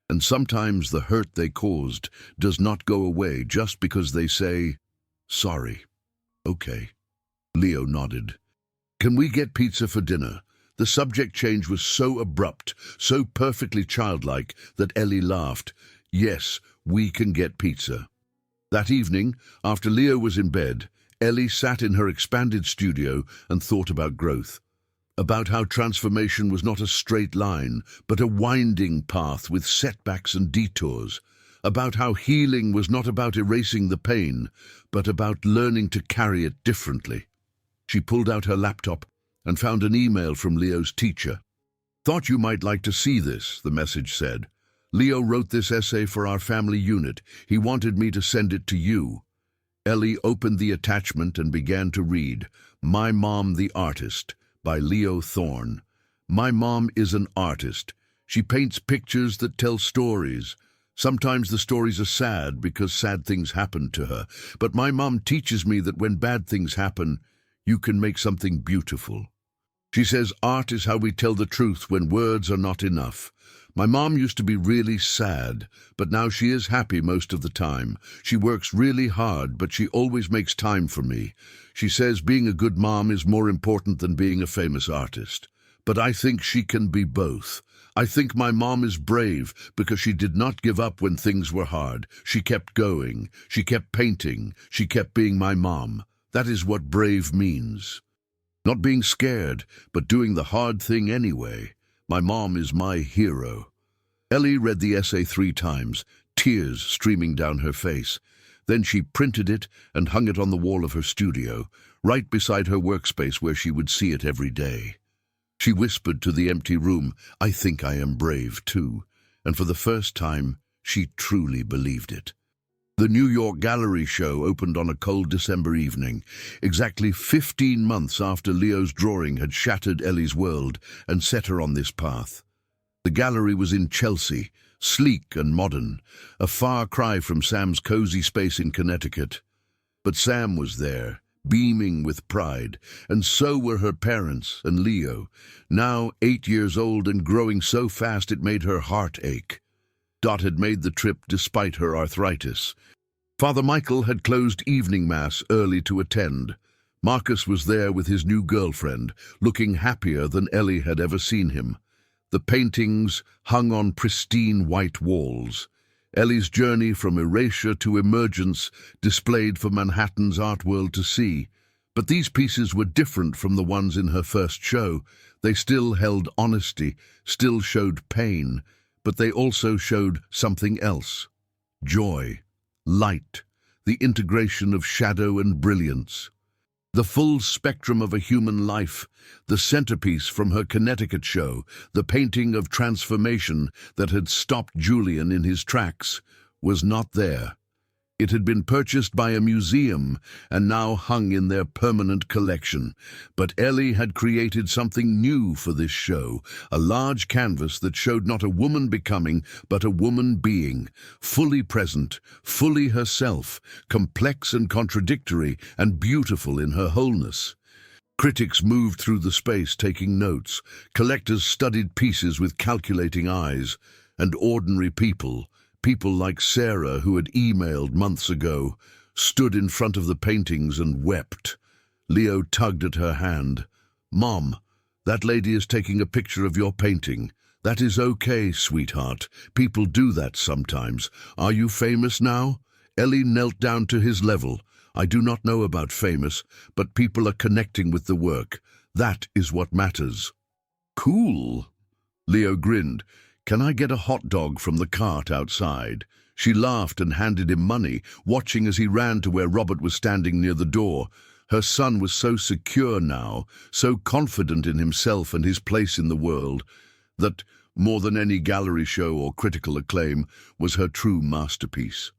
and sometimes the hurt they caused does not go away just because they say, 'Sorry.'" "Okay." Leo nodded. "Can we get pizza for dinner?" The subject change was so abrupt, so perfectly childlike, that Ellie laughed. "Yes, we can get pizza." That evening, after Leo was in bed, Ellie sat in her expanded studio and thought about growth, about how transformation was not a straight line, but a winding path with setbacks and detours, about how healing was not about erasing the pain, but about learning to carry it differently. She pulled out her laptop and found an email from Leo's teacher. "Thought you might like to see this," the message said. "Leo wrote this essay for our family unit. He wanted me to send it to you." Ellie opened the attachment and began to read My Mom the Artist by Leo Thorne. My mom is an artist. She paints pictures that tell stories. Sometimes the stories are sad because sad things happen to her. But my mom teaches me that when bad things happen, you can make something beautiful. She says art is how we tell the truth when words are not enough. My mom used to be really sad, but now she is happy most of the time. She works really hard, but she always makes time for me. She says being a good mom is more important than being a famous artist. But I think she can be both. I think my mom is brave because she did not give up when things were hard. She kept going. She kept painting. She kept being my mom. That is what brave means. Not being scared, but doing the hard thing anyway. My mom is my hero. Ellie read the essay 3 times, tears streaming down her face. Then she printed it and hung it on the wall of her studio, right beside her workspace where she would see it every day. She whispered to the empty room, "I think I am brave too." And for the first time, she truly believed it. The New York Gallery show opened on a cold December evening, exactly 15 months after Leo's drawing had shattered Ellie's world and set her on this path. The gallery was in Chelsea, sleek and modern, a far cry from Sam's cozy space in Connecticut. But Sam was there, beaming with pride, and so were her parents and Leo, now 8 years old and growing so fast it made her heart ache. Dot had made the trip despite her arthritis. Father Michael had closed evening mass early to attend. Marcus was there with his new girlfriend, looking happier than Ellie had ever seen him. The paintings hung on pristine white walls. Ellie's journey from erasure to emergence displayed for Manhattan's art world to see. But these pieces were different from the ones in her first show. They still held honesty, still showed pain, but they also showed something else. Joy, light, the integration of shadow and brilliance. The full spectrum of a human life, the centerpiece from her Connecticut show, the painting of transformation that had stopped Julian in his tracks, was not there. It had been purchased by a museum and now hung in their permanent collection. But Ellie had created something new for this show, a large canvas that showed not a woman becoming, but a woman being, fully present, fully herself, complex and contradictory, and beautiful in her wholeness. Critics moved through the space taking notes, collectors studied pieces with calculating eyes, and ordinary people like Sarah, who had emailed months ago, stood in front of the paintings and wept. Leo tugged at her hand. "Mom, that lady is taking a picture of your painting. That is okay, sweetheart. People do that sometimes. Are you famous now?" Ellie knelt down to his level. "I do not know about famous, but people are connecting with the work. That is what matters." "Cool." Leo grinned. "Can I get a hot dog from the cart outside?" She laughed and handed him money, watching as he ran to where Robert was standing near the door. Her son was so secure now, so confident in himself and his place in the world, that, more than any gallery show or critical acclaim, was her true masterpiece.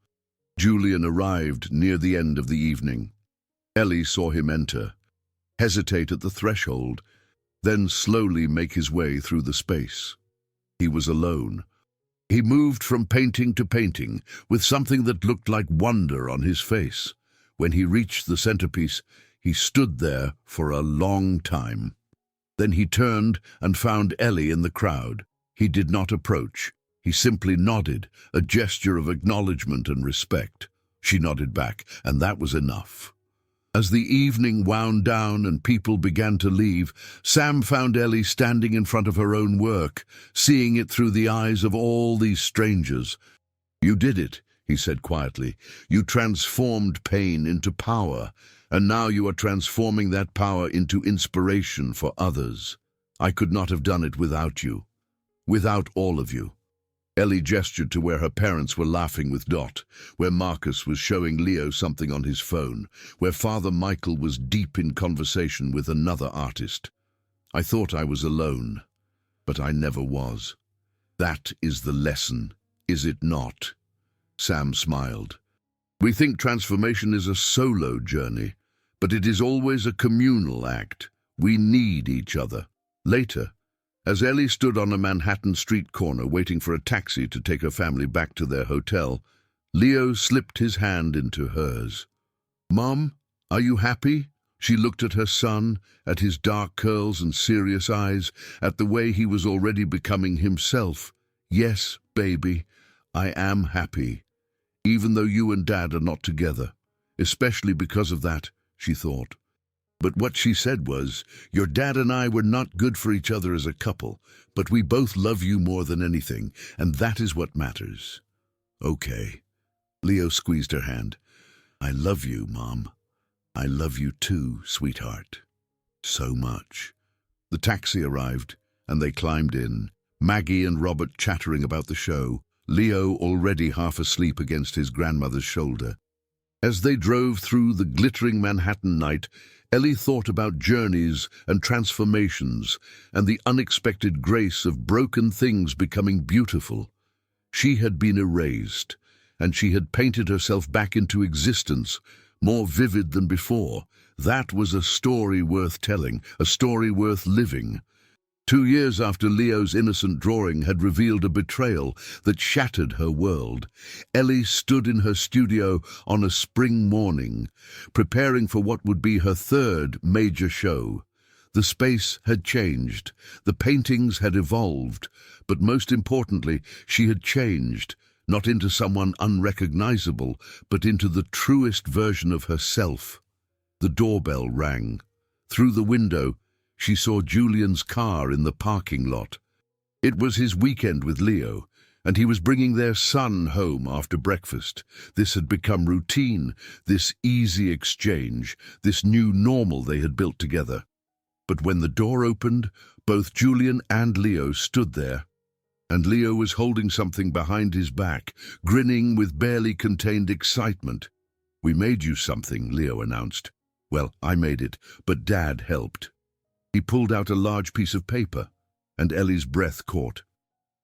Julian arrived near the end of the evening. Ellie saw him enter, hesitate at the threshold, then slowly make his way through the space. He was alone. He moved from painting to painting, with something that looked like wonder on his face. When he reached the centerpiece, he stood there for a long time. Then he turned and found Ellie in the crowd. He did not approach. He simply nodded, a gesture of acknowledgement and respect. She nodded back, and that was enough. As the evening wound down and people began to leave, Sam found Ellie standing in front of her own work, seeing it through the eyes of all these strangers. "You did it," he said quietly. "You transformed pain into power, and now you are transforming that power into inspiration for others. I could not have done it without you, without all of you." Ellie gestured to where her parents were laughing with Dot, where Marcus was showing Leo something on his phone, where Father Michael was deep in conversation with another artist. I thought I was alone, but I never was. That is the lesson, is it not? Sam smiled. We think transformation is a solo journey, but it is always a communal act. We need each other. Later, as Ellie stood on a Manhattan street corner waiting for a taxi to take her family back to their hotel, Leo slipped his hand into hers. "Mom, are you happy?" She looked at her son, at his dark curls and serious eyes, at the way he was already becoming himself. "Yes, baby, I am happy, even though you and Dad are not together. Especially because of that," she thought. But what she said was, "Your dad and I were not good for each other as a couple, but we both love you more than anything, and that is what matters." "Okay." Leo squeezed her hand. "I love you, Mom. I love you too, sweetheart. So much." The taxi arrived, and they climbed in, Maggie and Robert chattering about the show, Leo already half asleep against his grandmother's shoulder. As they drove through the glittering Manhattan night, Ellie thought about journeys and transformations and the unexpected grace of broken things becoming beautiful. She had been erased, and she had painted herself back into existence, more vivid than before. That was a story worth telling, a story worth living. 2 years after Leo's innocent drawing had revealed a betrayal that shattered her world, Ellie stood in her studio on a spring morning, preparing for what would be her third major show. The space had changed, the paintings had evolved, but most importantly, she had changed, not into someone unrecognizable, but into the truest version of herself. The doorbell rang. Through the window, she saw Julian's car in the parking lot. It was his weekend with Leo, and he was bringing their son home after breakfast. This had become routine, this easy exchange, this new normal they had built together. But when the door opened, both Julian and Leo stood there, and Leo was holding something behind his back, grinning with barely contained excitement. "We made you something," Leo announced. "Well, I made it, but Dad helped." He pulled out a large piece of paper, and Ellie's breath caught.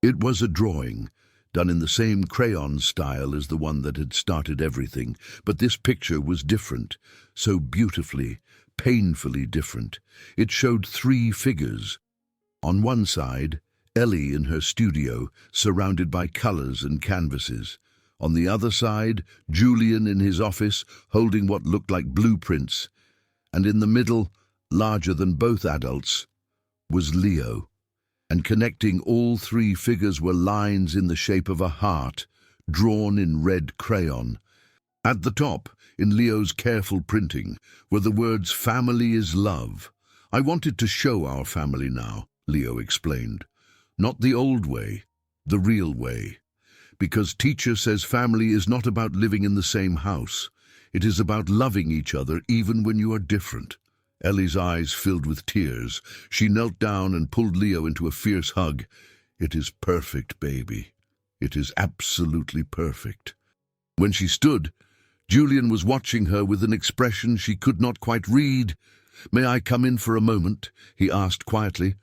It was a drawing, done in the same crayon style as the one that had started everything, but this picture was different, so beautifully, painfully different. It showed 3 figures. On one side, Ellie in her studio, surrounded by colors and canvases. On the other side, Julian in his office, holding what looked like blueprints. And in the middle, larger than both adults, was Leo. And connecting all 3 figures were lines in the shape of a heart, drawn in red crayon. At the top, in Leo's careful printing, were the words, "Family is love." "I wanted to show our family now," Leo explained. "Not the old way, the real way. Because teacher says family is not about living in the same house. It is about loving each other even when you are different." Ellie's eyes filled with tears. She knelt down and pulled Leo into a fierce hug. "It is perfect, baby. It is absolutely perfect." When she stood, Julian was watching her with an expression she could not quite read. "May I come in for a moment?" he asked quietly.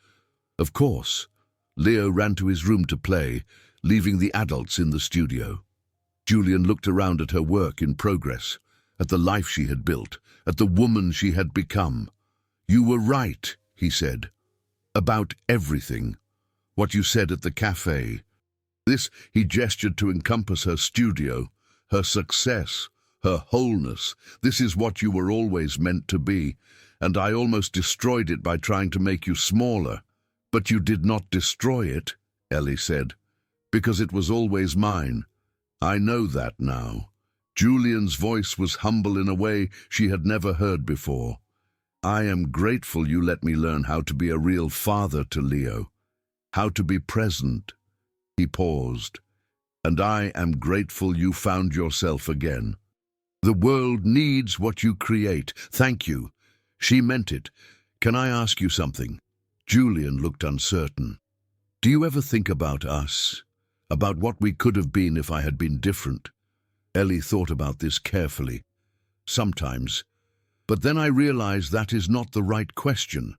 "Of course." Leo ran to his room to play, leaving the adults in the studio. Julian looked around at her work in progress, at the life she had built, at the woman she had become. "You were right," he said, "about everything. What you said at the cafe." This he gestured to encompass her studio, her success, her wholeness. "This is what you were always meant to be, and I almost destroyed it by trying to make you smaller. But you did not destroy it," Ellie said, "because it was always mine. I know that now." Julian's voice was humble in a way she had never heard before. "I am grateful you let me learn how to be a real father to Leo, how to be present." He paused. "And I am grateful you found yourself again. The world needs what you create. Thank you." She meant it. "Can I ask you something?" Julian looked uncertain. "Do you ever think about us? about what we could have been if I had been different. Ellie thought about this carefully. Sometimes. But then I realized that is not the right question.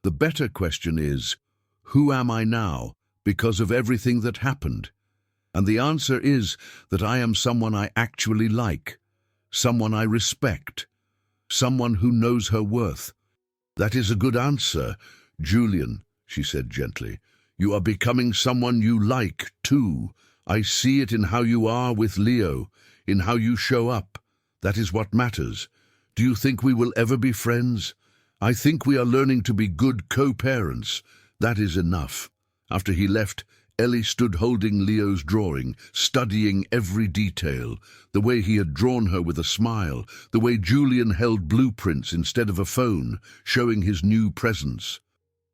The better question is, who am I now because of everything that happened? And the answer is that I am someone I actually like, someone I respect, someone who knows her worth. That is a good answer, Julian, she said gently. You are becoming someone you like, too. I see it in how you are with Leo, in how you show up. That is what matters. Do you think we will ever be friends? I think we are learning to be good co-parents. That is enough. After he left, Ellie stood holding Leo's drawing, studying every detail, the way he had drawn her with a smile, the way Julian held blueprints instead of a phone, showing his new presence,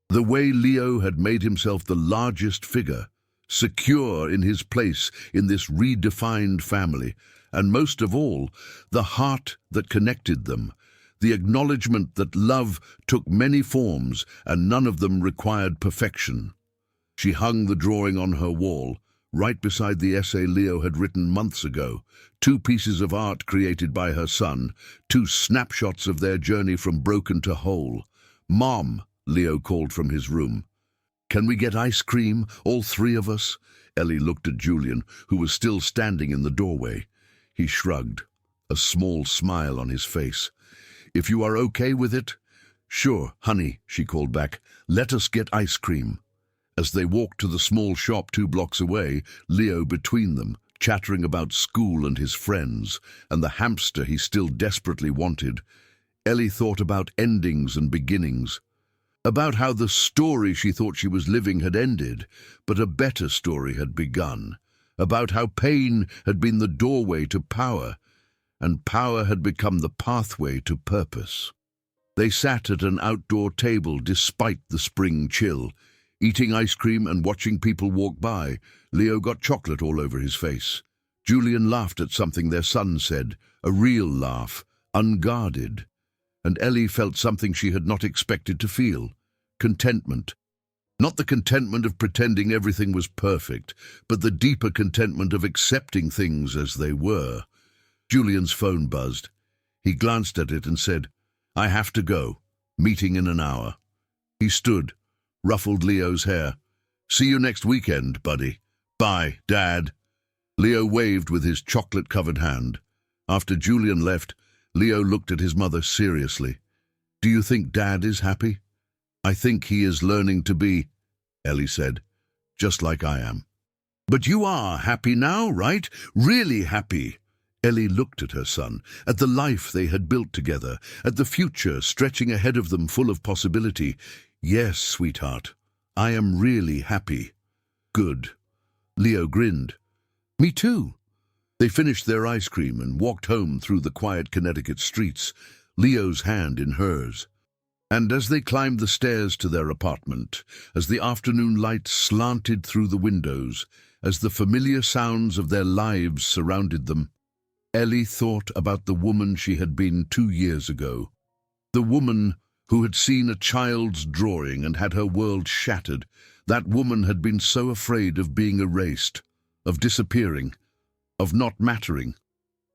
the way Leo had made himself the largest figure, secure in his place in this redefined family, and most of all, the heart that connected them, the acknowledgement that love took many forms and none of them required perfection. She hung the drawing on her wall, right beside the essay Leo had written months ago, 2 pieces of art created by her son, 2 snapshots of their journey from broken to whole. "Mom," Leo called from his room. "Can we get ice cream, all 3 of us?" Ellie looked at Julian, who was still standing in the doorway. He shrugged, a small smile on his face. "If you are okay with it?" "Sure, honey," she called back. "Let us get ice cream." As they walked to the small shop 2 blocks away, Leo between them, chattering about school and his friends, and the hamster he still desperately wanted, Ellie thought about endings and beginnings, about how the story she thought she was living had ended, but a better story had begun, about how pain had been the doorway to power, and power had become the pathway to purpose. They sat at an outdoor table despite the spring chill, eating ice cream and watching people walk by. Leo got chocolate all over his face. Julian laughed at something their son said, a real laugh, unguarded. And Ellie felt something she had not expected to feel, contentment. Not the contentment of pretending everything was perfect, but the deeper contentment of accepting things as they were. Julian's phone buzzed. He glanced at it and said, "I have to go. Meeting in an hour." He stood, ruffled Leo's hair. "See you next weekend, buddy." "Bye, Dad." Leo waved with his chocolate-covered hand. After Julian left, Leo looked at his mother seriously. "Do you think Dad is happy?" "I think he is learning to be," Ellie said, "just like I am." "But you are happy now, right? Really happy?" Ellie looked at her son, at the life they had built together, at the future stretching ahead of them full of possibility. "Yes, sweetheart, I am really happy." "Good." Leo grinned. "Me too." They finished their ice cream and walked home through the quiet Connecticut streets, Leo's hand in hers. And as they climbed the stairs to their apartment, as the afternoon light slanted through the windows, as the familiar sounds of their lives surrounded them, Ellie thought about the woman she had been 2 years ago. The woman who had seen a child's drawing and had her world shattered. That woman had been so afraid of being erased, of disappearing, of not mattering.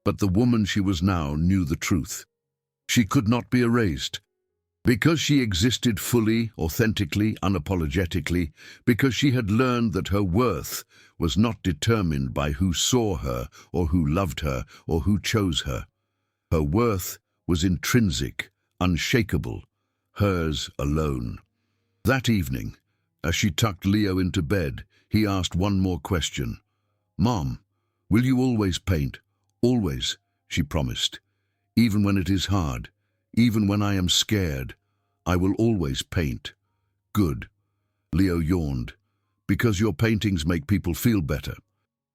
But the woman she was now knew the truth. She could not be erased. Because she existed fully, authentically, unapologetically, because she had learned that her worth was not determined by who saw her or who loved her or who chose her. Her worth was intrinsic, unshakable, hers alone. That evening, as she tucked Leo into bed, he asked one more question. "Mom, will you always paint?" "Always," she promised. "Even when it is hard, even when I am scared, I will always paint." "Good." Leo yawned. "Because your paintings make people feel better.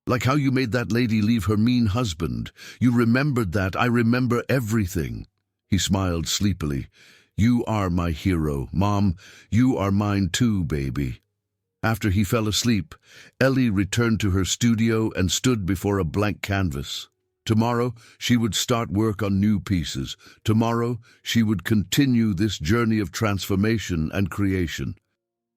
Like how you made that lady leave her mean husband. You remembered that. I remember everything." He smiled sleepily. "You are my hero, Mom. You are mine too, baby." After he fell asleep, Ellie returned to her studio and stood before a blank canvas. Tomorrow, she would start work on new pieces. Tomorrow, she would continue this journey of transformation and creation.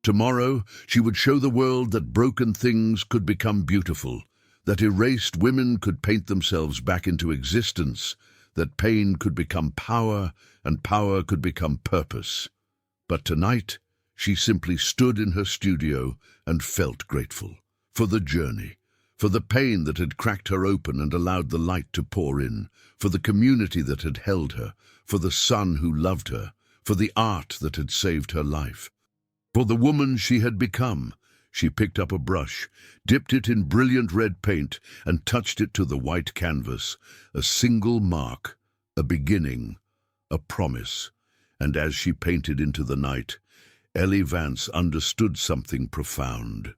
Tomorrow, she would show the world that broken things could become beautiful, that erased women could paint themselves back into existence, that pain could become power, and power could become purpose. But tonight, she simply stood in her studio and felt grateful for the journey, for the pain that had cracked her open and allowed the light to pour in, for the community that had held her, for the son who loved her, for the art that had saved her life. For the woman she had become. She picked up a brush, dipped it in brilliant red paint, and touched it to the white canvas. A single mark, a beginning, a promise. And as she painted into the night, Ellie Vance understood something profound.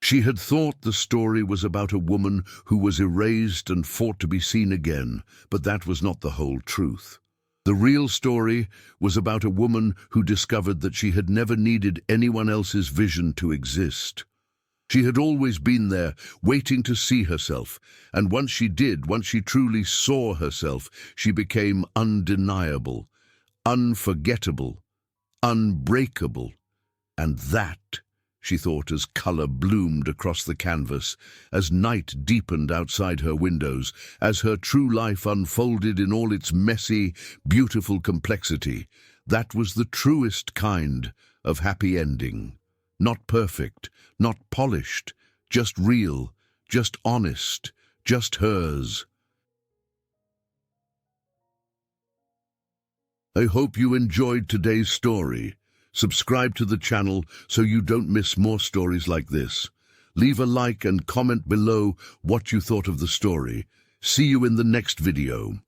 She had thought the story was about a woman who was erased and fought to be seen again, but that was not the whole truth. The real story was about a woman who discovered that she had never needed anyone else's vision to exist. She had always been there, waiting to see herself, and once she did, once she truly saw herself, she became undeniable, unforgettable, unbreakable. And that, she thought as color bloomed across the canvas, as night deepened outside her windows, as her true life unfolded in all its messy, beautiful complexity, that was the truest kind of happy ending. Not perfect, not polished, just real, just honest, just hers. I hope you enjoyed today's story. Subscribe to the channel so you don't miss more stories like this. Leave a like and comment below what you thought of the story. See you in the next video.